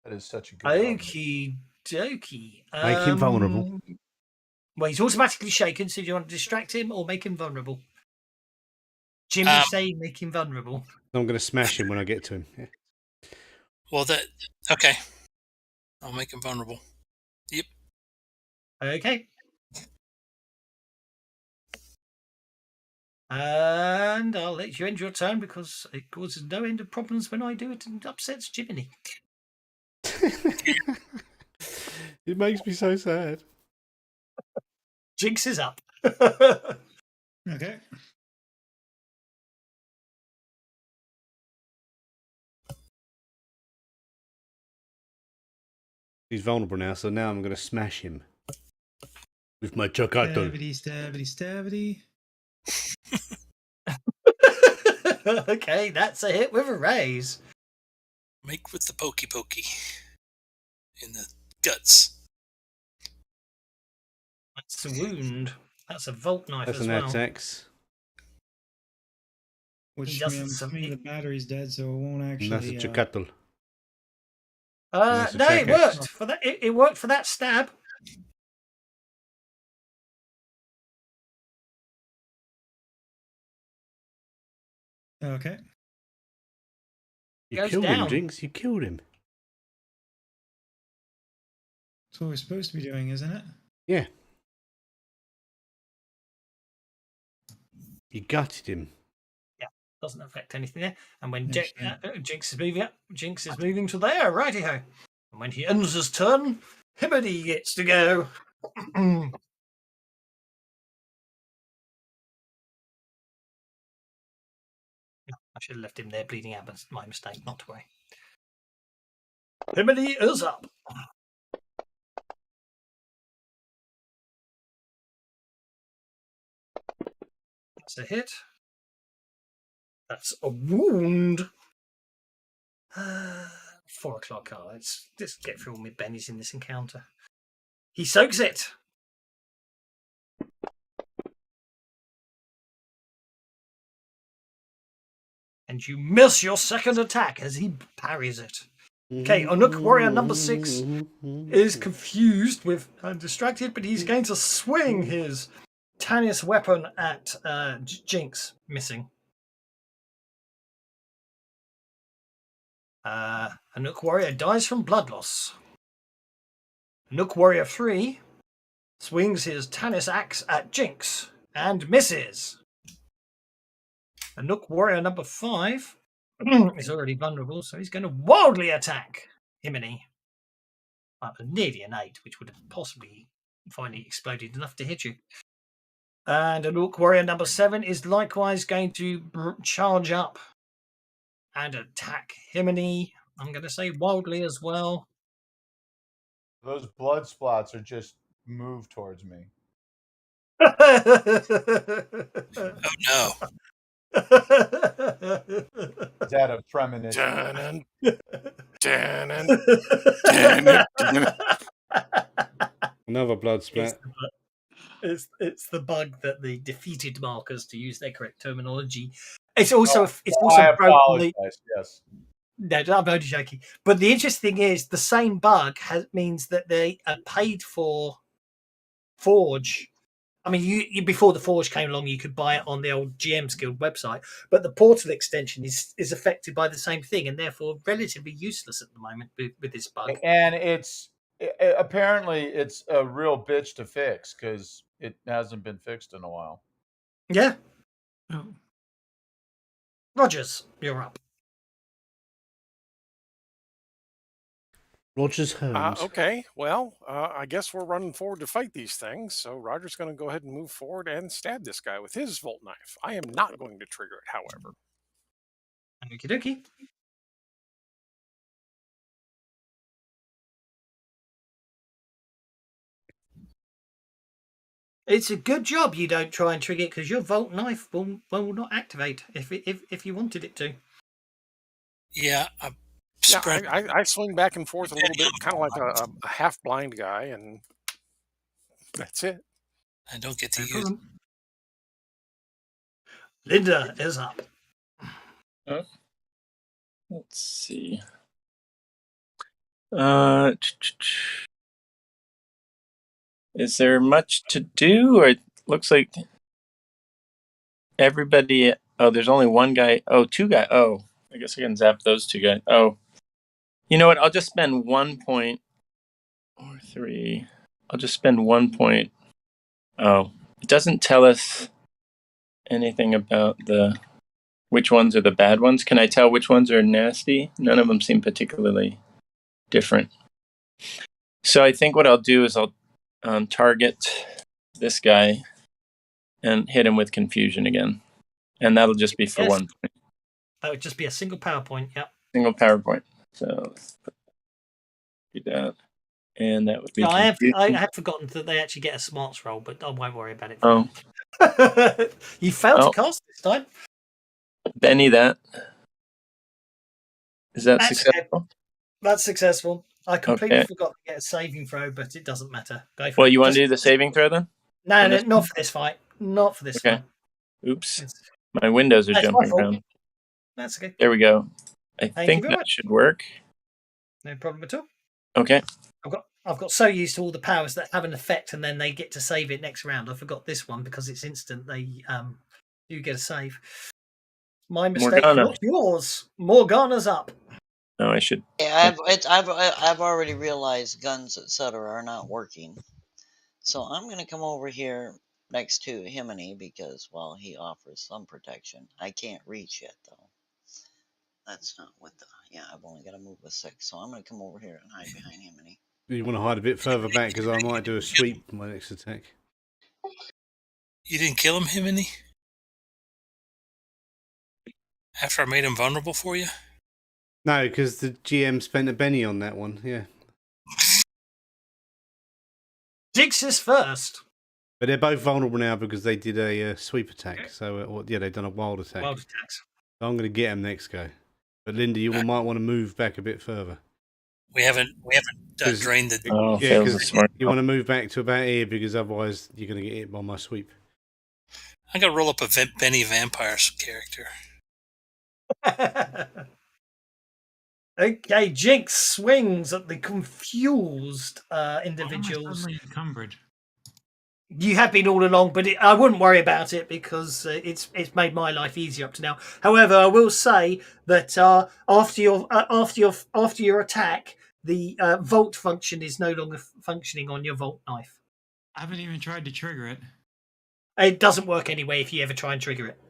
S6: That is such a good
S1: Okie dokie.
S7: Make him vulnerable.
S1: Well, he's automatically shaken, so do you want to distract him or make him vulnerable? Jimmy say make him vulnerable.
S7: I'm going to smash him when I get to him. Yeah.
S3: Well, okay. I'll make him vulnerable. Yep.
S1: Okay. And I'll let you end your turn because it causes no end of problems when I do it and upsets Jiminy.
S7: It makes me so sad.
S1: Jinx is up.
S8: Okay.
S7: He's vulnerable now, so now I'm going to smash him with my chocato.
S8: Stabby.
S1: Okay, that's a hit with a raise.
S3: Make with the pokey in the guts.
S1: That's a wound. That's a Volt Knife
S7: That's
S1: as
S7: an
S1: well.
S7: attacks.
S8: Which
S1: doesn't
S8: I'm assuming
S1: submit-
S8: the battery's dead, so it won't
S7: And that's a
S8: actually.
S7: Chukatl.
S1: No,
S7: That's a
S1: it
S7: check
S1: worked
S7: X.
S1: for that. It worked for that stab.
S8: Okay.
S7: You
S1: Goes
S7: killed him,
S1: down.
S7: Jinx. You killed him.
S8: That's what we're supposed to be doing, isn't it?
S7: Yeah. You gutted him.
S1: Doesn't affect anything there. And when
S8: Excellent.
S1: Jinx is moving up, Jinx is moving to there. Righty ho. And when he ends his turn, Hibbity gets to go. I should have left him there bleeding out, but my mistake, not to worry. Hibbity is up. That's a hit. That's a wound. 4 o'clock. Oh, let's just get through all my bennies in this encounter. He soaks it. And you miss your second attack as he parries it. Okay, Anuk Warrior number 6 is confused with distracted, but he's going to swing his Tannis weapon at Jinx, missing. Anuk Warrior dies from blood loss. Anuk Warrior 3 swings his Tannis axe at Jinx and misses. Anuk Warrior number 5 is already vulnerable, so he's going to wildly attack Himini. Nearly an 8, which would have possibly finally exploded enough to hit you. And Anuk Warrior number 7 is likewise going to charge up and attack Himini. I'm going to say wildly as well.
S6: Those blood spots are just moved towards me.
S3: Oh no.
S6: Is that a premonition?
S7: Another blood splat.
S1: It's the bug that the defeated markers, to use their correct terminology. It's also
S6: I
S1: broken
S6: apologize. Yes.
S1: No, I'm only joking. But the interesting thing is the same bug means that they are paid for Forge. I mean, you before the Forge came along, you could buy it on the old GM's Guild website, but the Portal extension is affected by the same thing, and therefore relatively useless at the moment with this bug.
S6: And apparently it's a real bitch to fix because it hasn't been fixed in a while.
S1: Yeah. Oh. Rogers, you're up.
S7: Rogers Holmes.
S5: Okay, well, I guess we're running forward to fight these things. So Roger's going to go ahead and move forward and stab this guy with his Volt Knife. I am not going to trigger it, however.
S1: Okie dokie. It's a good job you don't try and trigger it because your Volt Knife will not activate if you wanted it to.
S3: Yeah,
S5: I swing back and forth a little bit, kind of like a half-blind guy, and that's it.
S3: I don't get to use.
S1: Problem. Linda is up.
S2: Let's see. Is there much to do, or it looks like everybody? Oh, there's only one guy. Oh, two guys. Oh, I guess I can zap those two guys. Oh, you know what? I'll just spend 1 point or 3. I'll just spend 1 point. Oh, it doesn't tell us anything about which ones are the bad ones. Can I tell which ones are nasty? None of them seem particularly different. So I think what I'll do is I'll target this guy and hit him with confusion again. And that'll just be for 1 point.
S1: That would just be a single power point, yep.
S2: Single power point. So do that. And that would be
S1: I had forgotten that they actually get a smarts roll, but I won't worry about it.
S2: Oh.
S1: You failed to cast this time.
S2: Benny that. Is that
S1: That's
S2: successful?
S1: That's successful. I completely
S2: Okay.
S1: forgot to get a saving throw, but it doesn't matter. Go for
S2: Well,
S1: it.
S2: you want to do the saving throw then?
S1: No,
S2: on
S1: no,
S2: this
S1: not
S2: one?
S1: for this fight. Not for this
S2: Okay.
S1: fight.
S2: Oops.
S1: It's
S2: My windows are
S1: That's my
S2: jumping
S1: fault.
S2: around.
S1: That's okay.
S2: There we go. I
S1: Thank you
S2: think
S1: very
S2: that
S1: much.
S2: should work.
S1: No problem at all.
S2: Okay.
S1: I've got so used to all the powers that have an effect and then they get to save it next round. I forgot this one because it's instant. They do get a save. My mistake,
S2: Morgana.
S1: not yours. Morgana's up.
S2: No, I should.
S4: Yeah, I've already realized guns, etc., are not working. So I'm gonna come over here next to Himini because, well, he offers some protection. I can't reach yet though. That's not what the. Yeah, I've only got to move a 6, so I'm gonna come over here and hide behind Himini.
S7: You want to hide a bit further back because I might do a sweep for my next attack.
S3: You didn't kill him, Himini? After I made him vulnerable for you?
S7: No, because the GM spent a penny on that one. Yeah.
S1: Jinx is first.
S7: But they're both vulnerable now because they did a sweep attack. Okay. So, yeah, they've done a wild attack.
S1: Wild attacks.
S7: So I'm going to get them next go. But Linda, you might want to move back a bit further.
S3: We haven't drained the.
S7: Yeah, because you want to move back to about here because otherwise you're going to get hit by my sweep.
S3: I got to roll up a Benny Vampire character.
S1: Okay, Jinx swings at the confused individuals.
S8: Why am I suddenly encumbered?
S1: You have been all along, but I wouldn't worry about it because it's made my life easier up to now. However, I will say that after your attack, the Volt function is no longer functioning on your Volt knife.
S8: I haven't even tried to trigger it.
S1: It doesn't work anyway if you ever try and trigger it.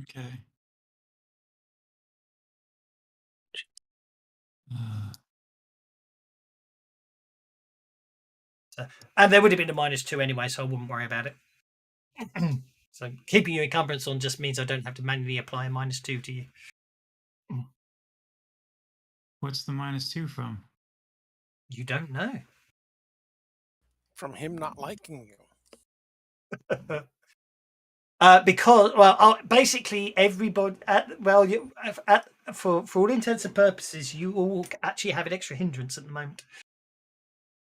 S8: Okay.
S1: And there would have been a -2 anyway, so I wouldn't worry about it. So keeping your encumbrance on just means I don't have to manually apply a -2 to you.
S8: What's the -2 from?
S1: You don't know.
S5: From him not liking you.
S1: Because, basically everybody, for all intents and purposes, you all actually have an extra hindrance at the moment.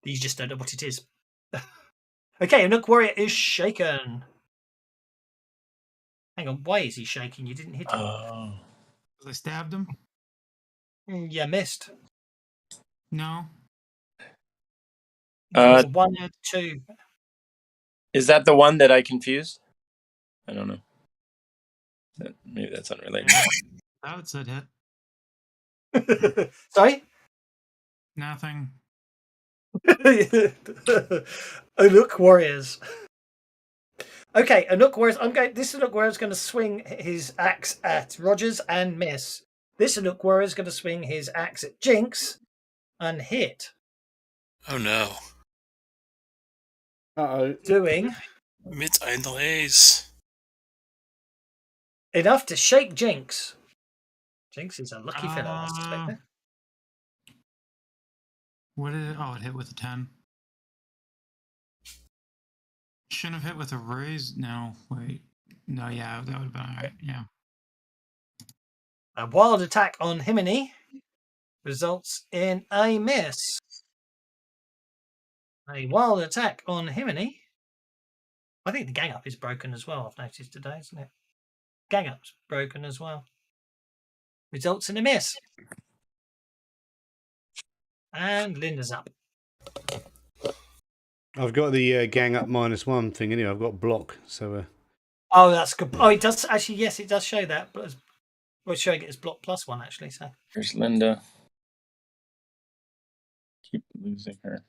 S1: You just don't know what it is. Okay, a Nook Warrior is shaken. Hang on, why is he shaking? You didn't hit him.
S8: I stabbed him?
S1: You missed.
S8: No.
S1: 1, 2.
S2: Is that the one that I confused? I don't know. Maybe that's unrelated.
S8: That would said
S1: hit. Sorry?
S8: Nothing.
S1: Nook Warriors. Okay, Nook Warriors. This Nook Warrior is going to swing his axe at Rogers and miss. This Nook Warrior is going to swing his axe at Jinx and hit.
S3: Oh no.
S1: Doing
S3: mit Eindelays.
S1: Enough to shake Jinx. Jinx is a lucky fellow, I suspect.
S8: What did it? Oh, it hit with a 10. Shouldn't have hit with a raise. No, wait. No, yeah, that would have been alright. Yeah.
S1: A wild attack on Himini results in a miss. A wild attack on Himini. I think the gang up is broken as well, I've noticed today, isn't it? Gang up's broken as well. Results in a miss. And Linda's up.
S7: I've got the gang up -1 thing anyway. I've got block, so.
S1: Oh, that's good. Oh, it does actually. Yes, it does show that. But we're showing it as block +1 actually. So
S2: here's Linda. Keep losing her.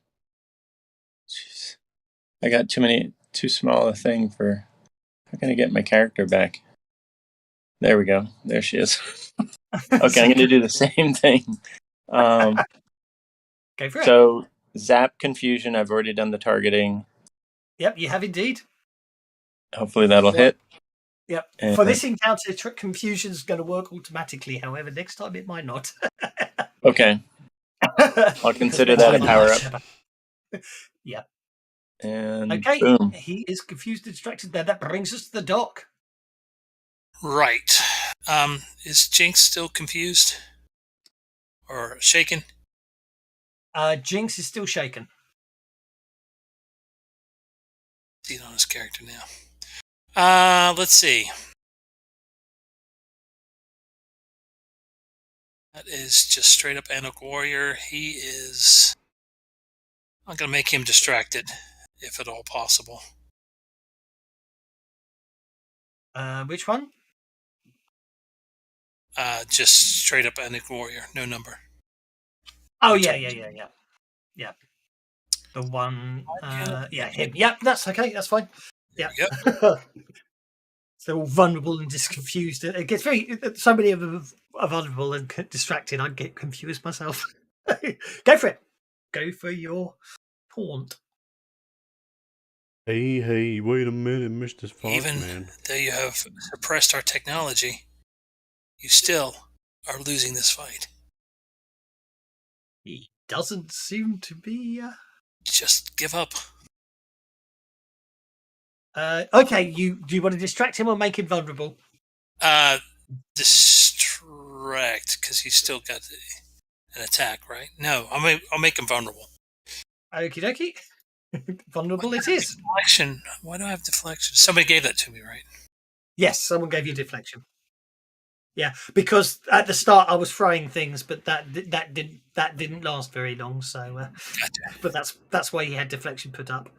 S2: Jeez, I got too small a thing for. How can I get my character back? There we go. There she is. Okay, I'm going to do the same thing.
S1: Go for it.
S2: So zap confusion. I've already done the targeting.
S1: Yep, you have indeed.
S2: Hopefully that'll hit.
S1: Yep. And for this encounter, confusion is going to work automatically. However, next time it might not.
S2: Okay. I'll consider that a power up.
S1: Yeah.
S2: And
S1: okay,
S2: boom.
S1: He is confused and distracted there. That brings us to the dock.
S3: Right. Is Jinx still confused or shaken?
S1: Jinx is still shaken.
S3: See it on his character now. Let's see. That is just straight up Anarch Warrior. He is. I'm going to make him distracted, if at all possible.
S1: Which one?
S3: Just straight up Anarch Warrior, no number.
S1: Oh yeah. The one, him. Yep, that's okay. That's fine. Yeah.
S3: Yep.
S1: So vulnerable and just confused. It gets very. So many of them are vulnerable and distracted. I'd get confused myself. Go for it. Go for your taunt.
S7: Hey, wait a minute, Mr. Fox,
S3: Even
S7: man.
S3: though you have suppressed our technology, you still are losing this fight.
S1: He doesn't seem to be.
S3: Just give up.
S1: Okay, do you want to distract him or make him vulnerable?
S3: Distract, because he's still got an attack, right? No, I'll make him vulnerable.
S1: Okie dokie. Vulnerable it is.
S3: Deflection. Why do I have deflection? Somebody gave that to me, right?
S1: Yes, someone gave you deflection. Yeah, because at the start I was throwing things, but that didn't last very long. So,
S3: Gotcha.
S1: but that's why he had deflection put up.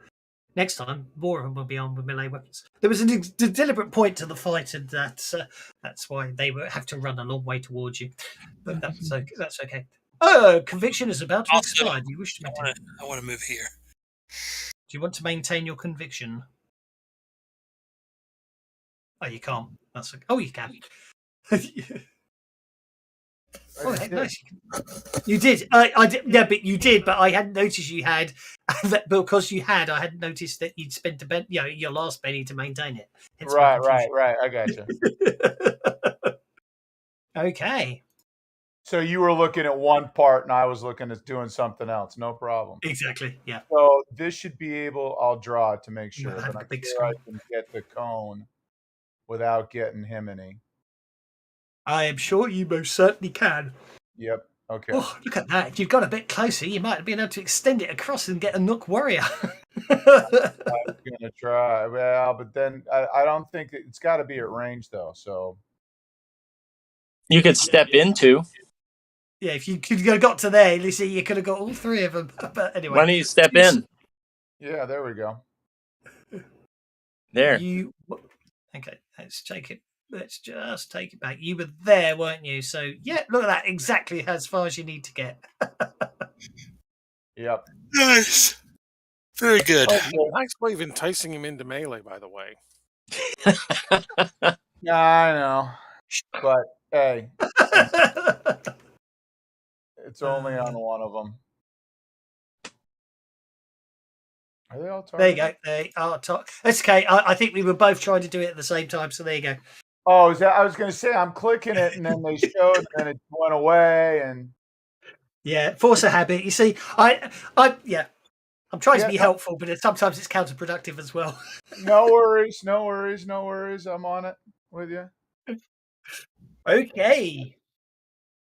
S1: Next time, more of them will be armed with melee weapons. There was a deliberate point to the fight, and that's why they have to run a long way towards you. But that's okay. That's okay. Oh, conviction is about to
S3: Also,
S1: expire. Do you wish to maintain?
S3: I want to move here.
S1: Do you want to maintain your conviction? Oh, you can't. That's okay. Oh, you can. Oh, heck, nice. You did. I did. Yeah, but you did. But I hadn't noticed you had. That because you had, I hadn't noticed that you'd spent your last penny to maintain it. Hence my
S6: Right. I gotcha.
S1: Okay.
S6: So you were looking at one part, and I was looking at doing something else. No problem.
S1: Exactly. Yeah.
S6: So this should be able. I'll draw it to make sure,
S1: Have
S6: but
S1: a
S6: I'm
S1: big
S6: sure I
S1: screen.
S6: can get the cone without getting him any.
S1: I am sure you most certainly can.
S6: Yep. Okay.
S1: Oh, look at that! If you'd got a bit closer, you might have been able to extend it across and get a Nook Warrior.
S6: I'm gonna try. Well, but then I don't think it's got to be at range though. So
S2: You could step into.
S1: Yeah, if you could have got to there, you see, you could have got all three of them. But anyway,
S2: Why don't you step in?
S6: yeah, there we go.
S2: There.
S1: Okay, let's take it. Let's just take it back. You were there, weren't you? So yeah, look at that. Exactly as far as you need to get.
S6: Yep.
S3: Nice. Very good.
S5: Nice way of enticing him into melee, by the way.
S6: Yeah, I know. But hey, it's only on one of them. Are they all targeted?
S1: There you go. They are That's okay. I think we were both trying to do it at the same time. So there you go.
S6: Oh, is that? I was going to say I'm clicking it, and then they showed, and then it went away, and
S1: yeah, force a habit. You see, I'm trying to be helpful, but sometimes it's counterproductive as well.
S6: No worries. I'm on it with you.
S1: Okay.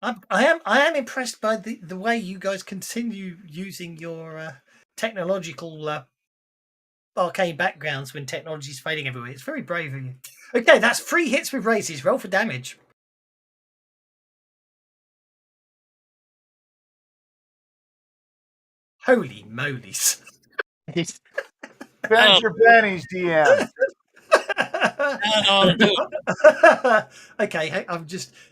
S1: I am impressed by the way you guys continue using your technological arcane backgrounds when technology is fading everywhere. It's very brave of you. Okay, that's 3 hits with raises. Roll for damage. Holy molies.
S6: Spend your pennies, DM.
S1: Okay,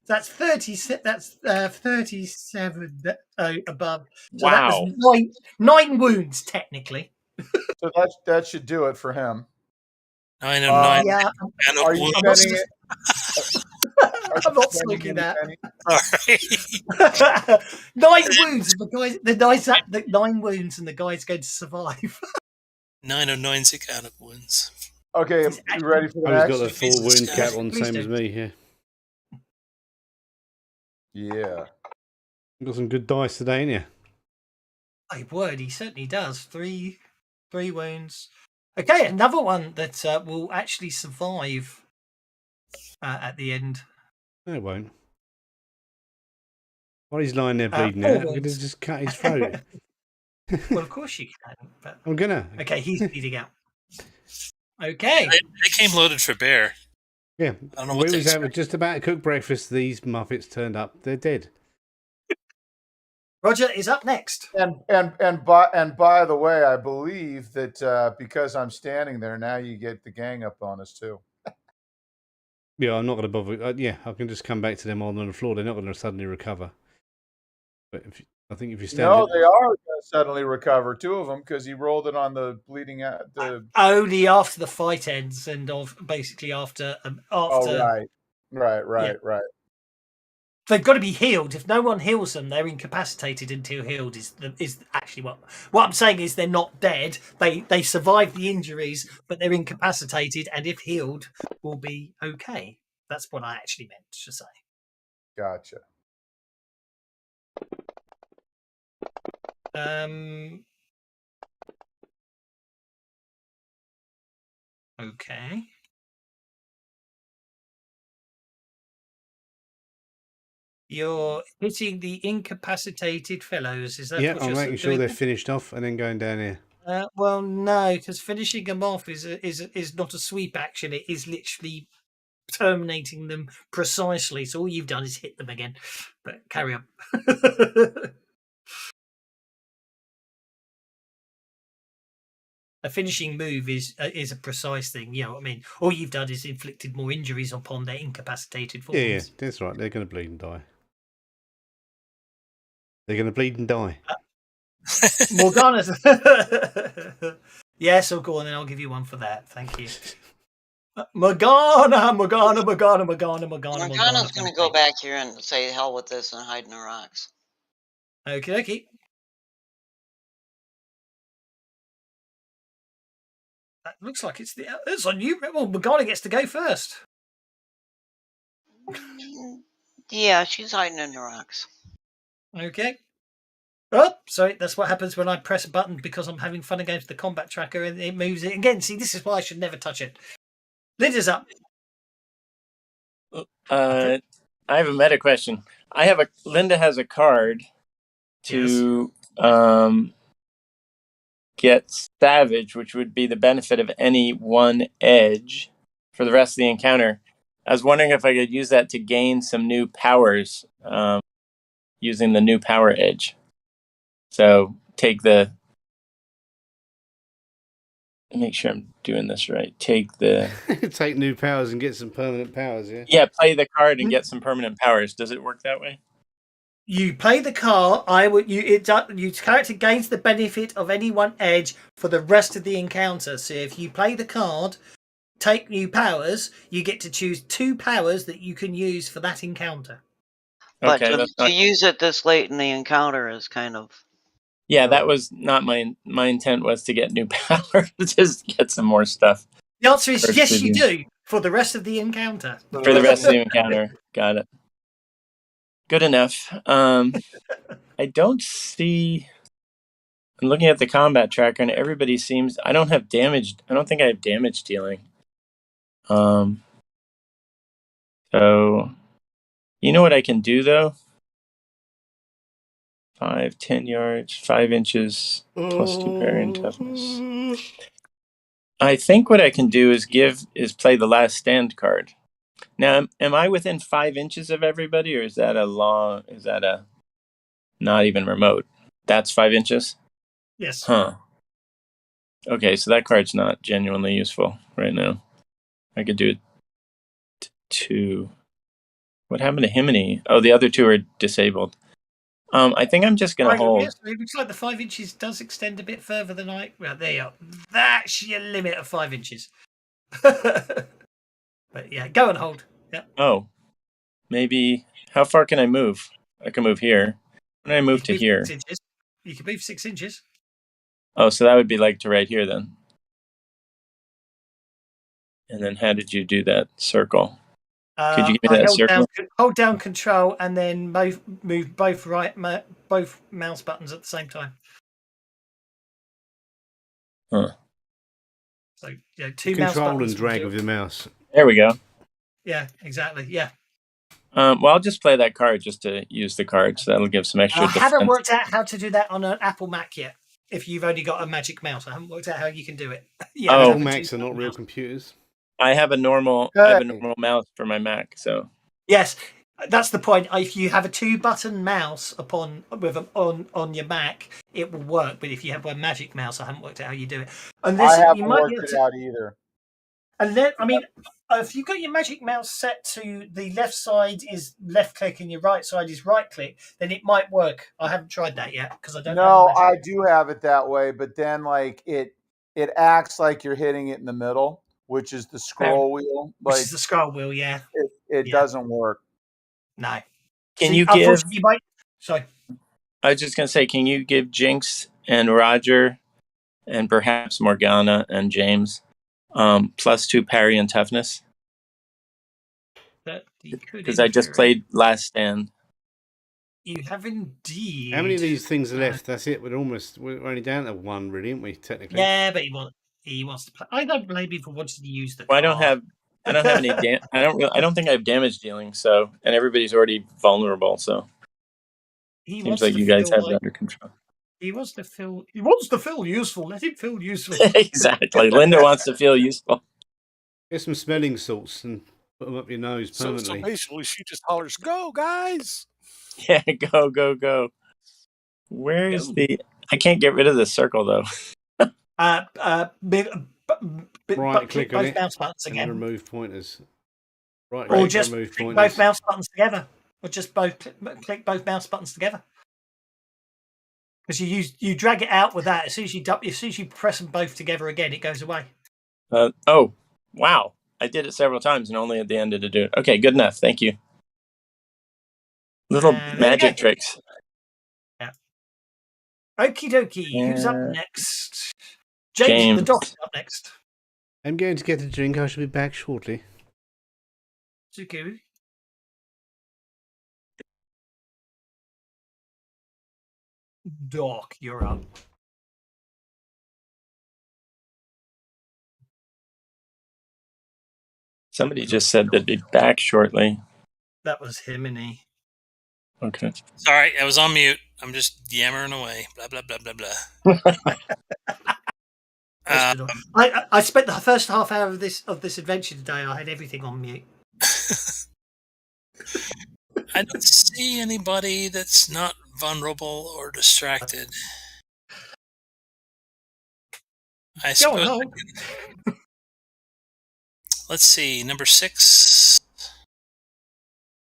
S1: that's 30. That's 37 above. So that was 9 wounds technically.
S6: So that should do it for him.
S3: 9 and 9.
S1: Yeah.
S6: Are you spending it?
S1: I'm not smoking that.
S3: Sorry.
S1: 9 wounds. The 9 wounds, and the guy's going to survive.
S3: 9 of 9 Anarch wounds.
S6: Okay, you ready for the
S7: He's
S6: next?
S7: got the full wound cap on,
S1: Please
S7: same
S1: do.
S7: as me. Yeah.
S6: Yeah.
S7: Got some good dice today, ain't you?
S1: My word, he certainly does. 3 wounds. Okay, another one that will actually survive at the end.
S7: No, it won't. While he's lying there bleeding out, I'm going to just cut his throat.
S1: Well, of course you can. But...
S7: I'm gonna.
S1: Okay, he's bleeding out. Okay.
S3: They came loaded for bear.
S7: Yeah.
S3: I don't know what
S7: we
S3: they
S7: was having just about to cook breakfast. These Muppets turned up. They're dead.
S1: Roger is up next.
S6: And by the way, I believe that because I'm standing there now, you get the gang up bonus too.
S7: Yeah, I'm not going to bother. Yeah, I can just come back to them on the floor. They're not going to suddenly recover. But I think if you stand,
S6: no, they are going to suddenly recover. Two of them because he rolled it on the bleeding out.
S1: Only after the fight ends and basically after.
S6: Oh right.
S1: They've got to be healed. If no one heals them, they're incapacitated until healed. Is actually what I'm saying is they're not dead. They survive the injuries, but they're incapacitated, and if healed, will be okay. That's what I actually meant to say.
S6: Gotcha.
S1: Okay. You're hitting the incapacitated fellows. Is that?
S7: Yeah,
S1: what
S7: I'm
S1: you're
S7: making sure they're
S1: doing?
S7: finished off and then going down here.
S1: Well, no, because finishing them off is not a sweep action. It is literally terminating them precisely. So all you've done is hit them again. But carry on. A finishing move is a precise thing. You know what I mean? All you've done is inflicted more injuries upon their incapacitated forms.
S7: Yeah, that's right. They're going to bleed and die. They're going to bleed and die.
S1: Morgana's. Yes, I'll go on, and I'll give you one for that. Thank you. Morgana's
S4: Morgana's going to go back here and say hell with this and hide in the rocks.
S1: Okay. That looks like it's on you. Well, Morgana gets to go first.
S4: Yeah, she's hiding in the rocks.
S1: Okay. Oh, sorry. That's what happens when I press a button because I'm having fun against the combat tracker and it moves it again. See, this is why I should never touch it. Lydia's up.
S2: I have a meta question. Linda has a card to get Savage, which would be the benefit of any one edge for the rest of the encounter. I was wondering if I could use that to gain some new powers using the new power edge. So make sure I'm doing this right. Take
S7: new powers and get some permanent powers, yeah?
S2: Yeah, play the card and get some permanent powers. Does it work that way?
S1: You play the card. Your character gains the benefit of any one edge for the rest of the encounter. So if you play the card, take new powers, you get to choose 2 powers that you can use for that encounter.
S4: But to use it this late in the encounter is kind of...
S2: Yeah, that was not my intent. Was to get new powers, just get some more stuff.
S1: The answer is yes, you do for the rest of the encounter.
S2: For the rest of the encounter, got it. Good enough. I don't see. I'm looking at the combat tracker, and everybody seems. I don't have damage. I don't think I have damage dealing. So, you know what I can do though? 5, 10 yards, 5 inches, plus 2 parry toughness. I think what I can do is play the last stand card. Now, am I within 5 inches of everybody, or is that a not even remote? That's 5 inches?
S1: Yes.
S2: Huh. Okay, so that card's not genuinely useful right now. I could do it 2. What happened to Himini? Oh, the other 2 are disabled. I think I'm just going to hold.
S1: Yes, it looks like the 5 inches does extend a bit further than Well, there you are. That's your limit of 5 inches. But yeah, go and hold. Yeah.
S2: Oh, maybe. How far can I move? I can move here. When I move to here,
S1: 6 inches. You can move 6 inches.
S2: Oh, so that would be like to right here then. And then how did you do that circle? Could you give me that circle?
S1: Hold down Control and then move both both mouse buttons at the same time.
S2: Huh.
S1: So 2 mouse buttons.
S7: Control and drag with the mouse.
S2: There we go.
S1: Yeah, exactly. Yeah.
S2: Well, I'll just play that card just to use the card, so that'll give some extra
S1: I
S2: defense.
S1: haven't worked out how to do that on an Apple Mac yet. If you've only got a Magic Mouse, I haven't worked out how you can do it.
S2: Oh.
S7: Apple Macs are not real computers.
S2: I have a normal mouse for my Mac, so
S1: Yes, that's the point. If you have a 2-button mouse on your Mac, it will work. But if you have a Magic Mouse, I haven't worked out how you do it. And
S6: I
S1: this,
S6: haven't
S1: you might
S6: worked it out either.
S1: And then, I mean, if you've got your Magic Mouse set to the left side is left click and your right side is right click, then it might work. I haven't tried that yet because I don't.
S6: No, I do have it that way, but then like it acts like you're hitting it in the middle, which is the scroll wheel.
S1: Which
S6: Like
S1: is the scroll wheel, yeah.
S6: It doesn't work.
S1: No.
S2: Can you give?
S1: Sorry.
S2: I was just gonna say, can you give Jinx and Roger, and perhaps Morgana and James, +2 parry and toughness? Because I just played Last Stand.
S1: You have indeed.
S7: How many of these things are left? That's it. We're only down to one, really, aren't we? Technically.
S1: Yeah, but he wants to play. I don't blame him for wanting to use the.
S2: Well, I don't have any. I don't think I have damage dealing. So, and everybody's already vulnerable. So, seems like you guys have it under control.
S1: He wants to feel. He wants to feel useful. Let him feel useful.
S2: Exactly. Linda wants to feel useful.
S7: Get some smelling salts and put them up your nose permanently.
S5: So basically, she just hollers, "Go, guys!"
S2: Yeah, go, go, go. Where's the? I can't get rid of the circle though.
S7: Right click on
S1: both
S7: it
S1: mouse buttons
S7: and
S1: again.
S7: remove pointers. Right,
S1: or just
S7: remove
S1: click
S7: pointers.
S1: both mouse buttons together, or just click both mouse buttons together. Because you drag it out with that. As soon as you press them both together again, it goes away.
S2: Oh, wow! I did it several times and only at the end did it do it. Okay, good enough. Thank you. Little magic tricks.
S1: Yeah. Okie dokie. Who's up next? James. The doc's up next.
S7: I'm going to get a drink. I shall be back shortly.
S1: Zuku. Doc, you're up.
S2: Somebody just said they'd be back shortly.
S1: That was him, and he.
S2: Okay.
S3: Sorry, I was on mute. I'm just yammering away. Blah blah blah blah blah.
S1: I spent the first half hour of this adventure today. I had everything on mute.
S3: I don't see anybody that's not vulnerable or distracted. I suppose. Let's see, number 6.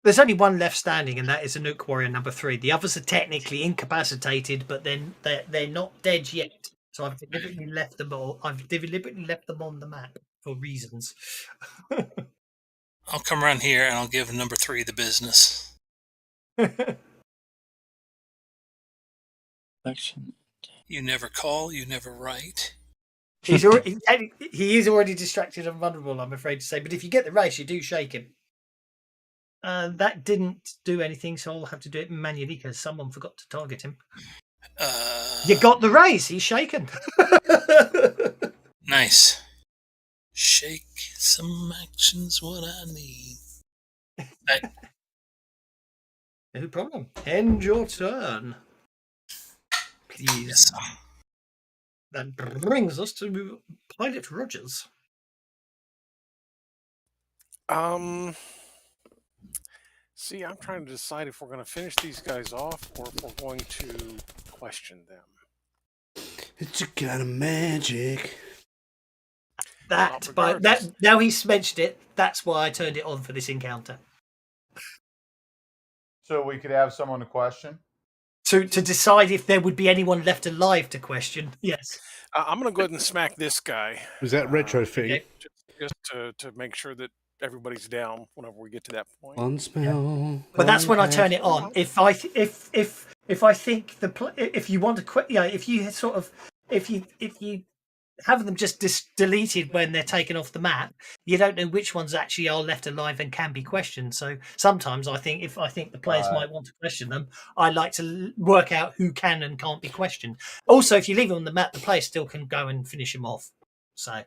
S1: There's only one left standing, and that is a Nuke Warrior number 3. The others are technically incapacitated, but then they're not dead yet. So I've deliberately left them all. I've deliberately left them on the map for reasons.
S3: I'll come around here and I'll give number 3 the business. You never call, you never write.
S1: He is already distracted and vulnerable, I'm afraid to say. But if you get the race, you do shake him. That didn't do anything, so I'll have to do it manually because someone forgot to target him. You got the race. He's shaken.
S3: Nice. Shake some actions, what I need.
S1: No problem. End your turn, please.
S3: Yes.
S1: That brings us to Pilot Rogers.
S5: See, I'm trying to decide if we're going to finish these guys off or if we're going to question them.
S7: It's a kind of magic.
S1: Now he's mentioned it. That's why I turned it on for this encounter.
S6: So we could have someone to question?
S1: To decide if there would be anyone left alive to question. Yes.
S5: I'm going to go ahead and smack this guy.
S7: Was that retro thing?
S1: Okay.
S5: Just to make sure that everybody's down whenever we get to that point.
S7: One spell.
S1: But that's when I turn it on. If I think if you want to if you have them just deleted when they're taken off the map, you don't know which ones actually are left alive and can be questioned. So sometimes I think the players might want to question them, I like to work out who can and can't be questioned. Also, if you leave them on the map, the player still can go and finish them off. So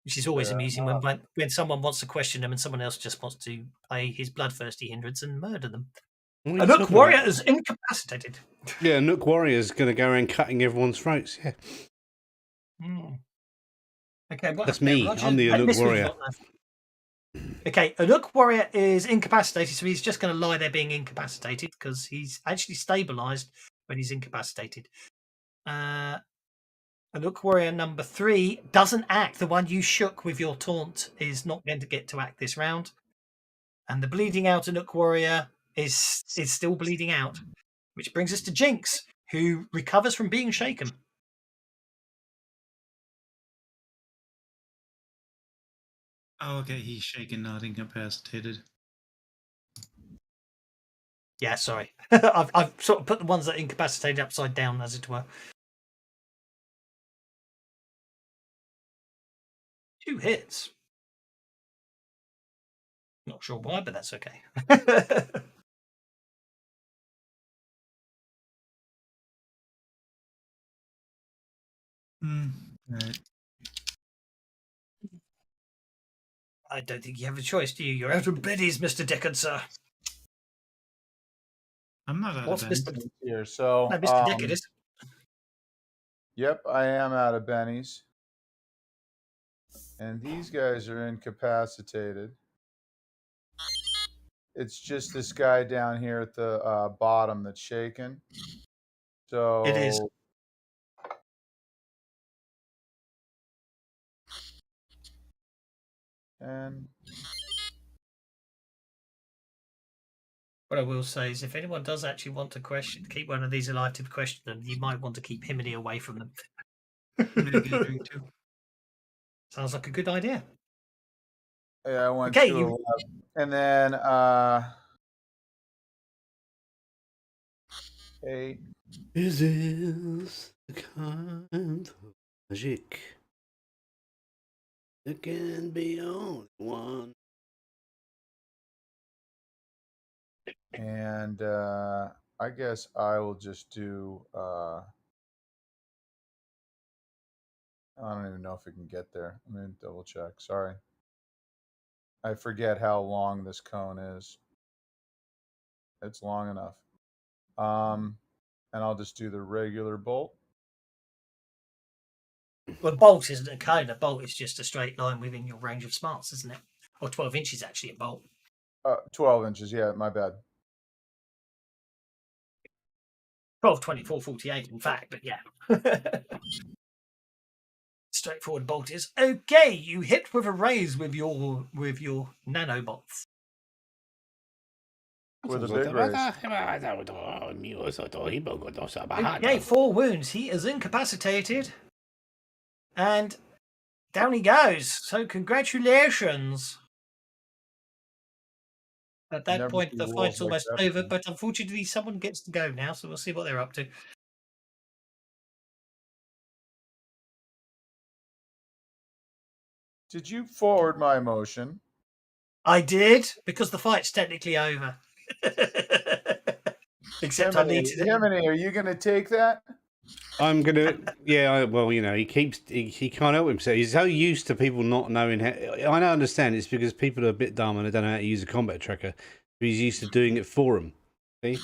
S1: which is always
S6: Fair
S1: amusing
S6: enough.
S1: when someone wants to question them and someone else just wants to play his bloodthirsty hindrance and murder them.
S7: What are
S1: A
S7: you
S1: Nook
S7: talking
S1: warrior
S7: about?
S1: is incapacitated.
S7: Yeah, Nook Warrior's going to go around cutting everyone's throats. Yeah,
S1: Okay, well,
S7: that's me.
S1: Roger,
S7: I'm the Nook
S1: this was
S7: Warrior.
S1: not nice. Okay, a Nook warrior is incapacitated, so he's just going to lie there being incapacitated because he's actually stabilized when he's incapacitated. A Nook warrior number 3 doesn't act. The one you shook with your taunt is not going to get to act this round. And the bleeding out Nook warrior is still bleeding out, which brings us to Jinx, who recovers from being shaken.
S8: Oh, okay, he's shaken, not incapacitated.
S1: Yeah, sorry. I've sort of put the ones that are incapacitated upside down, as it were. 2 hits. Not sure why, but that's okay.
S8: Right.
S1: I don't think you have a choice, do you? You're out of biddies, Mr. Dickon, sir.
S8: I'm not out
S1: What's
S8: of
S1: Mr.
S8: bed.
S6: Here, so
S1: No, Mr. Dickon is.
S6: yep, I am out of bennies, and these guys are incapacitated. It's just this guy down here at the bottom that's shaken. So
S1: It is.
S6: And
S1: What I will say is, if anyone does actually want to keep one of these alive to question them, you might want to keep Himini away from them.
S8: I'm gonna get a drink too.
S1: Sounds like a good idea.
S6: yeah, I went
S1: Okay,
S6: to
S1: you
S6: 11. And then 8.
S7: Is this the kind of magic that can be only one?
S6: And I guess I will just do I don't even know if it can get there. Let me double check. Sorry. I forget how long this cone is. It's long enough. And I'll just do the regular bolt.
S1: Well, bolt isn't a cone. A bolt is just a straight line within your range of smarts, isn't it? Or 12 inches, actually, a bolt.
S6: 12 inches. Yeah, my bad.
S1: 12, 24, 48, in fact, but yeah. Straightforward bolt is. Okay, you hit with a raise with your nanobots.
S6: With a big raise.
S1: Okay, 4 wounds. He is incapacitated. And down he goes. So congratulations. At that
S6: Never
S1: point,
S6: see
S1: the
S6: rules
S1: fight's
S6: like
S1: almost
S6: that
S1: over,
S6: before.
S1: but unfortunately someone gets to go now, so we'll see what they're up to.
S6: Did you forward my motion?
S1: I did, because the fight's technically over. Except I need to...
S6: Himini, are you going to take that?
S7: I'm gonna, yeah. Well, you know, he can't help himself. He's so used to people not knowing how. I don't understand. It's because people are a bit dumb and they don't know how to use a combat tracker. But he's used to doing it for them. See?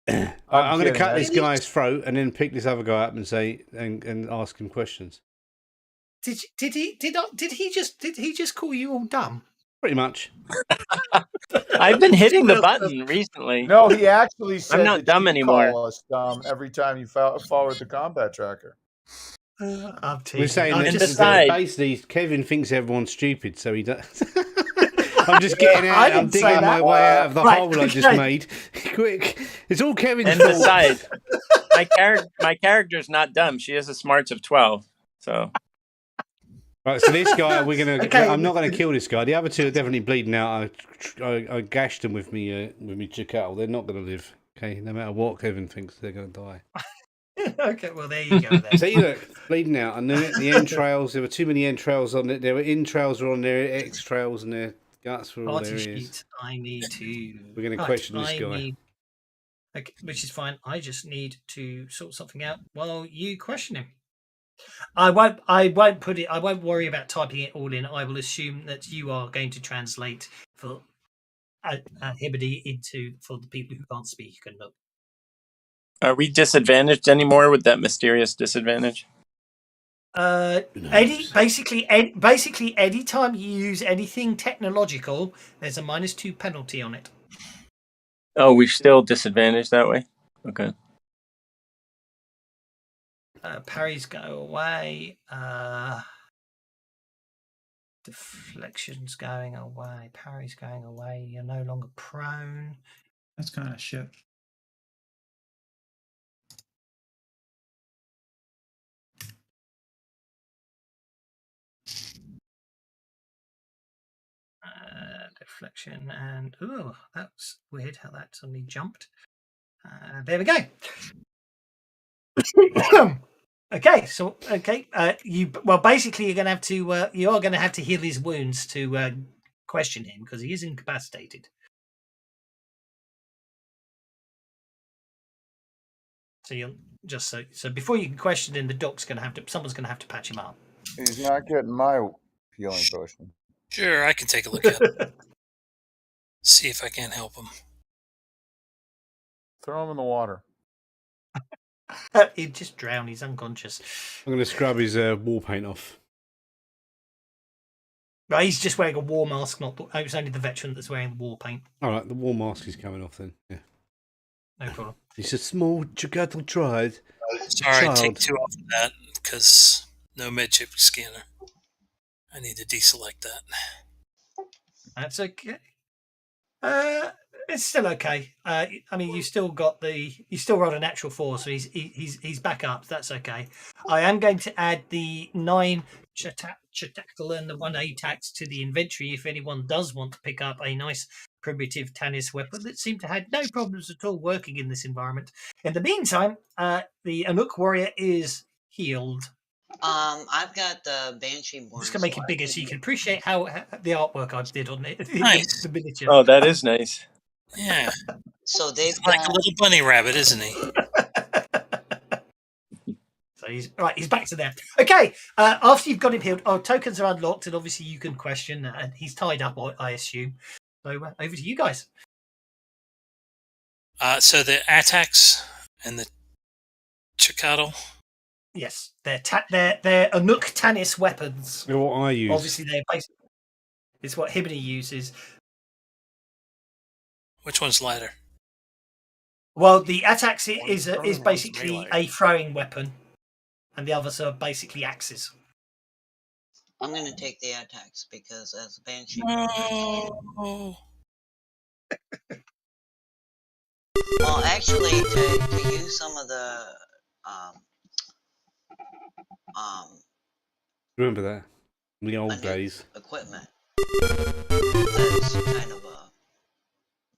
S7: I'm going to cut this guy's throat and then pick this other guy up and say and ask him questions.
S1: Did he just call you all dumb?
S7: Pretty much.
S2: I've been hitting the button recently.
S6: No, he actually said
S2: I'm not
S6: that
S2: dumb
S6: you
S2: anymore.
S6: call us dumb every time you forward the combat tracker.
S1: I'm teasing.
S7: We're saying that,
S2: besides,
S7: basically Kevin thinks everyone's stupid, so he does. I'm just getting out. I'm digging my way out of the hole I just made. Quick! It's all Kevin's fault.
S2: And besides, my character's not dumb. She has a smarts of 12. So.
S7: Right, so this guy, we're gonna. Okay. I'm not gonna kill this guy. The other two are definitely bleeding out. I gashed them with me chicotle. They're not gonna live. Okay, no matter what Kevin thinks, they're gonna die.
S1: Okay, well there you go then.
S7: See, look, bleeding out. I knew it. The entrails. There were too many entrails on it. There were entrails were on there, extrails, and their guts were all there. Is.
S1: I need to.
S7: We're gonna question this guy.
S1: Okay, which is fine. I just need to sort something out while you question him. I won't put it. I won't worry about typing it all in. I will assume that you are going to translate for Hibidi for the people who can't speak and look.
S2: Are we disadvantaged anymore with that mysterious disadvantage?
S1: Basically, anytime you use anything technological, there's a -2 penalty on it.
S2: Oh, we're still disadvantaged that way? Okay.
S1: Parries go away. Deflection's going away. Parry's going away. You're no longer prone.
S8: That's kind of shit.
S1: Deflection and that's weird how that suddenly jumped. There we go. Basically you're going to have to you are going to have to heal his wounds to question him because he is incapacitated. So you'll just so before you can question him, someone's going to have to patch him up.
S6: He's not getting my healing potion.
S3: Sure, I can take a look at it. See if I can't help him.
S6: Throw him in the water.
S1: He'd just drown. He's unconscious.
S7: I'm going to scrub his war paint off.
S1: Right, he's just wearing a war mask. It's only the veteran that's wearing the war paint.
S7: All right, the war mask is coming off then. Yeah.
S1: No problem.
S7: It's a small Chagatal tribe.
S3: Sorry, take 2 off of that because no med chip scanner. I need to deselect that.
S1: That's okay. It's still okay. I mean, you still rolled a natural 4, so he's back up. That's okay. I am going to add the 9 Chatactyl and the 1 ATAX to the inventory if anyone does want to pick up a nice primitive Tanis weapon that seemed to have no problems at all working in this environment. In the meantime, the Anuk warrior is healed.
S4: I've got the Banshee born.
S1: I'm just gonna make it bigger so you can appreciate how the artwork I did on it.
S3: Nice.
S1: The miniature.
S2: Oh, that is nice.
S3: Yeah.
S4: So they've
S3: He's like a little bunny rabbit, isn't he?
S1: So he's back to there. Okay, after you've got him healed, tokens are unlocked, and obviously you can question, and he's tied up, I assume. So over to you guys.
S3: So the attacks and the Chikatl.
S1: Yes, they're Anuk Tanis weapons.
S7: They're what I use.
S1: Obviously, they're basically it's what Hibini uses.
S3: Which one's lighter?
S1: Well, the attacks is basically a throwing weapon, and the others are basically axes.
S4: I'm going to take the attacks because as a Banshee.
S3: Oh.
S4: Well, actually, to use some of the
S7: Remember that in the old days.
S4: Equipment. That's kind of a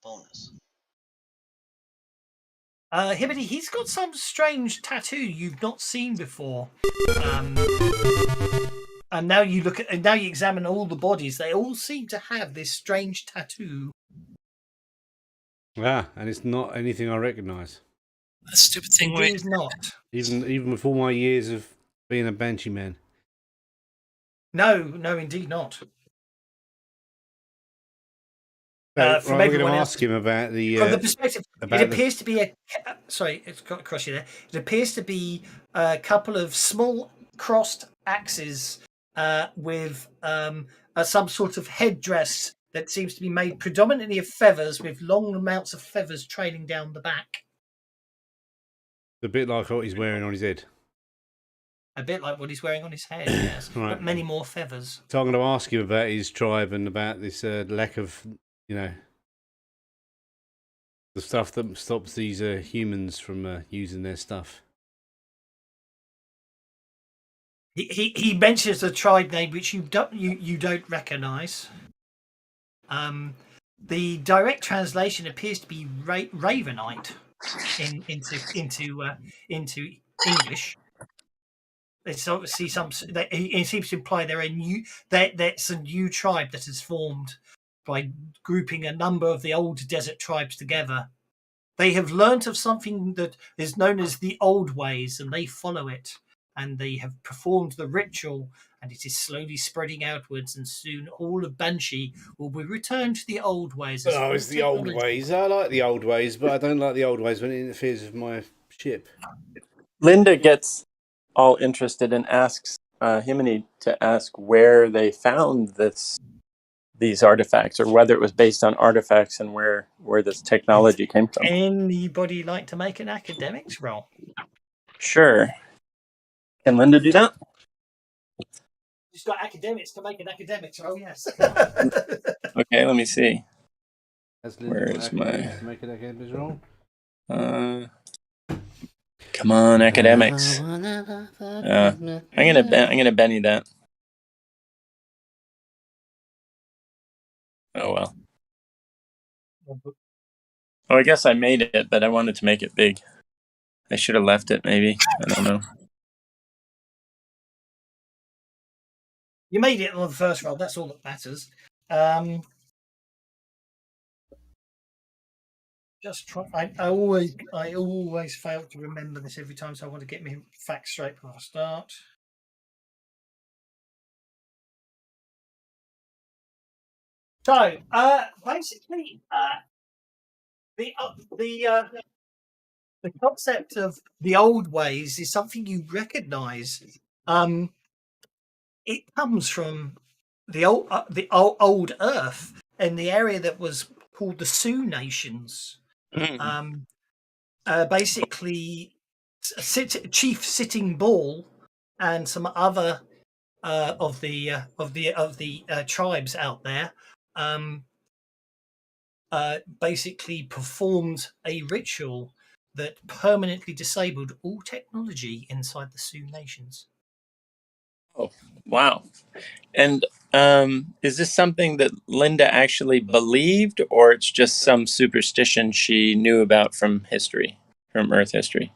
S4: bonus.
S1: Hibidi, he's got some strange tattoo you've not seen before. And now you examine all the bodies; they all seem to have this strange tattoo.
S7: Ah, and it's not anything I recognise.
S3: That stupid thing.
S1: It is not.
S7: Even with all my years of being a Banshee man.
S1: No, indeed not.
S7: Right,
S1: From
S7: we're
S1: everyone
S7: going to
S1: else,
S7: ask him about the.
S1: from the perspective, it appears to be sorry, it's got across you there. It appears to be a couple of small crossed axes with some sort of headdress that seems to be made predominantly of feathers, with long amounts of feathers trailing down the back.
S7: A bit like what he's wearing on his head.
S1: A bit like what he's wearing on his head, yes.
S7: Right.
S1: But many more feathers.
S7: So I'm going to ask him about his tribe and about this lack of, the stuff that stops these humans from using their stuff.
S1: He mentions a tribe name which you don't recognise. The direct translation appears to be Ravenite into English. It's obviously it seems to imply that's a new tribe that has formed by grouping a number of the old desert tribes together. They have learnt of something that is known as the old ways, and they follow it. and they have performed the ritual, and it is slowly spreading outwards, and soon all of Banshee will be returned to the old ways.
S7: Oh, it's the old ways. I like the old ways, but I don't like the old ways when it interferes with my ship.
S2: Linda gets all interested and asks Himini to ask where they found these artifacts, or whether it was based on artifacts and where this technology came from.
S1: Anybody like to make an academics roll?
S2: Sure. Can Linda do that?
S1: She's got academics to make an academics roll, yes.
S2: Okay, let me see.
S7: Where's my to make an academics roll?
S2: Come on, academics. I'm gonna Benny that. Oh well. Oh, I guess I made it, but I wanted to make it big. I should have left it, maybe. I don't know.
S1: You made it on the first roll. That's all that matters. Just try. I always fail to remember this every time, so I want to get my facts straight before I start. So, basically, the concept of the old ways is something you recognise. It comes from the old Earth and the area that was called the Sioux Nations. Basically, Chief Sitting Bull and some other of the tribes out there basically performed a ritual that permanently disabled all technology inside the Sioux Nations.
S2: Oh, wow. And is this something that Linda actually believed, or it's just some superstition she knew about from history, from Earth history?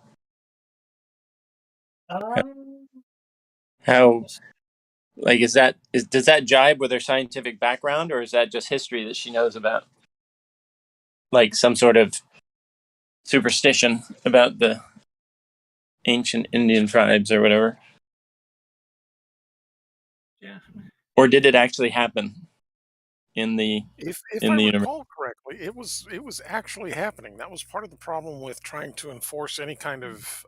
S2: How, like, does that jibe with her scientific background, or is that just history that she knows about? Like some sort of superstition about the ancient Indian tribes or whatever?
S1: Yeah.
S2: Or did it actually happen in the
S5: If
S2: in
S5: I
S2: the universe?
S5: recall correctly, it was actually happening. That was part of the problem with trying to enforce any kind of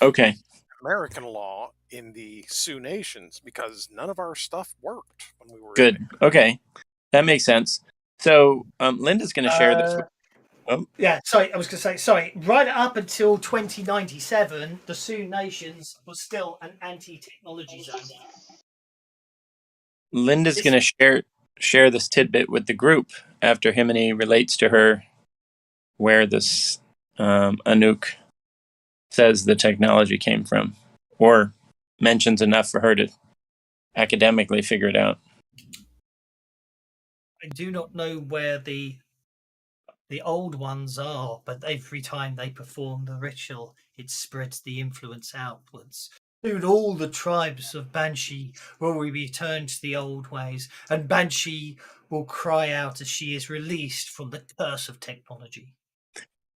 S2: Okay.
S5: American law in the Sioux Nations, because none of our stuff worked when we were
S2: Good.
S5: in there.
S2: Okay, that makes sense. So Linda's going to share this.
S1: Yeah, sorry, I was going to say, right up until 2097, the Sioux Nations was still an anti-technology zone.
S2: Linda's going to share this tidbit with the group after Himini relates to her where this Anouk says the technology came from, or mentions enough for her to academically figure it out.
S1: I do not know where the old ones are, but every time they perform the ritual, it spreads the influence outwards. Soon all the tribes of Banshee will return to the old ways, and Banshee will cry out as she is released from the curse of technology.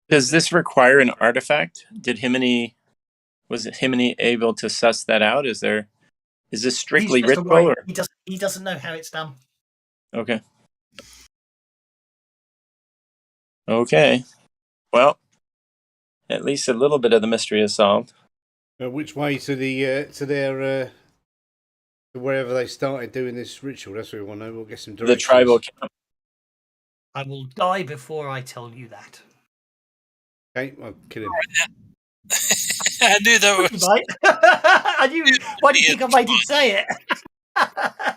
S2: Does this require an artifact? Was Himini able to suss that out? Is this strictly ritual? Or?
S1: He doesn't know how it's done.
S2: Okay. Okay. Well, at least a little bit of the mystery is solved.
S7: Which way to their wherever they started doing this ritual? That's what we want to know. We'll get some directions.
S2: The tribal camp.
S1: I will die before I tell you that.
S7: Okay, I'll kill him.
S3: I knew that was.
S1: I knew. Why do you think I made him say it?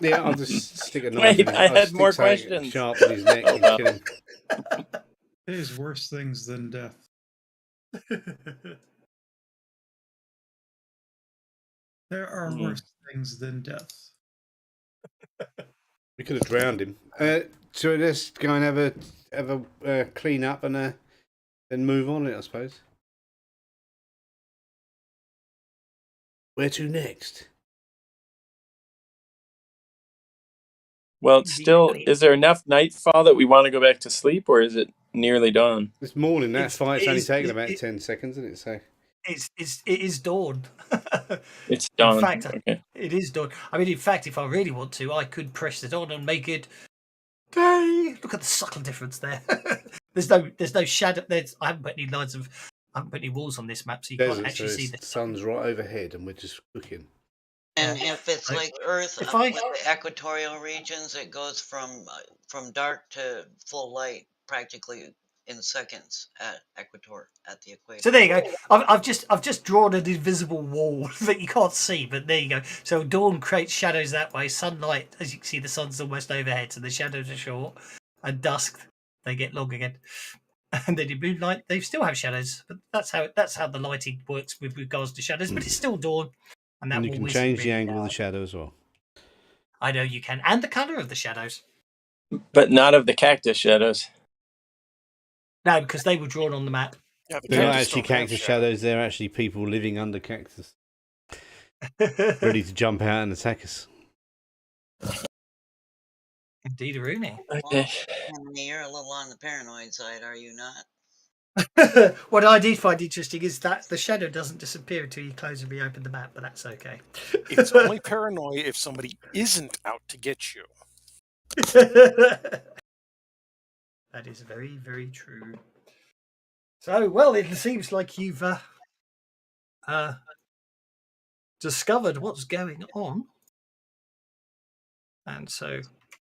S7: Yeah, I'll just stick a knife
S2: Wait,
S7: in his,
S2: I had more questions.
S7: Sharp in his neck and kill him.
S8: There's worse things than death. There are worse things than death.
S7: We could have drowned him. So let's go and have a clean up and then move on it, I suppose. Where to next?
S2: Well, is there enough nightfall that we want to go back to sleep, or is it nearly dawn?
S7: This morning, that fight's only taken about 10 seconds, isn't it? So
S1: it is dawn.
S2: It's
S1: In
S2: dawn.
S1: fact,
S2: Okay.
S1: it is dawn. I mean, in fact, if I really want to, I could press it on and make it day. Look at the subtle difference there. there's no shadow. I haven't put any I haven't put any walls on this map, so you can't
S7: Desert, so
S1: actually see
S7: the
S1: the
S7: sun's right overhead, and we're just cooking.
S4: And
S1: Yeah.
S4: if it's like Earth
S1: If
S4: up
S1: I-
S4: with the equatorial regions, it goes from dark to full light practically in seconds at the equator.
S1: So there you go. I've just drawn an invisible wall that you can't see, but there you go. So dawn creates shadows that way. Sunlight, as you can see, the sun's almost overhead, so the shadows are short. And dusk, they get long again. And then in moonlight, they still have shadows. But that's how the lighting works with regards to shadows. But it's still dawn, and that
S7: And you
S1: wall
S7: can
S1: is
S7: change the
S1: really
S7: angle of the
S1: dark.
S7: shadow as well.
S1: I know you can, and the color of the shadows.
S2: But not of the cactus shadows.
S1: No, because they were drawn on the map.
S5: Yeah, the
S7: They're not
S5: cactus
S7: actually
S5: don't have
S7: cactus shadows, they're actually people living under cactus, ready to jump out and attack us.
S1: Indeed, Rooney.
S2: Okay.
S4: Henry, you're a little on the paranoid side, are you not?
S1: What I did find interesting is that the shadow doesn't disappear until you close and reopen the map, but that's okay.
S5: It's only paranoia if somebody isn't out to get you.
S1: That is very, very true. So, well, it seems like you've discovered what's going on. And so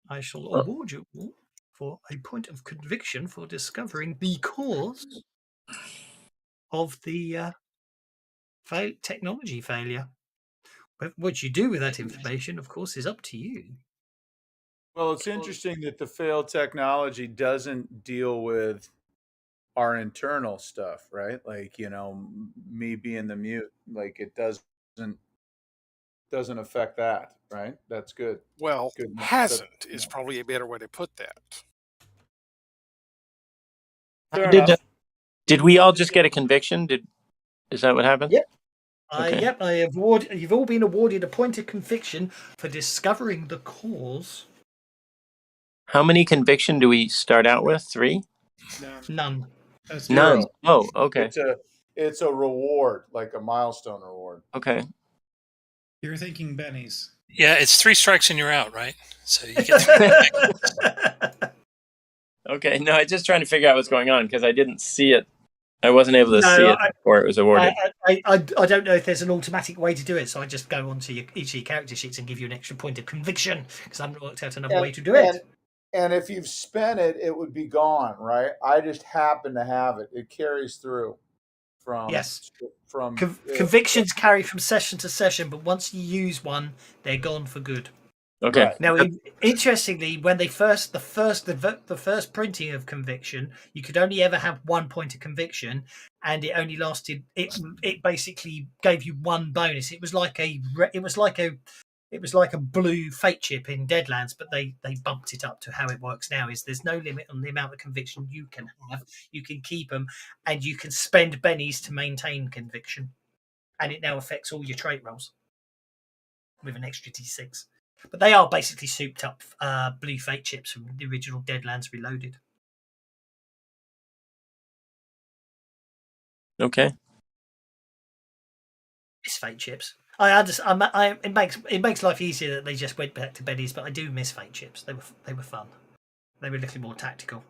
S1: I shall award you all for a point of conviction for discovering the cause of the technology failure. But what you do with that information, of course, is up to you.
S6: Well, it's interesting that the failed technology doesn't deal with our internal stuff, right? Like, me being the mute, like it doesn't affect that, right? That's good.
S5: Well,
S6: Good.
S5: hasn't is probably a better way to put that.
S6: Fair enough.
S2: Did we all just get a conviction? Is that what happened?
S1: Yep.
S2: Okay.
S1: You've all been awarded a point of conviction for discovering the cause.
S2: How many conviction do we start out with? 3?
S1: None.
S8: That's
S2: None.
S6: Zero.
S2: Oh, okay.
S6: It's a reward, like a milestone reward.
S2: Okay.
S8: You're thinking Benny's.
S3: Yeah, it's 3 strikes and you're out, right? So you get 3.
S2: Okay. No, I'm just trying to figure out what's going on because I didn't see it. I wasn't able to see it before it was awarded.
S1: I don't know if there's an automatic way to do it, so I just go onto each of your character sheets and give you an extra point of conviction because I haven't worked out another way to do it.
S6: And if you've spent it, it would be gone, right? I just happen to have it. It carries through from
S1: convictions carry from session to session, but once you use one, they're gone for good.
S2: Okay.
S6: Right.
S1: Now, interestingly, when the first printing of conviction, you could only ever have 1 point of conviction, and it only lasted. It basically gave you 1 bonus. It was like a blue fate chip in Deadlands, but they bumped it up to how it works now. Is there's no limit on the amount of conviction you can have. You can keep them, and you can spend bennies to maintain conviction, and it now affects all your trait rolls with an extra D6. But they are basically souped up blue fate chips from the original Deadlands Reloaded.
S2: Okay.
S1: Miss fate chips. I understand. It makes life easier that they just went back to bennies, but I do miss fate chips. They were fun. They were a little more tactical.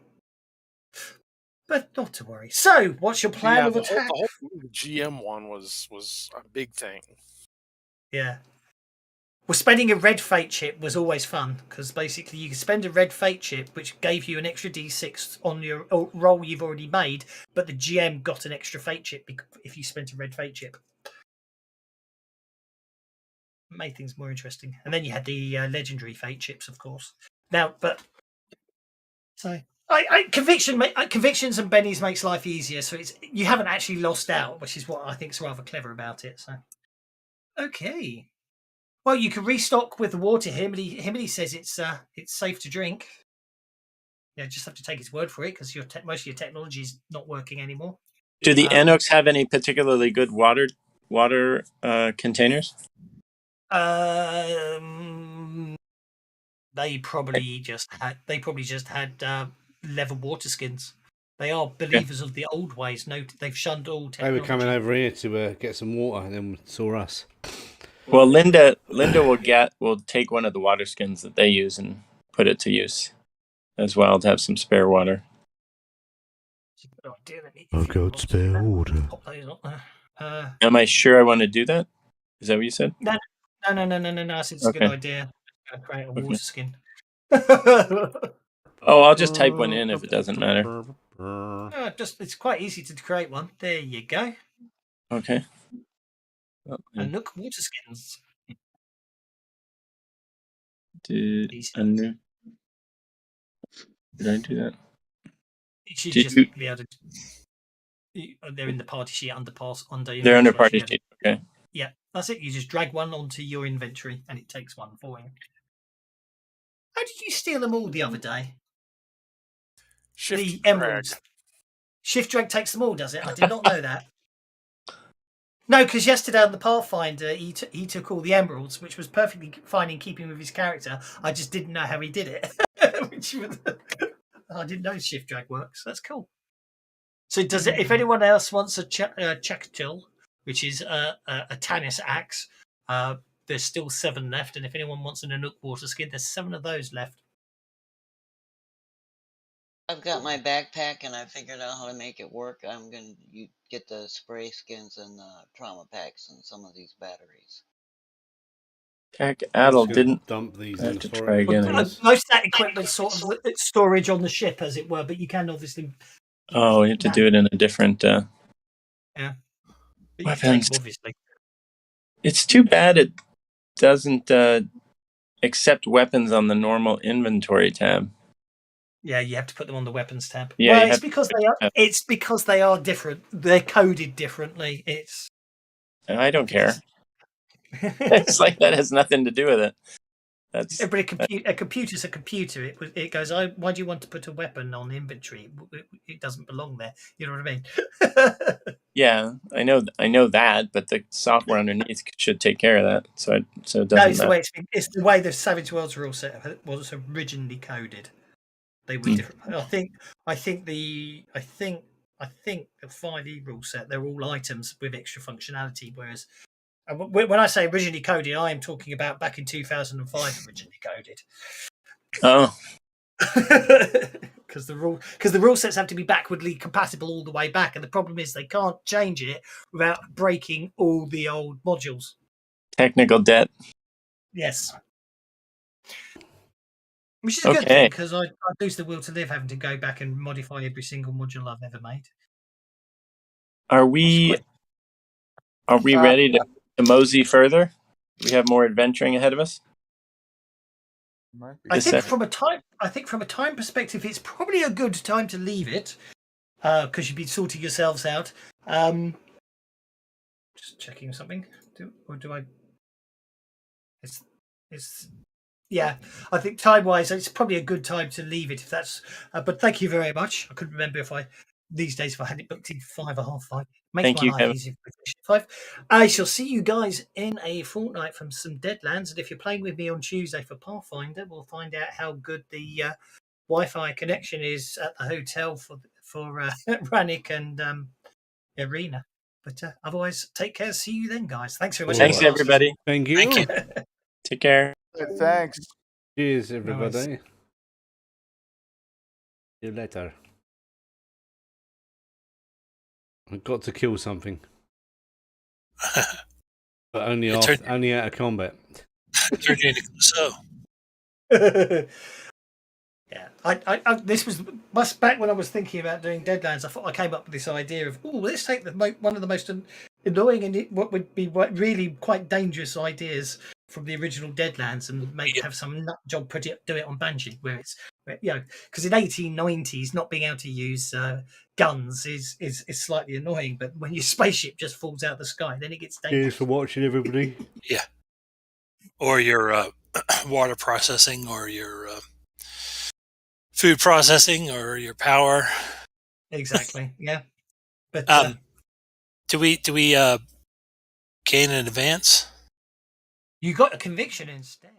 S1: But not to worry. So, what's your plan of attack?
S5: The whole GM one was a big thing.
S1: Yeah. Well, spending a red fate chip was always fun because basically you could spend a red fate chip, which gave you an extra D6 on your roll you've already made, but the GM got an extra fate chip if you spent a red fate chip. It made things more interesting. And then you had the legendary fate chips, of course. Now, but so convictions and bennies makes life easier. So you haven't actually lost out, which is what I think is rather clever about it. So, okay. Well, you can restock with the water. Himity says it's safe to drink. Yeah, just have to take his word for it because most of your technology is not working anymore.
S2: Do the Enochs have any particularly good water containers?
S1: They probably just had leather water skins. They are believers of the old ways. No, they've shunned all
S7: They
S1: technology.
S7: were coming over here to get some water, and then saw us.
S2: Well, Linda will take one of the water skins that they use and put it to use as well to have some spare water.
S7: I've got spare water.
S1: Pop those up there.
S2: Am I sure I want to do that? Is that what you said?
S1: No. It's a good idea. I'm going to create a water skin.
S2: Oh, I'll just type one in if it doesn't matter.
S1: It's quite easy to create one. There you go.
S2: Okay.
S1: A Nook water skins.
S2: Did I do that?
S1: You should just be able to. They're in the party sheet under
S2: They're under party sheet. Okay.
S1: Yeah, that's it. You just drag one onto your inventory, and it takes one for you. How did you steal them all the other day? The emeralds. Shift drag takes them all, does it? I did not know that. No, because yesterday on the Pathfinder, he took all the emeralds, which was perfectly fine in keeping with his character. I just didn't know how he did it. I didn't know shift drag works. That's cool. So does it? If anyone else wants a Chaktil, which is a Tannis axe, there's still 7 left. And if anyone wants an Anook water skin, there's 7 of those left.
S4: I've got my backpack and I figured out how to make it work. I'm going to get the spray skins and the trauma packs and some of these batteries.
S2: Tech Adel didn't
S7: dump these.
S2: I have to try again.
S1: Most of that equipment sort of storage on the ship, as it were, but you can obviously.
S2: Oh, you have to do it in a different.
S1: Yeah.
S2: Weapons.
S1: Obviously.
S2: It's too bad it doesn't accept weapons on the normal inventory tab.
S1: Yeah, you have to put them on the weapons tab.
S2: Yeah,
S1: well, it's because they are different. They're coded differently.
S2: I don't care. It's like that has nothing to do with it.
S1: A computer's a computer. It goes, why do you want to put a weapon on inventory? It doesn't belong there. You know what I mean?
S2: Yeah, I know that, but the software underneath should take care of that. So it doesn't matter.
S1: It's the way the Savage Worlds rule set was originally coded. They were different. I think the 5e rule set, they're all items with extra functionality, whereas when I say originally coded, I am talking about back in 2005 originally coded.
S2: Oh.
S1: Because the rule sets have to be backwardly compatible all the way back, and the problem is they can't change it without breaking all the old modules.
S2: Technical debt.
S1: Yes. Which is a good thing, because I lose the will to live having to go back and modify every single module I've ever made.
S2: Are we ready to mosey further? Do we have more adventuring ahead of us?
S1: I think from a time perspective, it's probably a good time to leave it, because you'd be sorting yourselves out. Just checking something. Yeah, I think time-wise, it's probably a good time to leave it. If that's, but thank you very much. I couldn't remember if I had it booked in 5 or half 5. Makes my life easy. 5. I shall see you guys in a fortnight from some Deadlands, and if you're playing with me on Tuesday for Pathfinder, we'll find out how good the Wi-Fi connection is at the hotel for Rannick and Arena. But otherwise, take care. See you then, guys. Thanks very much.
S2: Thanks, everybody.
S7: Thank you.
S2: Take care.
S6: Thanks.
S7: Cheers, everybody. See you later. I've got to kill something. But only out of combat.
S1: Yeah, this was back when I was thinking about doing Deadlands. I thought I came up with this idea of, let's take one of the most annoying and what would be really quite dangerous ideas from the original Deadlands and have some nut job do it on Banshee, because in 1890s not being able to use guns is slightly annoying, but when your spaceship just falls out of the sky, then it gets dangerous.
S7: Cheers for watching, everybody.
S3: Yeah, or your water processing, or your food processing, or your power.
S1: Exactly. Yeah. But
S3: do we gain an advance?
S1: You got a conviction instead.